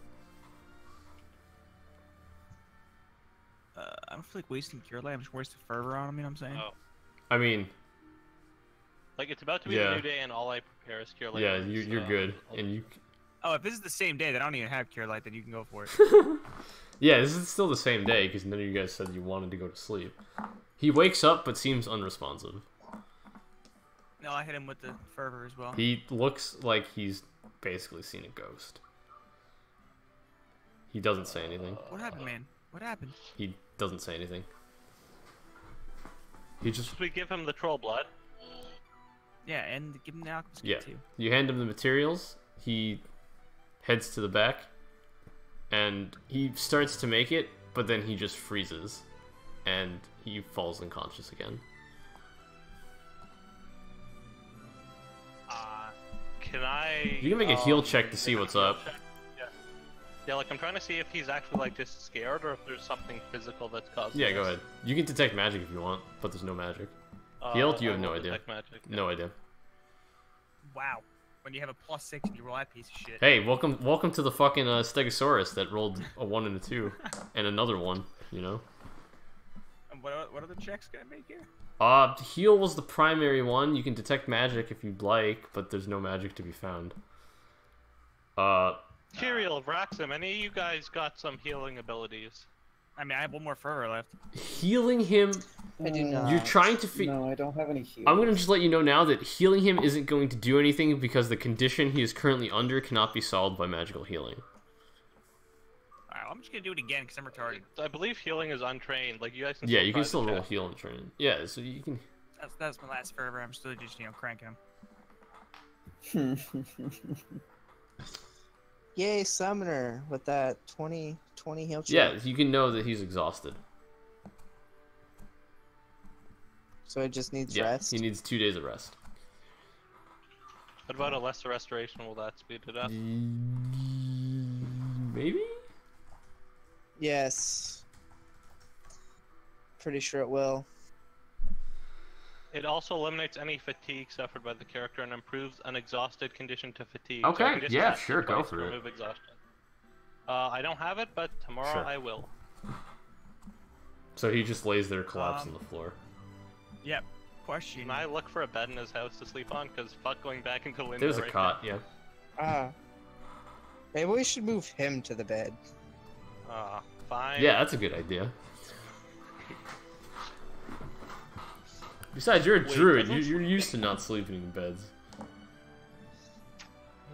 I don't feel like wasting cure light. I'm just wasting fervor on him, you know what I'm saying? Oh. I mean, Like, it's about to be Yeah. a new day and all I prepare is cure light yeah, wounds, you're so good. I'll- And you... Oh, if this is the same day that I don't even have cure light, then you can go for it. Yeah, this is still the same day, because none of you guys said you wanted to go to sleep. He wakes up, but seems unresponsive. No, I hit him with the fervor as well. He looks like he's basically seen a ghost. He doesn't say anything. What happened, man? What happened? He doesn't say anything. He just... Should we give him the troll blood? Yeah, and give him the alchemist Yeah. kit too. You hand him the materials, he heads to the back, and he starts to make it, but then he just freezes, and he falls unconscious again. Can I... You can make a heal check to see make a what's heal up. check? Yeah. Yeah, like, I'm trying to see if he's actually, like, just scared or if there's something physical that's causing Yeah, this. go ahead. You can detect magic if you want, but there's no magic. Healed, you I have no will idea. detect magic. No idea. Wow. When you have a +6 and you roll that piece of shit. Hey, welcome to the fucking Stegosaurus that rolled a 1 and a 2, and another 1, you know? And what are the checks gonna make here? Heal was the primary one. You can detect magic if you'd like, but there's no magic to be found. Tyrael, Vraxim, any of you guys got some healing abilities? I mean, I have one more fervor left. Healing him... I do not. You're trying to No, I don't have any heals. I'm gonna just let you know now that healing him isn't going to do anything because the condition he is currently under cannot be solved by magical healing. Alright, I'm just gonna do it again because I'm retarded. I believe healing is untrained. Like, you guys can Yeah, still you try can the still roll check. heal and train. Yeah, so you can... That's my last fervor. I'm still just, cranking him. Yay, summoner with that 20 heal check. Yeah, you can know that he's exhausted. So it just needs Yeah, rest. he needs 2 days of rest. What about a lesser restoration? Will that speed it up? Maybe? Yes. Pretty sure it will. It also eliminates any fatigue suffered by the character and improves an exhausted condition to fatigue. So I Okay, can just yeah, cast it sure, go twice for to it. remove exhaustion. I don't have it, but tomorrow Sure. I will. So he just lays there collapsed on the floor. Yep. Question. Can I look for a bed in his house to sleep on? Because fuck going back into Lindar There's a right cot, yeah. Maybe we should move him to the bed. now. Fine. Yeah, that's a good idea. Besides, you're a Wait, druid. doesn't- You're used to not sleeping in beds.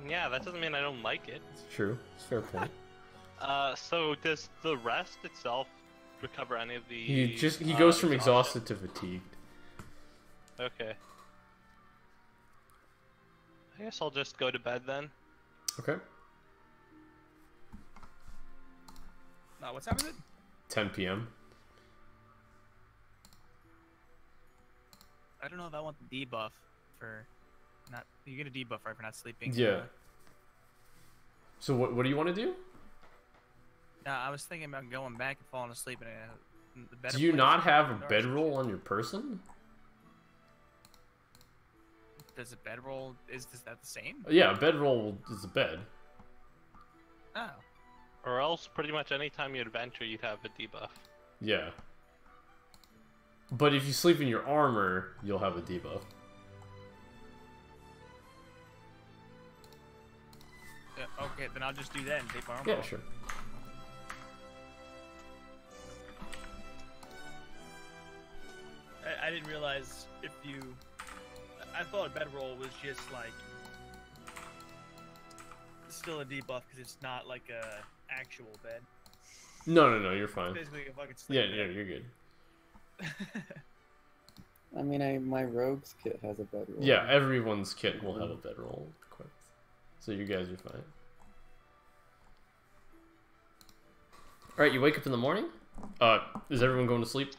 Yeah, that doesn't mean I don't like it. It's true. It's a fair point. So does the rest itself recover any of the... He goes from exhausted to fatigued. Okay. I guess I'll just go to bed then. Okay. What time is it? 10 p.m. I don't know if I want the debuff for not. You get a debuff right for not sleeping. Yeah. So what do you want to do? I was thinking about going back and falling asleep in the better Do you place. not have a Dark. bedroll on your person? Does a bedroll is that the same? Yeah, a bedroll is a bed. Oh. Or else, pretty much any time you adventure, you'd have a debuff. Yeah. But if you sleep in your armor, you'll have a debuff. Yeah, okay, then I'll just do that and take my armor Yeah, off. sure. I didn't realize if you... I thought a bedroll was just like... still a debuff because it's not like a actual bed. No, you're fine. Basically a fucking sleep Yeah, bed. you're good. I mean, my rogue's kit has a bedroll. Yeah, everyone's kit will have a bedroll equipped. So you guys are fine. Alright, you wake up in the morning? Is everyone going to sleep?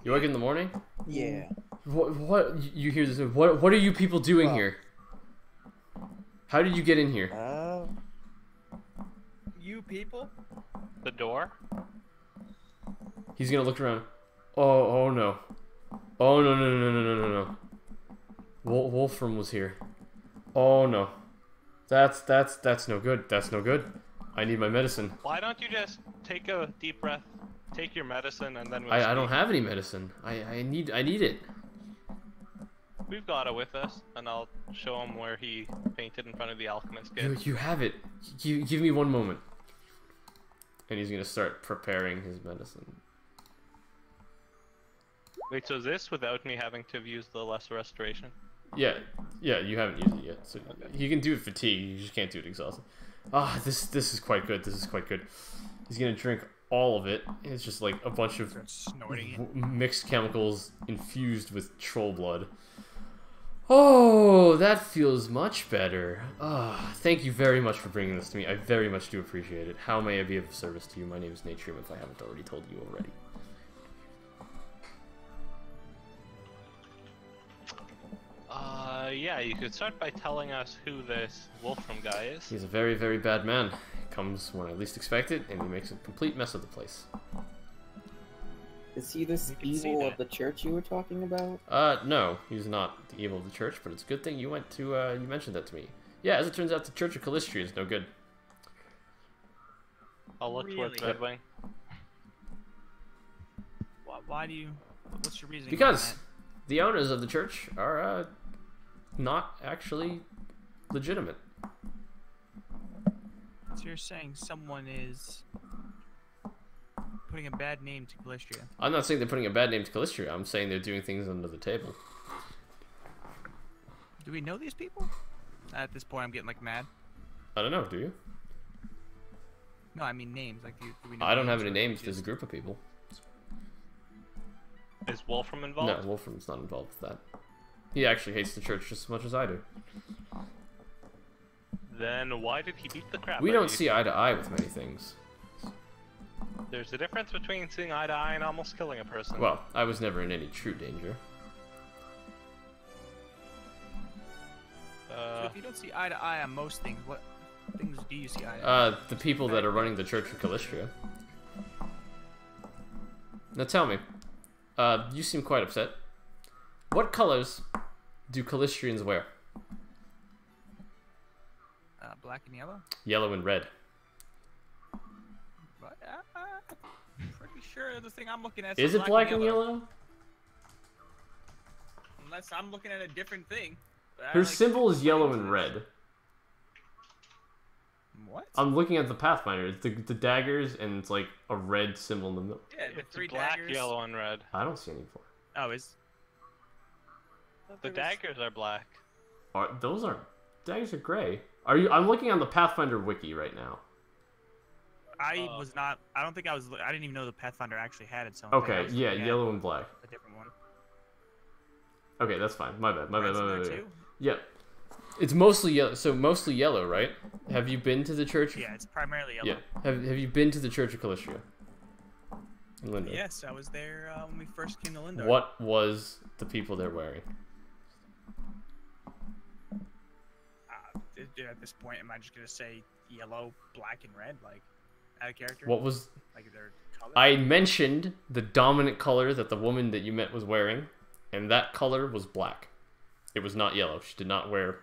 You wake up in the morning? Yeah. What you hear this? What are you people doing here? How did you get in here? You people? The door? He's gonna look around. Oh no. Oh no. Wolfram was here. Oh no. That's no good. That's no good. I need my medicine. Why don't you just take a deep breath, take your medicine, and then we'll I don't have any medicine. I need it. We've got it with us, and I'll show him where he painted in front of the alchemist kit. You have it. Give me one moment. And he's gonna start preparing his medicine. Wait, so is this without me having to have used the lesser restoration? Yeah, you haven't used it yet. So you can do it fatigue, you just can't do it exhausted. This is quite good. This is quite good. He's gonna drink all of it. It's just like a bunch of mixed chemicals infused with troll blood. Oh, that feels much better. Thank you very much for bringing this to me. I very much do appreciate it. How may I be of service to you? My name is Natrium, if I haven't already told you already. Yeah, you could start by telling us who this Wolfram guy is. He's a very, very bad man. He comes when I least expect it, and he makes a complete mess of the place. Is he this evil of the church you were talking about? No, he's not the evil of the church, but it's a good thing you went to, you mentioned that to me. Yeah, as it turns out, the Church of Calistria is no good. I'll look towards Redwing. Why do you... What's your reason? Because the owners of the church are, not actually legitimate. So you're saying someone is putting a bad name to Calistria? I'm not saying they're putting a bad name to Calistria. I'm saying they're doing things under the table. Do we know these people? At this point, I'm getting like mad. I don't know. Do you? No, I mean names. Like, do we know I don't have names, any or names. just... There's a group of people. Is Wolfram involved? No, Wolfram's not involved with that. He actually hates the church just as much as I do. Then why did he beat the crap? We don't see eye to eye with many things. There's a difference between seeing eye to eye and almost killing a person. Well, I was never in any true danger. So if you don't see eye to eye on most things, what things do you see eye to eye? The people that are running the Church of Calistria. Now tell me, you seem quite upset. What colors do Calistrians wear? Black and yellow? Yellow and red. But, pretty sure the thing I'm looking at is it black and yellow? Unless I'm looking at a different thing. Her symbol is yellow and red. What? I'm looking at the Pathfinder. It's the daggers, and it's like a red symbol in the middle. Yeah, the it's three black, daggers. yellow, and red. I don't see any for. Oh, is... The daggers are black. Those aren't... Daggers are gray. Are you? I'm looking on the Pathfinder wiki right now. I was not... I don't think I was... I didn't even know the Pathfinder actually had its own Okay, thing. yeah, yellow and black. A different one. Okay, that's fine. My bad. Red's in there too? Yeah. It's mostly yellow. So mostly yellow, right? Have you been to the church? Yeah, it's primarily yellow. Yeah. Have you been to the Church of Calistria? In Lindar? Yes, I was there when we first came to Lindar. What was the people there wearing? At this point, am I just gonna say yellow, black, and red, like out of character? What was? Like their color? I mentioned the dominant color that the woman that you met was wearing, and that color was black. It was not yellow. She did not wear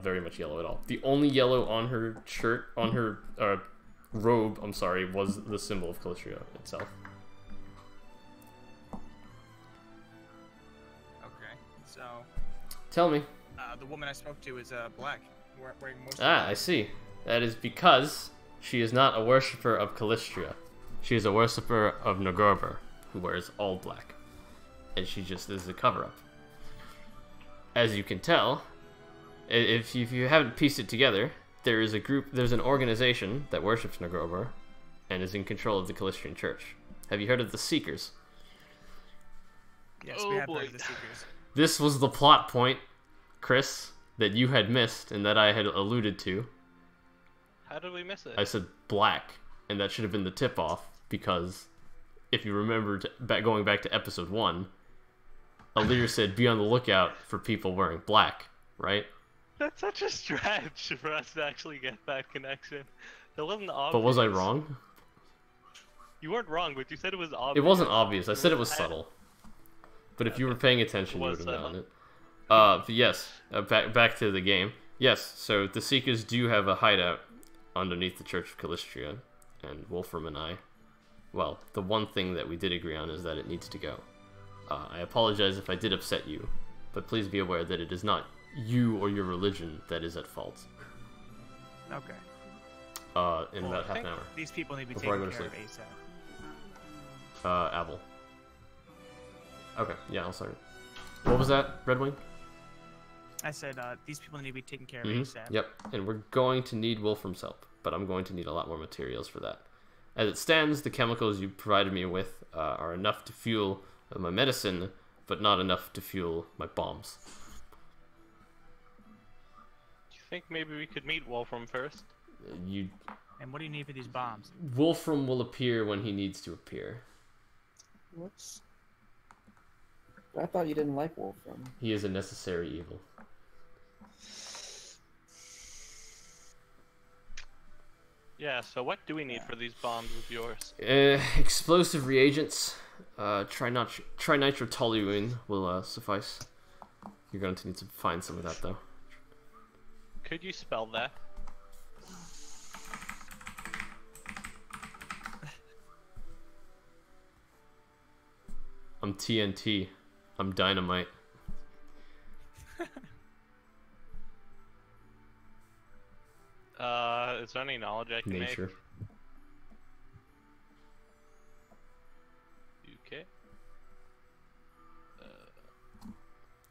very much yellow at all. The only yellow on her shirt, on her robe, I'm sorry, was the symbol of Calistria itself. So. Tell me. The woman I spoke to is black, wearing most. I see. That is because she is not a worshipper of Calistria. She is a worshipper of Nagorber, who wears all black, and she just is a cover-up. As you can tell, if you haven't pieced it together, there's an organization that worships Nagorber, and is in control of the Calistrian Church. Have you heard of the Seekers? Yes, we have heard of the Seekers. This was the plot point, Chris, that you had missed and that I had alluded to. How did we miss it? I said black, and that should have been the tip-off, because if you remember going back to episode 1, Alir said be on the lookout for people wearing black, right? That's such a stretch for us to actually get that connection. It wasn't obvious. But was I wrong? You weren't wrong, but you said it was obvious. It wasn't obvious. I said it was subtle. But if you were paying attention, you would have known it. But yes, back to the game. Yes, so the Seekers do have a hideout underneath the Church of Calistria, and Wolfram and I, well, the one thing that we did agree on is that it needs to go. I apologize if I did upset you, but please be aware that it is not you or your religion that is at fault. Okay. In about half an hour. These people need to be Before taken I go care to of sleep. ASAP. Abel. Okay, yeah, I'll start. What was that, Red Wing? I said these people need to be taken care of ASAP. Yep, and we're going to need Wolfram's help, but I'm going to need a lot more materials for that. As it stands, the chemicals you provided me with are enough to fuel my medicine, but not enough to fuel my bombs. Do you think maybe we could meet Wolfram first? And what do you need for these bombs? Wolfram will appear when he needs to appear. Whoops. I thought you didn't like Wolfram. He is a necessary evil. Yeah, so what do we need for these bombs of yours? Explosive reagents. Trinitrotoluene will suffice. You're going to need to find some of that, though. Could you spell that? I'm TNT. I'm dynamite. Is there any knowledge I can Nature. make? Okay.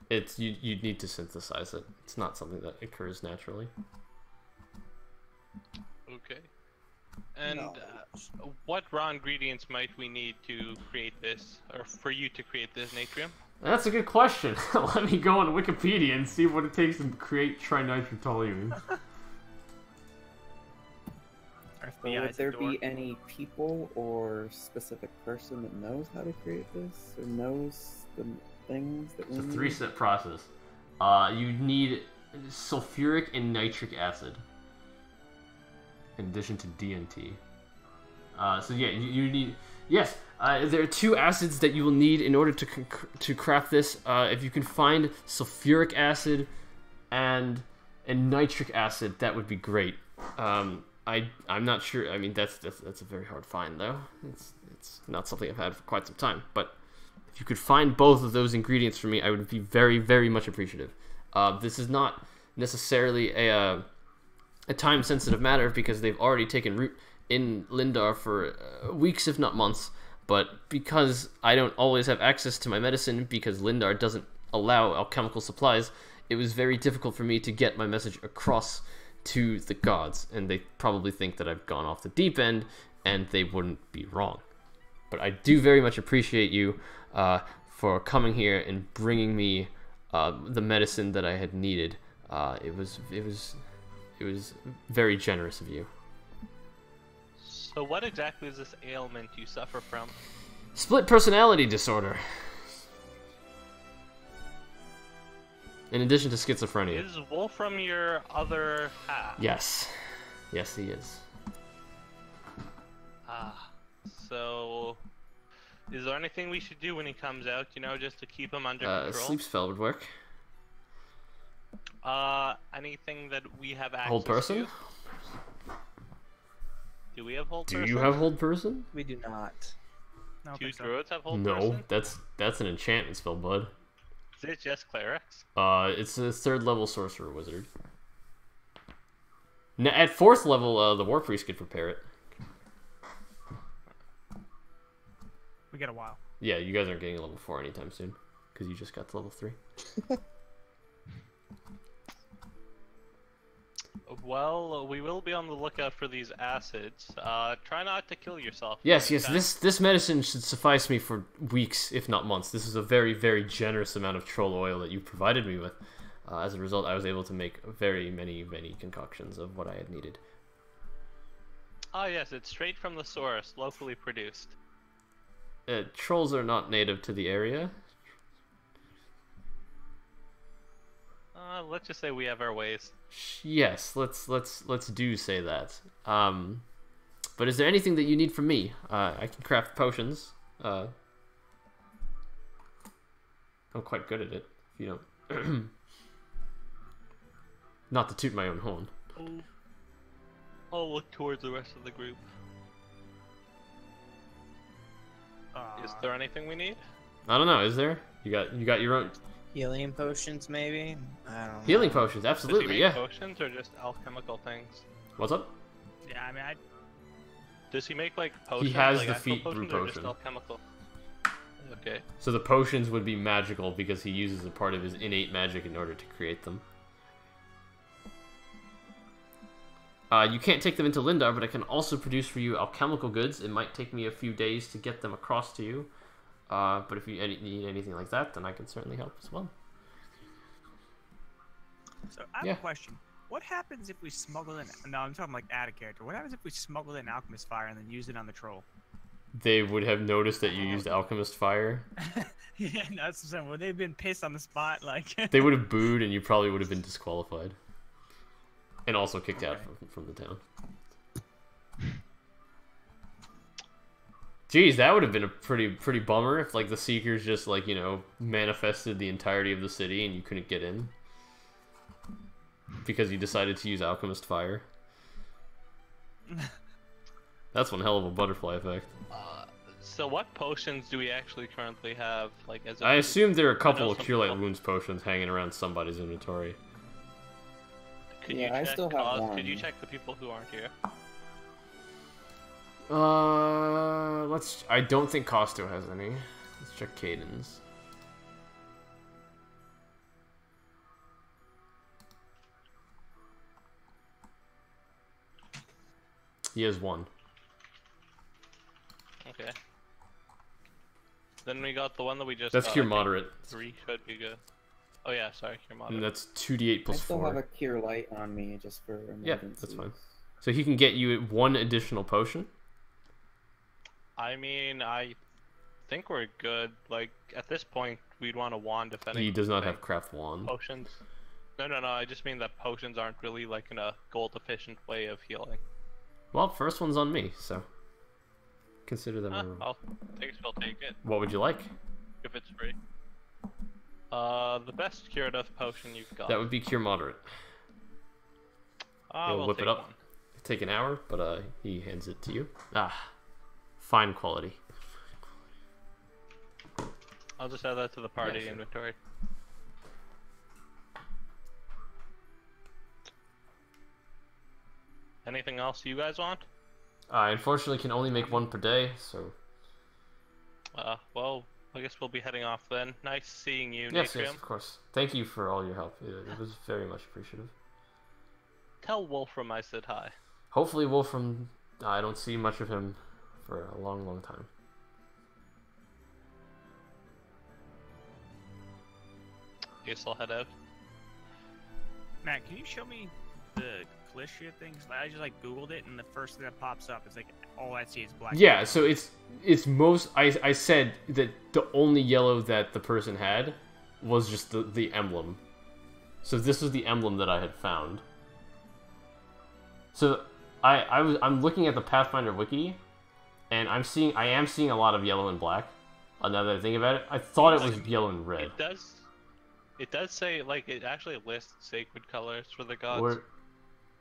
It's you need to synthesize it. It's not something that occurs naturally. Okay. And what raw ingredients might we need to create this, or for you to create this natrium? That's a good question. Let me go on Wikipedia and see what it takes to create trinitrotoluene. Would there be any people or specific person that knows how to create this, or knows the things that we need? It's a 3-step process. You need sulfuric and nitric acid, in addition to DNT. So yeah, you need... Yes, there are 2 acids that you will need in order to craft this. If you can find sulfuric acid and nitric acid, that would be great. I'm not sure. I mean, that's a very hard find, though. It's not something I've had for quite some time. But if you could find both of those ingredients for me, I would be very, very much appreciative. This is not necessarily a time-sensitive matter because they've already taken root in Lindar for weeks, if not months. But because I don't always have access to my medicine, because Lindar doesn't allow alchemical supplies, it was very difficult for me to get my message across to the gods, and they probably think that I've gone off the deep end, and they wouldn't be wrong. But I do very much appreciate you for coming here and bringing me the medicine that I had needed. It was very generous of you. So what exactly is this ailment you suffer from? Split personality disorder. In addition to schizophrenia. Is Wolfram your other half? Yes. Yes, he is. So... is there anything we should do when he comes out, you know, just to keep him under control? A sleep spell would work. Anything that we have access Hold person? to? Do we have hold Do person? you have hold person? We do not. Do druids have hold No, person? that's an enchantment spell, bud. it just clerics? It's a 3rd level sorcerer wizard. Now, at 4th level, the war priest could prepare it. We got a while. Yeah, you guys aren't getting a level 4 anytime soon, because you just got to level 3. Well, we will be on the lookout for these acids. Try not to kill yourself. Yes. This medicine should suffice me for weeks, if not months. This is a very, very generous amount of troll oil that you provided me with. As a result, I was able to make very many concoctions of what I had needed. Ah, yes, it's straight from the source, locally produced. Trolls are not native to the area. Let's just say we have our ways. Yes, let's do say that. But is there anything that you need from me? I can craft potions. I'm quite good at it. If you don't, not to toot my own horn. I'll look towards the rest of the group. Is there anything we need? I don't know. Is there? You got your own Healing potions, maybe? I don't know. healing potions. Absolutely, Does he yeah. make potions or just alchemical things? What's up? Yeah, I mean, Does he make like potions? has like the actual feat brew potions or just potion. alchemical? Okay. So the potions would be magical because he uses a part of his innate magic in order to create them. You can't take them into Lindar, but I can also produce for you alchemical goods. It might take me a few days to get them across to you. But if you need anything like that, then I can certainly help as well. So I have a question. What happens if we smuggle in... No, I'm talking like add a character. What happens if we smuggle in Alchemist Fire and then use it on the troll? They would have noticed that you used Alchemist Fire. Yeah, no, that's what I'm saying. Would they have been pissed on the spot? Like They would have booed, and you probably would have been disqualified. And also kicked out from the town. Jeez, that would have been a pretty bummer if, like, the Seekers just, like, you know, manifested the entirety of the city and you couldn't get in. Because you decided to use Alchemist Fire. That's one hell of a butterfly effect. So what potions do we actually currently have? Like, as I assume there are a couple of Cure Light Wounds potions hanging around somebody's inventory. Could Yeah, you I check still have one. Could you check the people who aren't here? I don't think Costo has any. Let's check Caden's. He has one. Okay. Then we got the one that we just That's got. Cure Moderate. 3 should be good. Oh yeah, sorry, Cure Moderate. And that's 2d8 plus I still 4. have a Cure Light on me just for emergencies. Yeah, that's fine. So he can get you one additional potion. I mean, I think we're good. Like, at this point, we'd want a wand if anything. He does not have craft wand. Potions. No, I just mean that potions aren't really, like, in a gold-efficient way of healing. Well, first one's on me, so consider them. I'll take it. What would you like? If it's free. The best curative potion you've got. That would be Cure Moderate. He'll we'll whip take it up. one. Take an hour, but he hands it to you. Fine quality. I'll just add that to the party Yeah, sure. inventory. Anything else you guys want? I unfortunately can only make one per day, so... Well, I guess we'll be heading off then. Nice seeing you, Yes, Natrium. of course. Thank you for all your help. It was very much appreciative. Tell Wolfram I said hi. Hopefully Wolfram... I don't see much of him for a long time. Guess I'll head out. Matt, can you show me the Calicia things? I just like Googled it, and the first thing that pops up is like all I see is black. Yeah, so it's most... I said that the only yellow that the person had was just the emblem. So this was the emblem that I had found. So I'm looking at the Pathfinder wiki, and I am seeing a lot of yellow and black. Now that I think about it, I thought it was yellow and red. It does say, like, it actually lists sacred colors for the gods. Or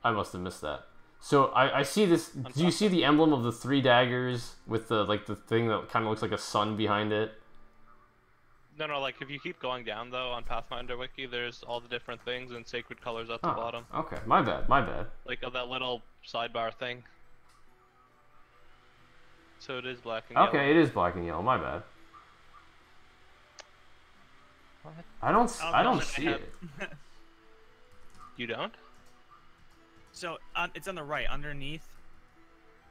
I must have missed that. So I see this. Do you see the emblem of the 3 daggers with the the thing that kind of looks like a sun behind it? No, like if you keep going down though on Pathfinder Wiki, there's all the different things and sacred colors at the bottom. Okay, my bad, my bad. Like of that little sidebar thing. So it is black and yellow. Okay, it is black and yellow. My bad. What? I don't see it. You don't? So it's on the right, underneath.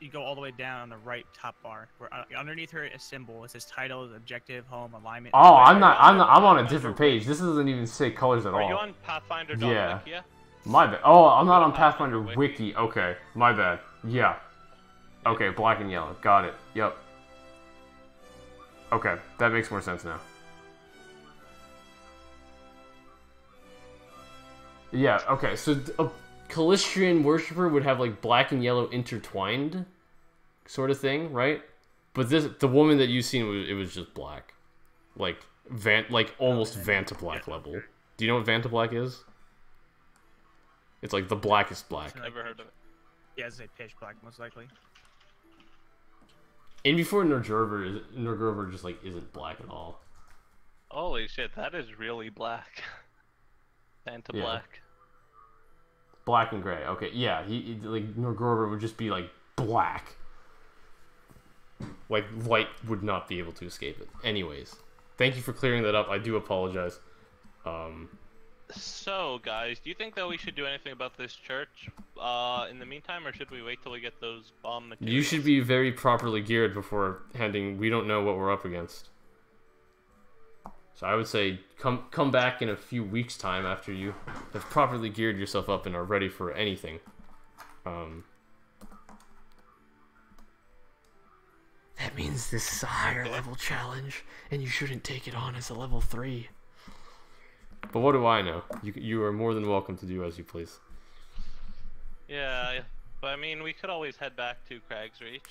You go all the way down on the right top bar. Where underneath her a symbol. It says titles, objective, home, alignment. Oh, I'm on a different page. This doesn't even say colors at all. Are you on Pathfinder.wiki? Yeah. My bad. Oh, I'm not on Pathfinder Wiki. Okay, my bad. Yeah. Okay, black and yellow. Got it. Yep. Okay, that makes more sense now. Yeah, okay, so a Callistrian worshiper would have like black and yellow intertwined sort of thing, right? But the woman that you've seen, it was just black. Like almost Vanta Black level. Do you know what Vanta Black is? It's like the blackest black. Never heard of it. Yeah, it's a pitch black, most likely. And before Norgrover just like isn't black at all. Holy shit, that is really black. Vanta Black. Black and gray. Okay, yeah, he like Norgrover would just be like black. Like light would not be able to escape it. Anyways, thank you for clearing that up. I do apologize. So, guys, do you think that we should do anything about this church in the meantime, or should we wait till we get those bomb materials? You should be very properly geared before handing. We don't know what we're up against. So I would say come back in a few weeks' time after you have properly geared yourself up and are ready for anything. That means this is a higher level challenge, and you shouldn't take it on as a level 3. But what do I know? You are more than welcome to do as you please. Yeah, but I mean, we could always head back to Crag's Reach.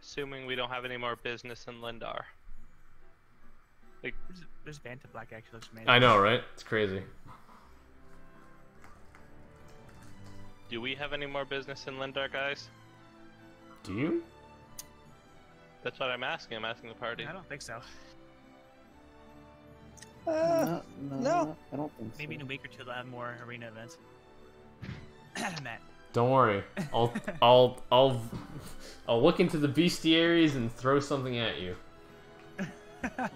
Assuming we don't have any more business in Lindar. Like, this Vanta Black actually looks amazing. I know, right? It's crazy. Do we have any more business in Lindar, guys? Do you? That's what I'm asking. I'm asking the party. I don't think so. No. I don't think so. Maybe in a week or two they'll have more arena events. Matt. Don't worry. I'll look into the bestiaries and throw something at you.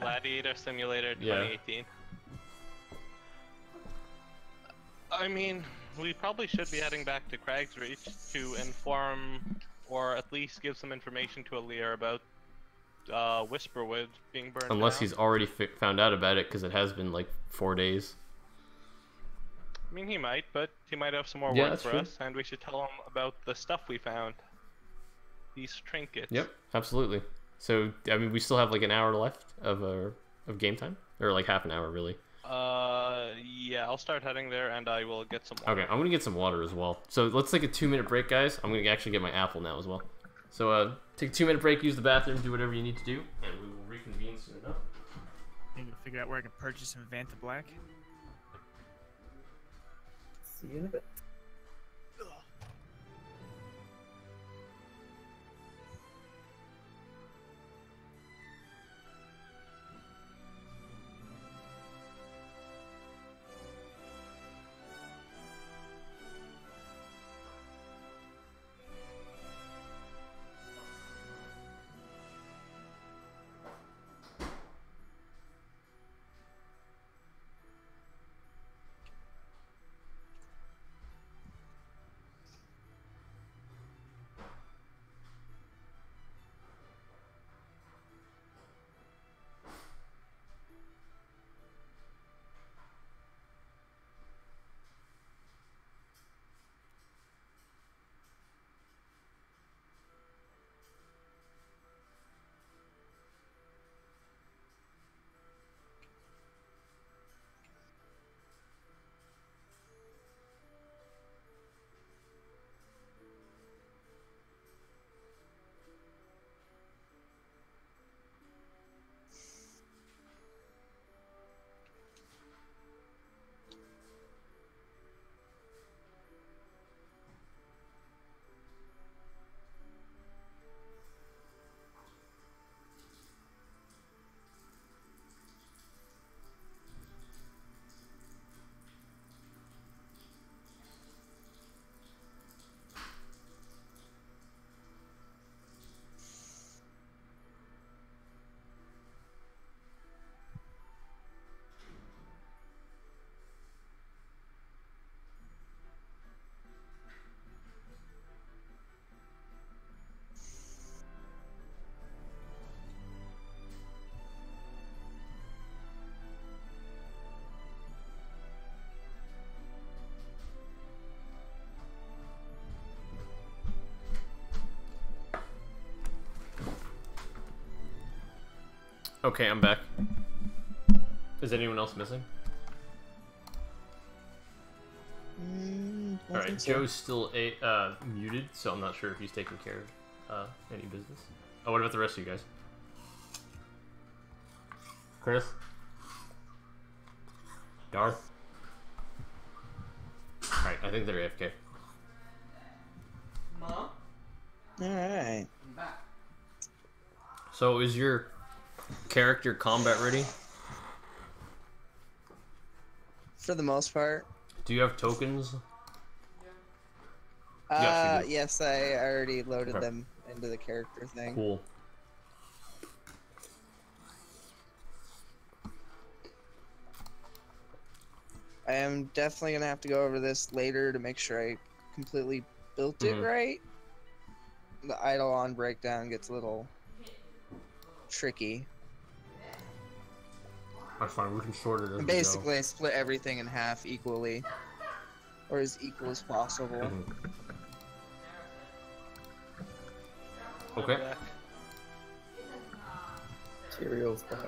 Gladiator Simulator 2018. I mean, we probably should be heading back to Crag's Reach to inform, or at least give some information to Alir about Whisperwood being burned Unless down. he's already found out about it, because it has been like 4 days. I mean, he might, but he might have some more Yeah, work that's for true. us, and we should tell him about the stuff we found. These trinkets. Yep, absolutely. So, I mean, we still have like an hour left of game time, or like half an hour, really. Yeah, I'll start heading there, and I will get some water. Okay, I'm gonna get some water as well. So let's take a 2-minute break, guys. I'm gonna actually get my apple now as well. So take a 2-minute break, use the bathroom, do whatever you need to do, and we will reconvene soon enough. Maybe we'll figure out where I can purchase some Vanta Black. See you in a bit. Okay, I'm back. Is anyone else missing? All right, So. Joe's still muted, so I'm not sure if he's taking care of any business. Oh, what about the rest of you guys? Chris? Darth? Alright, I think they're AFK. All right. I'm back. So, is your character combat ready? For the most part. Do you have tokens? Yes, I already loaded them into the character thing. Cool. I am definitely gonna have to go over this later to make sure I completely built it right. The Eidolon breakdown gets a little tricky. That's fine, we can sort it as we go. Basically, I split everything in half equally, or as equal as possible. Okay. Materials back.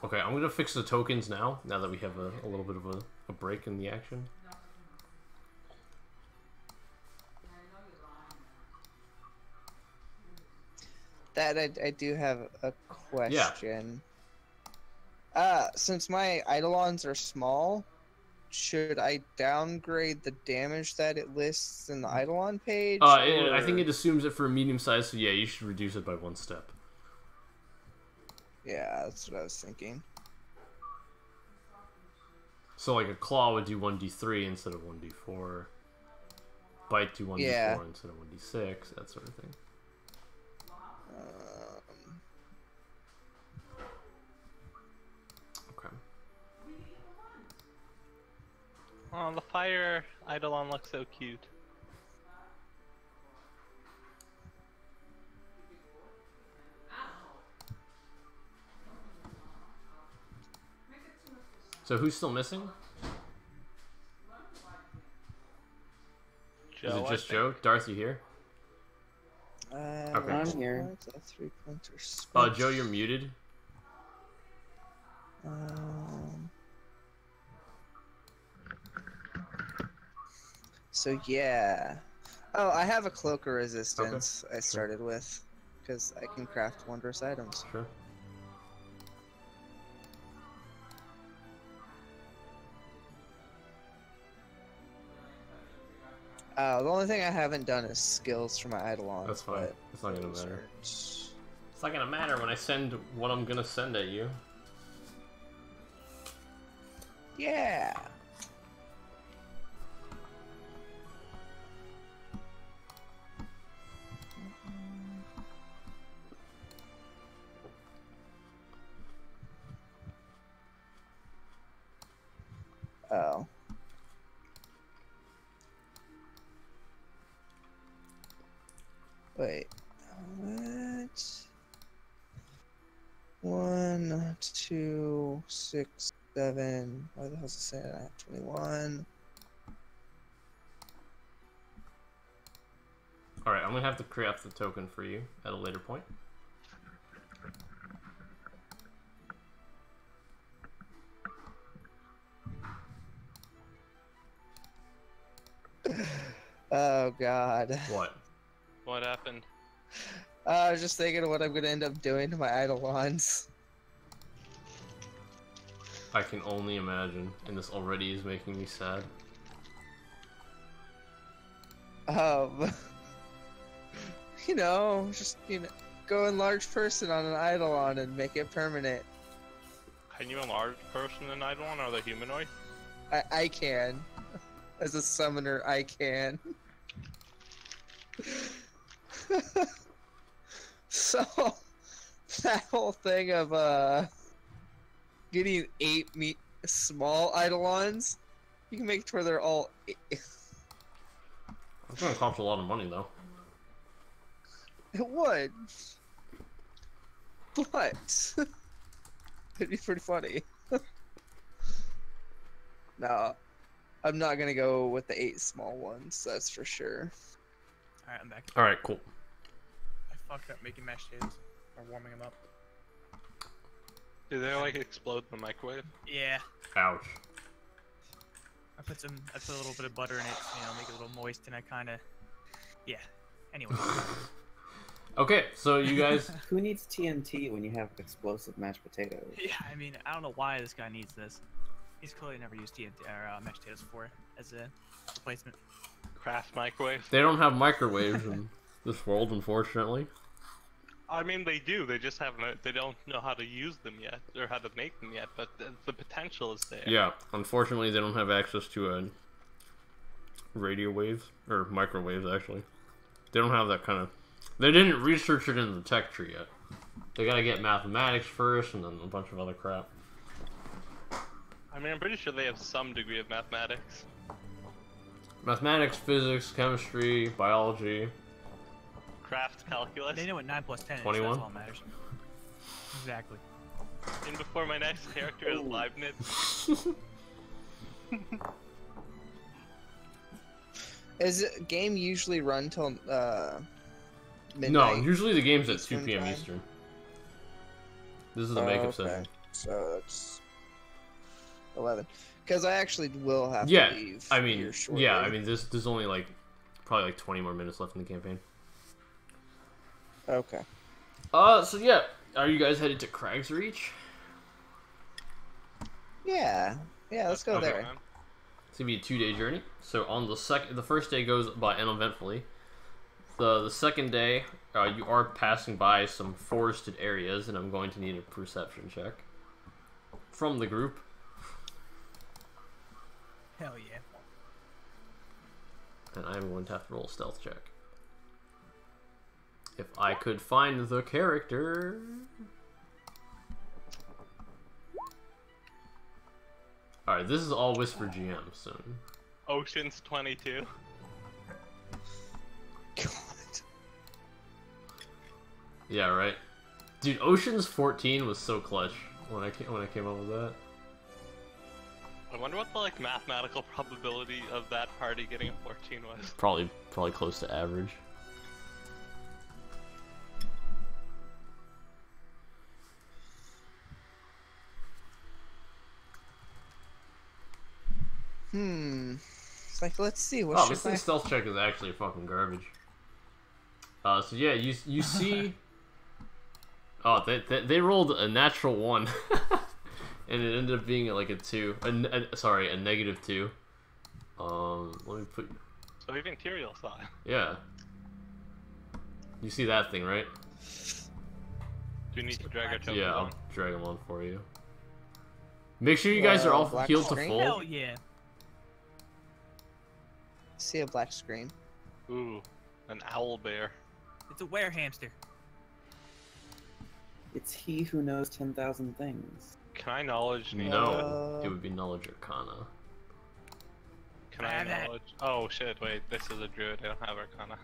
Okay, I'm gonna fix the tokens now that we have a little bit of a break in the action. That I do have a question. Since my Eidolons are small, should I downgrade the damage that it lists in the Eidolon page? I think it assumes it for a medium size, so yeah, you should reduce it by 1 step. Yeah, that's what I was thinking. So like a claw would do 1d3 instead of 1d4. Bite do 1d4 instead of 1d6, that sort of thing. Okay. Oh, the fire Eidolon looks so cute. So who's still missing? Joe, Is it just I Joe? Darth, you here? Okay. I'm here. Joe, you're muted. So yeah. Oh, I have a cloak of resistance I started with, because I can craft wondrous items. Sure. The only thing I haven't done is skills for my Eidolon. That's fine. It's not gonna matter. It's not gonna matter when I send what I'm gonna send at you. Yeah. Oh. Wait. What? 1, 2, 6, 7. Why the hell's it saying I have 21? Alright, I'm gonna have to craft the token for you at a later point. Oh god. What? What happened? I was just thinking of what I'm gonna end up doing to my Eidolons. I can only imagine, and this already is making me sad. Just, go enlarge person on an Eidolon and make it permanent. Can you enlarge person in Eidolon, or the humanoid? I can. As a summoner, I can. So, that whole thing of, getting 8 small Eidolons, you can make it to where they're all... It's gonna cost a lot of money, though. It would. But... it'd be pretty funny. No, I'm not gonna go with the 8 small ones, that's for sure. Alright, I'm back. Alright, cool. I fucked up making mashed potatoes. Or warming them up. Do they like explode in the microwave? Yeah. Ouch. I put a little bit of butter in it, you know, make it a little moist, and I kind of, yeah. Anyway. Okay, so you guys... Who needs TNT when you have explosive mashed potatoes? Yeah, I mean, I don't know why this guy needs this. He's clearly never used TNT or mashed potatoes before as a replacement. Craft microwave? They don't have microwaves in this world, unfortunately. I mean, they do. They just haven't. They don't know how to use them yet, or how to make them yet. But the potential is there. Yeah, unfortunately, they don't have access to radio waves or microwaves. Actually, they don't have that kind of. They didn't research it in the tech tree yet. They gotta get mathematics first, and then a bunch of other crap. I mean, I'm pretty sure they have some degree of mathematics. Mathematics, physics, chemistry, biology. Craft calculus. They know what 9 plus 10 is. 21? That's all that matters. Exactly. And before my next character is Leibniz. Is it game usually run till midnight? No, usually the game's at 2 Eastern p.m. time? Eastern. This is the makeup session. So that's 11. Because I actually will have Yeah, to leave. I mean, here shortly. yeah, I mean, there's only like probably like 20 more minutes left in the campaign. Okay. So yeah, are you guys headed to Crag's Reach? Yeah. Yeah, let's go Okay, there. man. It's gonna be a 2-day journey. So on the first day goes by uneventfully. The second day, you are passing by some forested areas, and I'm going to need a perception check from the group. Hell yeah. And I'm going to have to roll a stealth check. If I could find the character. Alright, this is all Whisper GM, so. Ocean's 22. God. Yeah, right. Dude, Ocean's 14 was so clutch when I came up with that. I wonder what the like mathematical probability of that party getting a 14 was. Probably close to average. It's like, let's see. What Oh, should this thing's stealth check is actually fucking garbage. So yeah, you see. Oh, they rolled a natural 1, and it ended up being like a 2. Sorry, a negative 2. Let me put. So even Tyrael saw it. Yeah. You see that thing, right? Do you need to drag our token Yeah, I'll on? drag them on for you. Make sure you guys are all Black healed to screen? full. Hell yeah. see a black screen? Ooh, an owl bear. It's a were hamster. It's he who knows 10,000 things. Can I knowledge? No, it would be knowledge arcana. Can I knowledge? Oh shit! Wait, this is a druid. I don't have arcana.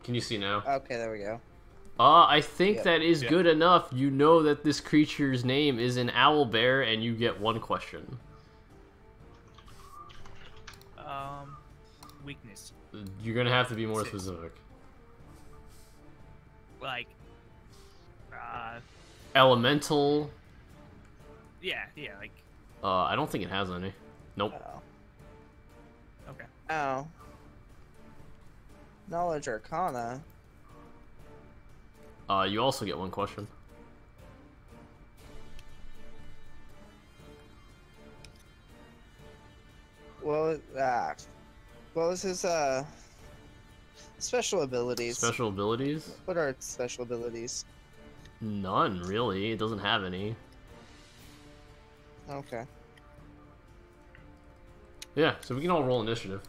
Can you see now? Okay, there we go. I think Yep. that is good enough. You know that this creature's name is an owl bear, and you get 1 question. Weakness. You're gonna have to be more 6. specific. Like, Elemental. yeah, like, I don't think it has any. Nope. Oh. okay. Oh. Knowledge arcana. You also get 1 question. Well, what was his special abilities? Special abilities? What are its special abilities? None, really. It doesn't have any. Okay. Yeah, so we can all roll initiative.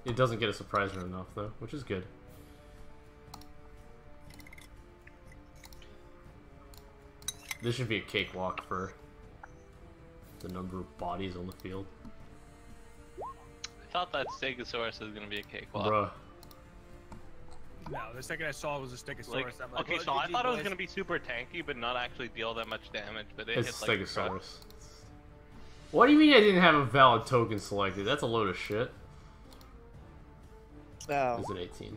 It doesn't get a surprise round enough, though, which is good. This should be a cakewalk for the number of bodies on the field. I thought that Stegosaurus was gonna be a cakewalk. Bruh. No, the second I saw it was a Stegosaurus. Like, I'm like, okay, well, so I GG, thought it was boys. gonna be super tanky, but not actually deal that much damage. But it It's hit like Stegosaurus. What do you mean I didn't have a valid token selected? That's a load of shit. Oh, It's an 18.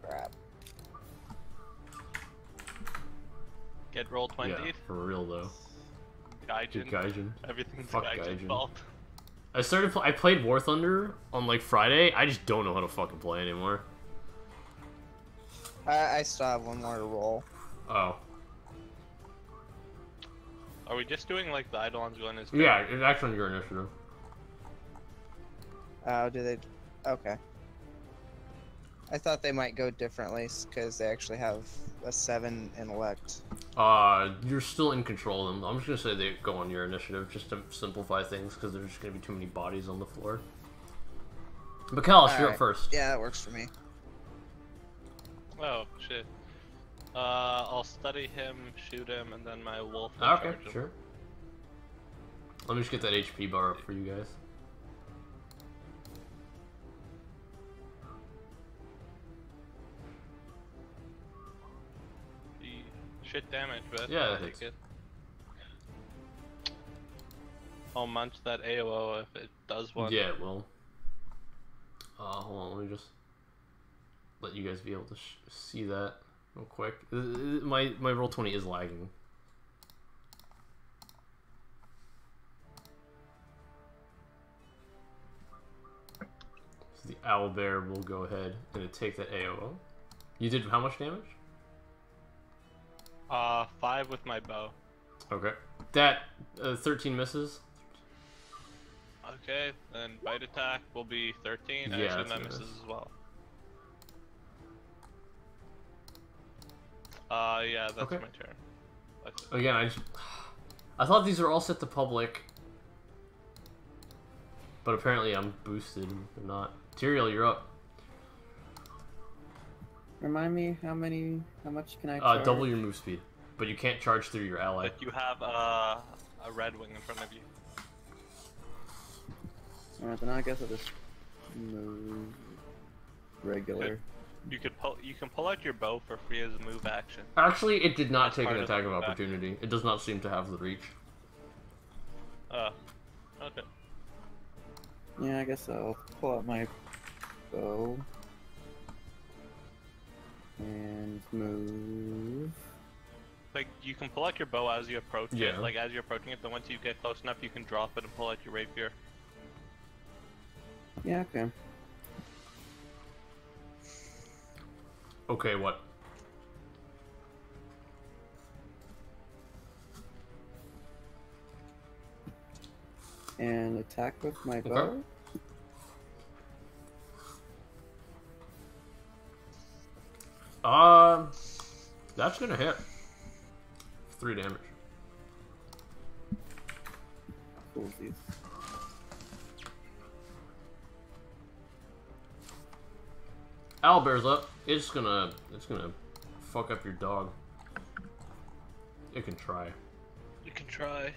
crap. Get roll 20. Yeah, for real though. Gaijin. Gaijin. Everything's Fuck Gaijin's Gaijin. fault. I played War Thunder on like Friday. I just don't know how to fucking play anymore. I still have one more to roll. Oh. Are we just doing like the Eidolon's going as Yeah, it's actually on your initiative. Oh, do they? Okay. I thought they might go differently because they actually have a 7 intellect. You're still in control of them. I'm just gonna say they go on your initiative just to simplify things because there's just gonna be too many bodies on the floor. But Kalish, you're up first. Yeah, that works for me. Oh shit. I'll study him, shoot him, and then my wolf will Okay, charge him. sure. Let me just get that HP bar up for you guys. Shit damage, but Yeah, I'll that take hits. it. I'll munch that AOO if it does one. Yeah, it will. Hold on, let me just let you guys be able to see that real quick. My roll 20 is lagging. So the owlbear will go ahead and take that AOO. You did how much damage? 5 with my bow. Okay. That 13 misses. Okay, then bite attack will be 13. Yeah, Actually, that's that a misses miss. as well. Yeah, that's Okay. my turn. That's it. Again, I thought these were all set to public, but apparently I'm boosted. I'm not. Tyrael, you're up. Remind me how much can I charge? Double your move speed, but you can't charge through your ally. But you have a red wing in front of you. Alright, then I guess I'll just move regular. You can pull out your bow for free as a move action. Actually, it did not That's take an part of attack the of move opportunity. It does not seem to have the reach. Okay. Yeah, I guess I'll pull out my bow and move. Like you can pull out your bow as you approach Yeah. it. Like as you're approaching it, then once you get close enough, you can drop it and pull out your rapier. Yeah, okay. Okay, what? And attack with my bow. That's gonna hit. 3 damage. Coolsies. Owlbear's up. It's gonna fuck up your dog. It can try. You can try.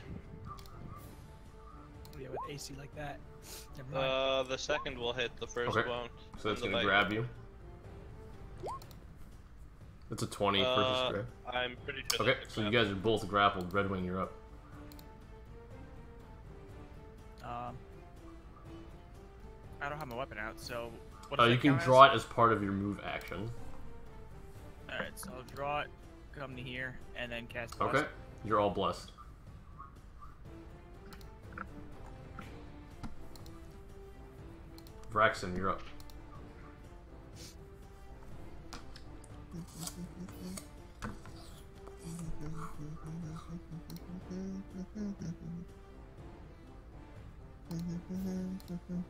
Yeah, with AC like that. Never mind. The second will hit, the first Okay. won't. So that's The gonna bite- grab you. It's a 20 versus grab. I'm pretty sure. Okay, that's so a you grab. guys are both grappled. Redwing, you're up. I don't have my weapon out, so what does You that can count draw it as part of your move action. as? Alright, so I'll draw it, come to here, and then cast Okay, Bless. you're all blessed. Vraxon, you're up.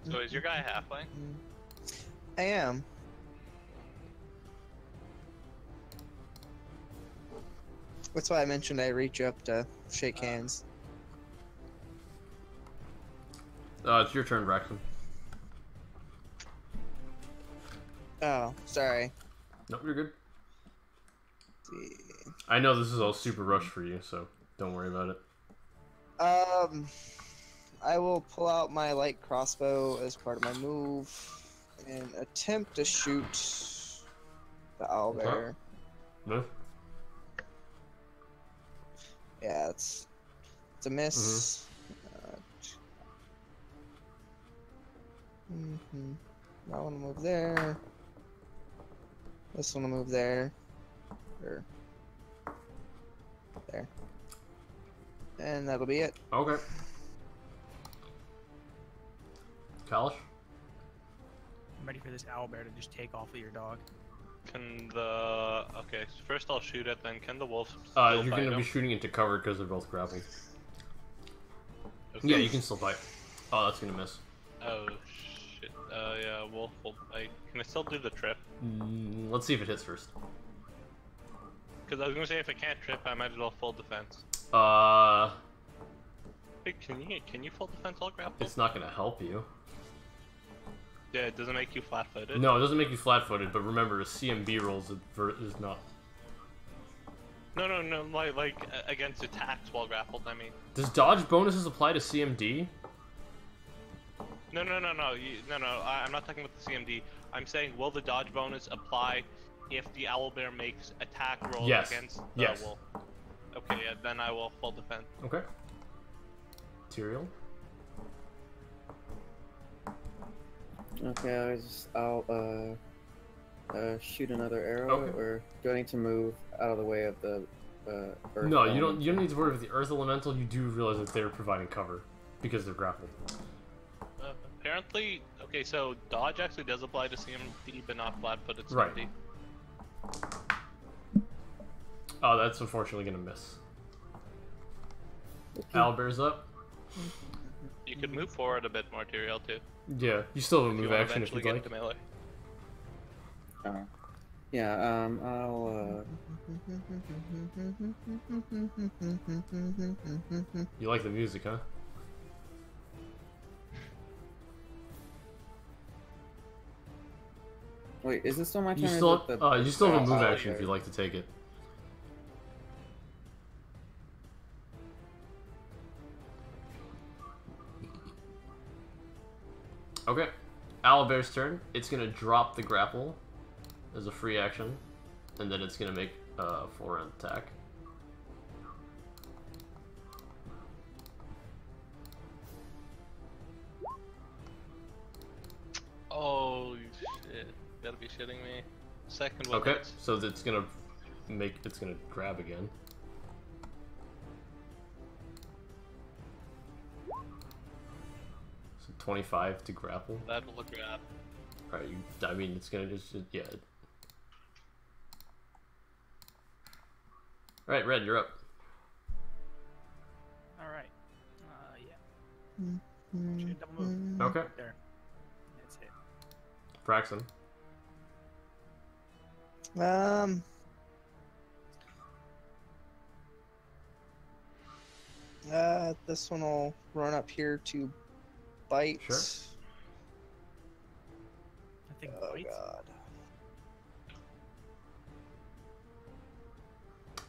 So is your guy halfling? I am. That's why I mentioned I reach up to shake hands. It's your turn, Vraxon. Oh, sorry. Nope, you're good. See. I know this is all super rushed for you, so don't worry about it. I will pull out my light crossbow as part of my move and attempt to shoot the owlbear. No? Yeah, it's a miss. Mhm. That one will move there. This one will move there. Or there. And that'll be it. Okay. Kalish? I'm ready for this owlbear to just take off with your dog. Can the... Okay, so first I'll shoot it, then can the wolf You're going to be shooting into cover because they're both grappled. Okay. Yeah, you can still bite. Oh, that's going to miss. Oh, shit. Yeah, wolf will bite. Can I still do the trip? Let's see if it hits first. Because I was going to say if I can't trip, I might as well full defense. Hey, can you full defense all grapple? It's not going to help you. Yeah, it doesn't make you flat-footed. No, it doesn't make you flat-footed, but remember, a CMB rolls is not. No, like against attacks while grappled, I mean. Does dodge bonuses apply to CMD? No, I'm not talking about the CMD. I'm saying, will the dodge bonus apply if the owlbear makes attack rolls against the wolf? Okay, yeah, then I will full defense. Okay. Tyrael? Okay, I'll shoot another arrow, or do I need to move out of the way of the earth? No, you don't need to worry with the earth elemental. You do realize that they're providing cover because they're grappled. Apparently, okay, so dodge actually does apply to CMD, but not flat-footed CMD. Right. Oh, that's unfortunately gonna miss. Owlbear's up. You could move forward a bit more, Tyrael, too. Yeah, you still have a move action if you'd like. Melee. Yeah, I'll You like the music, huh? Wait, is this still my turn? You still have a move action if you'd like to take it. Okay, Owlbear's turn. It's gonna drop the grapple as a free action, and then it's gonna make a full-round attack. Oh shit! You gotta be shitting me. Second one. Okay, so it's gonna grab again. So 25 to grapple. That will grab. Alright, I mean, it's gonna just, yeah. Alright, Red, you're up. Alright. Yeah. Shoot a double move. Okay. There. That's it. Fraxon. This one will run up here to bite. Sure. I think Oh bites. god.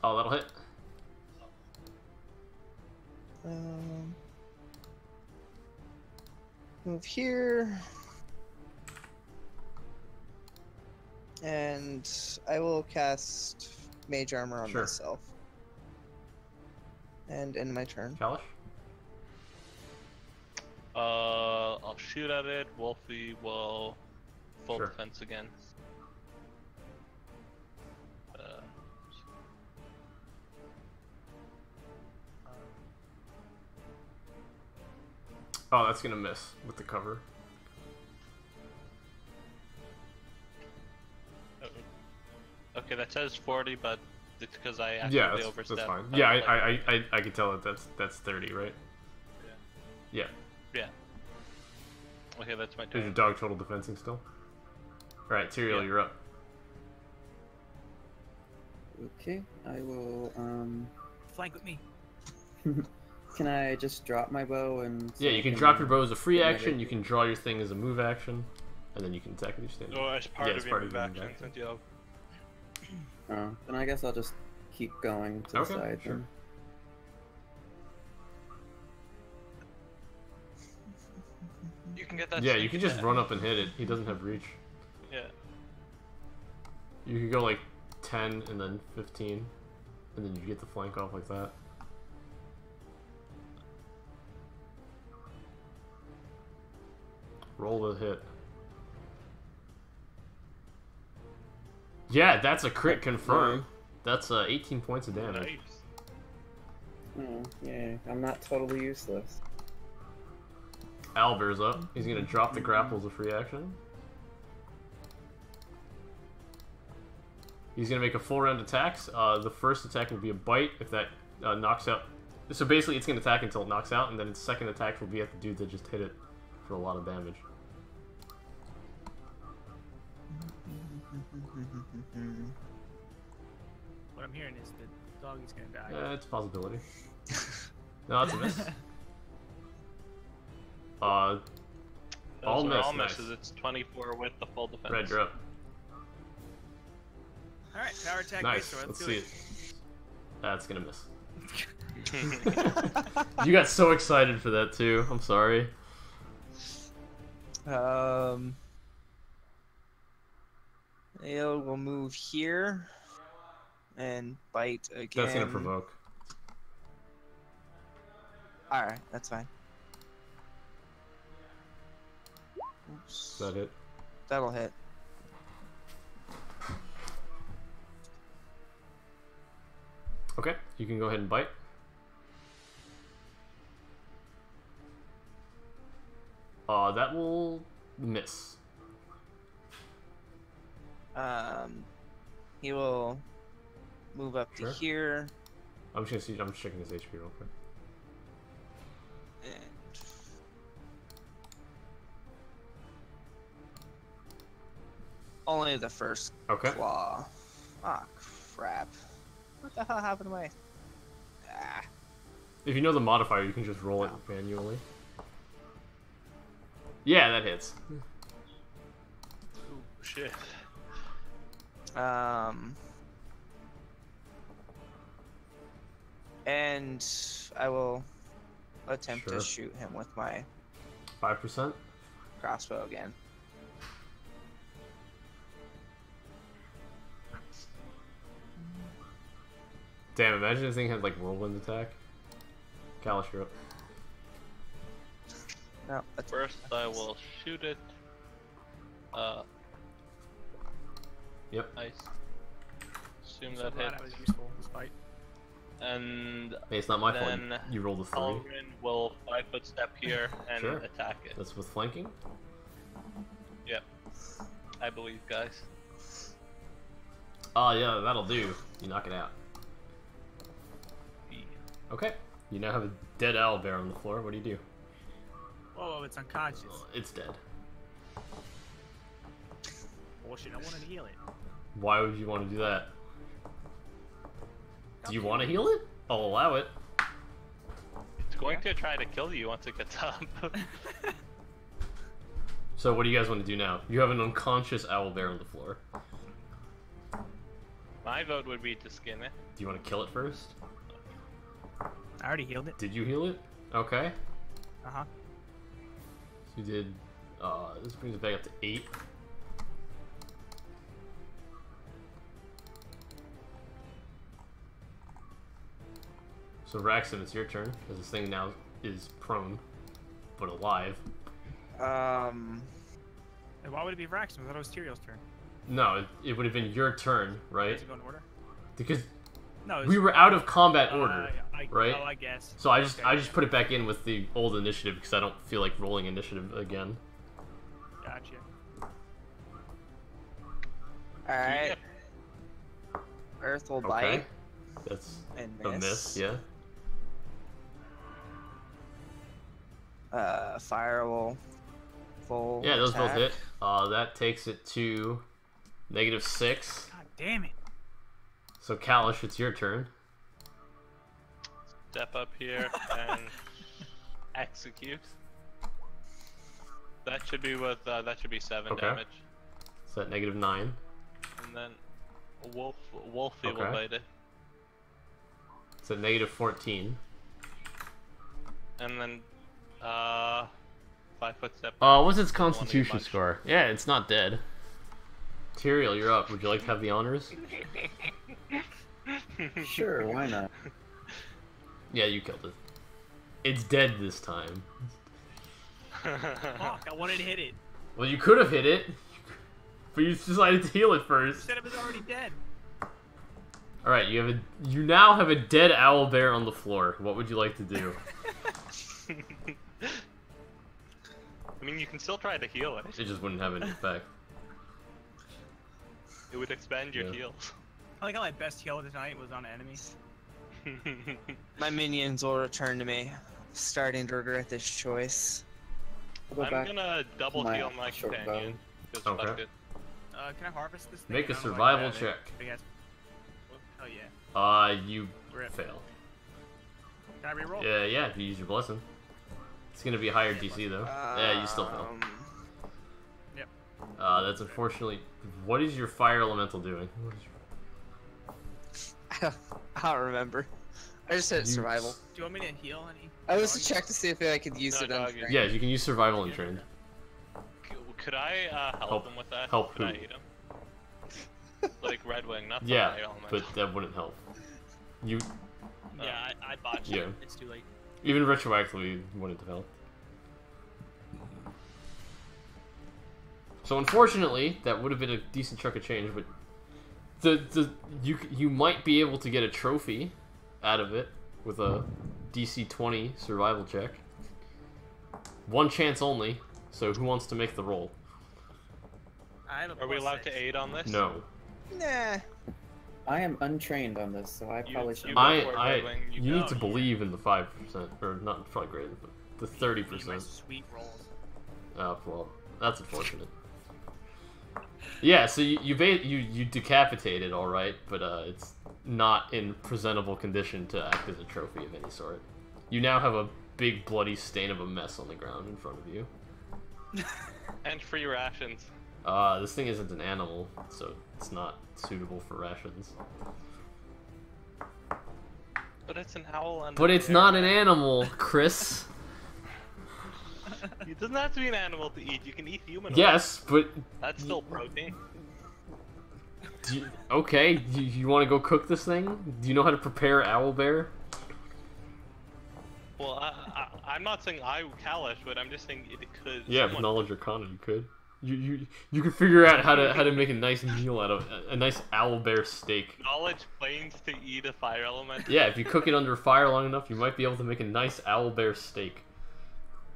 Oh, that'll hit. Move here. And I will cast Mage Armor on myself. And end my turn. Kalish? I'll shoot at it. Wolfie will full defense again. Oh, that's gonna miss with the cover. Okay, that says 40, but it's because I actually overstepped. That's fine. Yeah, I can tell that that's 30, right? Yeah. Yeah. Okay, that's my Is turn. your dog total defensing still? Alright, Tyrael, you're up. Okay, I will, Flank with me. Can I just drop my bow and... Yeah, you can drop your bow as a free action, you can draw your thing as a move action, and then you can attack with your stand. Oh, as part of your move action, since you have... Oh, then I guess I'll just keep going to the side then. You can get that. Yeah, you can just run up and hit it. He doesn't have reach. Yeah. You could go like 10 and then 15, and then you get the flank off like that. Roll the hit. Yeah, that's a crit confirm. That's 18 points of damage. Nice. Oh, yeah, I'm not totally useless. Owlbear's up. He's gonna drop the grapple as a free action. He's gonna make a full round attacks. The first attack will be a bite if that knocks out. So basically, it's gonna attack until it knocks out, and then its second attack will be at the dude that just hit it for a lot of damage. What I'm hearing is the doggy's gonna die. Yeah, it's a possibility. No, that's a miss. All misses. It's 24 with the full defense. Red, you're up. Alright, power attack. Nice. Let's Let's do see it. it. That's gonna miss. You got so excited for that too. I'm sorry. Leo will move here and bite again. That's gonna provoke. Alright, that's fine. Oops. Is that it? That'll hit. Okay, you can go ahead and bite. That will miss. He will move up to Sure. here. I'm just checking his HP real quick. And only the first Okay. claw. Ah, crap. What the hell happened to my... Ah. If you know the modifier, you can just roll it manually. Yeah, that hits. Ooh, shit. And I will attempt Sure. to shoot him with my 5%? crossbow again. Damn, imagine this thing had like whirlwind attack. Kalash, you're up. No, that's First, I will shoot it. Yep. Nice. Assume So that glad hits. I was useful in this fight. And Hey, it's not my fault. then You rolled a 3. Alrin will 5-foot step here and Sure. attack it. That's with flanking. Yep. I believe, guys. Oh, yeah, that'll do. You knock it out. E. Okay. You now have a dead owlbear on the floor. What do you do? Whoa, it's unconscious. It's dead. Bullshit, I wanted to heal it. Why would you want to do that? Do you want to heal it? I'll allow it. It's going to try to kill you once it gets up. So what do you guys want to do now? You have an unconscious owlbear on the floor. My vote would be to skin it. Do you want to kill it first? I already healed it. Did you heal it? Okay. Uh-huh. So you did, this brings it back up to 8. So Raxon, it's your turn, because this thing now is prone, but alive. Hey, why would it be Vraxton? I thought it was Tyrion's turn. No, it would have been your turn, right? Does it go in order? Because No, it was, we were out of combat order, right? Oh, I guess. So I just Okay. put it back in with the old initiative because I don't feel like rolling initiative again. Gotcha. alright. Earth will Okay. bite That's and a miss, yeah. Fire will full Yeah, those both attack. hit. That takes it to -6. God damn it. So Kalash, it's your turn. Step up here and execute. That should be with that should be 7 Okay. damage. So that -9. And then Wolfie will Okay. bite it. So -14. And then 5-foot step. What's its One constitution punch. score? Yeah, it's not dead. Tyrael, you're up. Would you like to have the honors? Sure, why not? Yeah, you killed it. It's dead this time. Fuck, I wanted to hit it. Well, you could have hit it. But you decided to heal it You first. said it was already dead. Alright, you now have a dead owlbear on the floor. What would you like to do? I mean, you can still try to heal it. It just wouldn't have any effect. It would expand your Yeah. heals. I think my best heal tonight was on enemies. My minions will return to me. Starting to regret this choice. I'll go I'm back gonna double my heal my short companion. 'Cause Okay. fuck it. Can I harvest this thing? Make a I don't know if I survival can. check. Big ass- Oh yeah. You Rip. fail. Can I reroll? Yeah, if you use your blessing. It's gonna be a higher DC though. Yeah, you still fail. Yep. That's unfortunately. What is your fire elemental doing? I don't remember. I just said You- survival. Do you want me to heal any? I was to dogs? check to see if I could use No, it on dog. train. Yeah, you can use survival and trained. Could I help Help- him with that? help Could I who? eat him? Like Red Wing, not the Yeah, fire element. but that wouldn't help. You Yeah, I botched Yeah. it. It's too late. even retroactively wouldn't have helped. So unfortunately, that would have been a decent chunk of change, but you might be able to get a trophy out of it with a DC 20 survival check. One chance only. So who wants to make the roll? I have a Are we plus allowed 6. to aid on this? No. Nah. I am untrained on this, so I probably should. you go for it, Red Wing, You go. need to believe in the 5%, or not probably greater, but the These are 30%. my sweet rolls. Well, that's unfortunate. Yeah, so you decapitate it, all right, but it's not in presentable condition to act as a trophy of any sort. You now have a big bloody stain of a mess on the ground in front of you. And free rations. This thing isn't an animal, so it's not suitable for rations. But it's an owl and But it's not an animal, Chris. It doesn't have to be an animal to eat. You can eat human. Yes, but That's still protein. okay. You want to go cook this thing? Do you know how to prepare owlbear? Well, I'm not saying I Kalish, but I'm just saying it could. Yeah, with someone- knowledge arcana, you could. You could figure out how to make a nice meal out of a nice owlbear steak. Knowledge planes to eat a fire element. Yeah, if you cook it under fire long enough, you might be able to make a nice owlbear steak.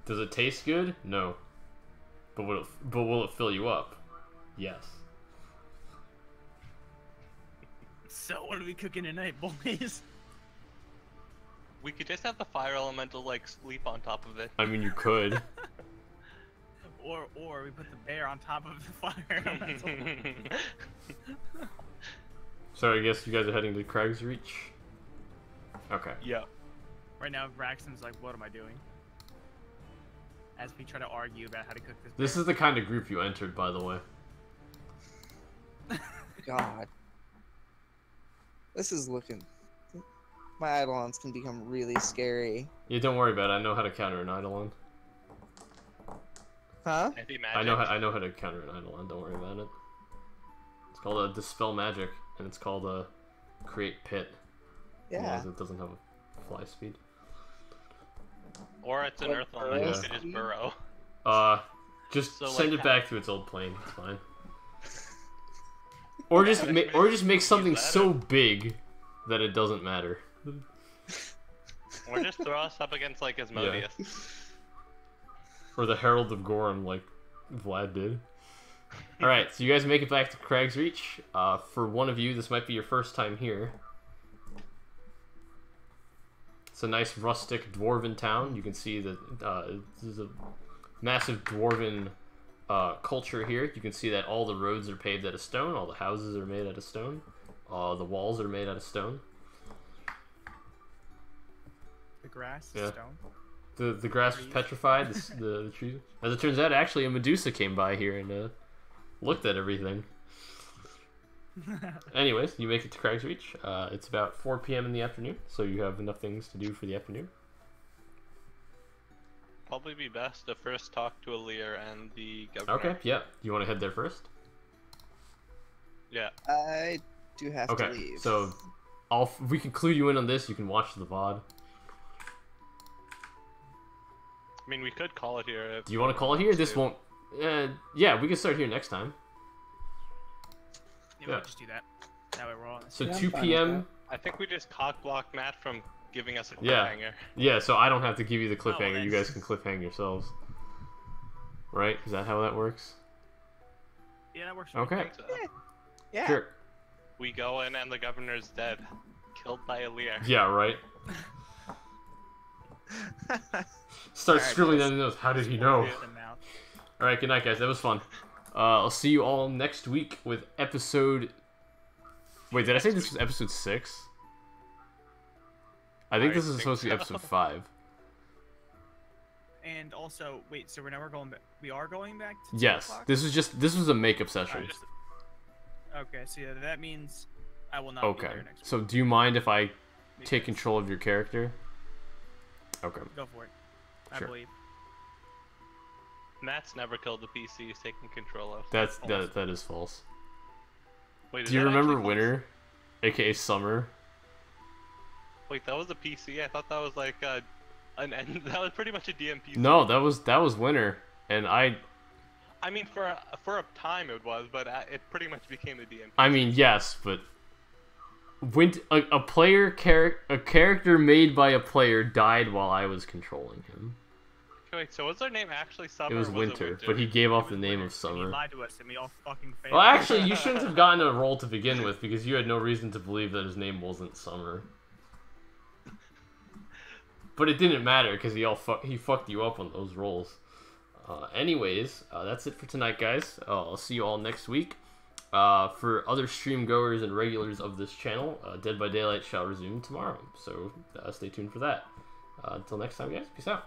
Does it taste good? No. But will it fill you up? Yes. So what are we cooking tonight, boys? We could just have the fire elemental like sleep on top of it. I mean, you could. Or we put the bear on top of the fire elemental. So I guess you guys are heading to Crag's Reach. Okay. Yeah. Right now, Braxton's like, what am I doing? As we try to argue about how to cook this. This bear. is the kind of group you entered, by the way. God. This is looking... My Eidolons can become really scary. Yeah, don't worry about it. I know how to counter an Eidolon. Huh? I know how to counter an Eidolon. Don't worry about it. It's called a Dispel Magic, and it's called a Create Pit. Yeah. Otherwise it doesn't have a fly speed. Or it's an What, earth element. burrow You could just burrow. Just So, send like, it back to its old plane. It's fine. Or just make something so big that it doesn't matter. Or just throw us up against like Asmodeus. Or the Herald of Gorham, like Vlad did. Alright, so you guys make it back to Crag's Reach. For one of you, this might be your first time here. It's a nice rustic dwarven town. You can see that there's a massive dwarven culture here. You can see that all the roads are paved out of stone, all the houses are made out of stone, the walls are made out of stone. The grass is Yeah. stone. The grass was petrified, the trees. As it turns out, actually a Medusa came by here and looked at everything. Anyways, you make it to Crag's Reach. It's about 4 p.m. in the afternoon, so you have enough things to do for the afternoon. Probably be best to first talk to Alir and the governor. Okay, yeah. You want to head there first? Yeah. I do have to Okay, leave. so we can clue you in on this. You can watch the VOD. I mean, we could call it here. If Do you want to call it here? This won't... yeah, we can start here next time. Yeah, we'll just do that. That way we're all. So Yeah, I'm 2 fine with p.m. I think we just cock block Matt from giving us a cliffhanger. Yeah, so I don't have to give you the well, cliffhanger. You then. guys can cliffhang yourselves. Right? Is that how that works? Yeah, that works. For me. Okay. So Yeah. Sure. we go in and the governor's dead. Killed by a Lear. Yeah, right. Start Alright, scribbling guys. down the notes. How did he know? The mouth. Alright, good night, guys. That was fun. I'll see you all next week with episode... Wait, did I say this was episode 6? I think I this is think supposed to be so. episode 5. And also, wait. So we're never going back. We are going back to 2 Yes. o'clock? This was a makeup session. Alright, okay, so yeah, that means I will not be Okay. there next week. So do you mind if I take Because- control of your character? Okay. Go for it. I Sure. believe. Matt's never killed the PC he's taking control of. That is false. Wait, is Do you that remember actually false? Winter, aka Summer? Wait, that was the PC? I thought that was like an end. That was pretty much a DMPC. No, that was Winter, and I mean, for a time it was, but it pretty much became a DMPC. I mean yes, but a character made by a player died while I was controlling him. Okay, wait, so was their name actually Summer? It was or Winter, but he gave off the name of And he Summer. lied to us, and we all fucking failed. Well, actually, you shouldn't have gotten a role to begin with because you had no reason to believe that his name wasn't Summer. But it didn't matter because he fucked you up on those roles. Anyways, that's it for tonight, guys. I'll see you all next week. For other stream goers and regulars of this channel, Dead by Daylight shall resume tomorrow. So stay tuned for that. Until next time, guys. Peace out.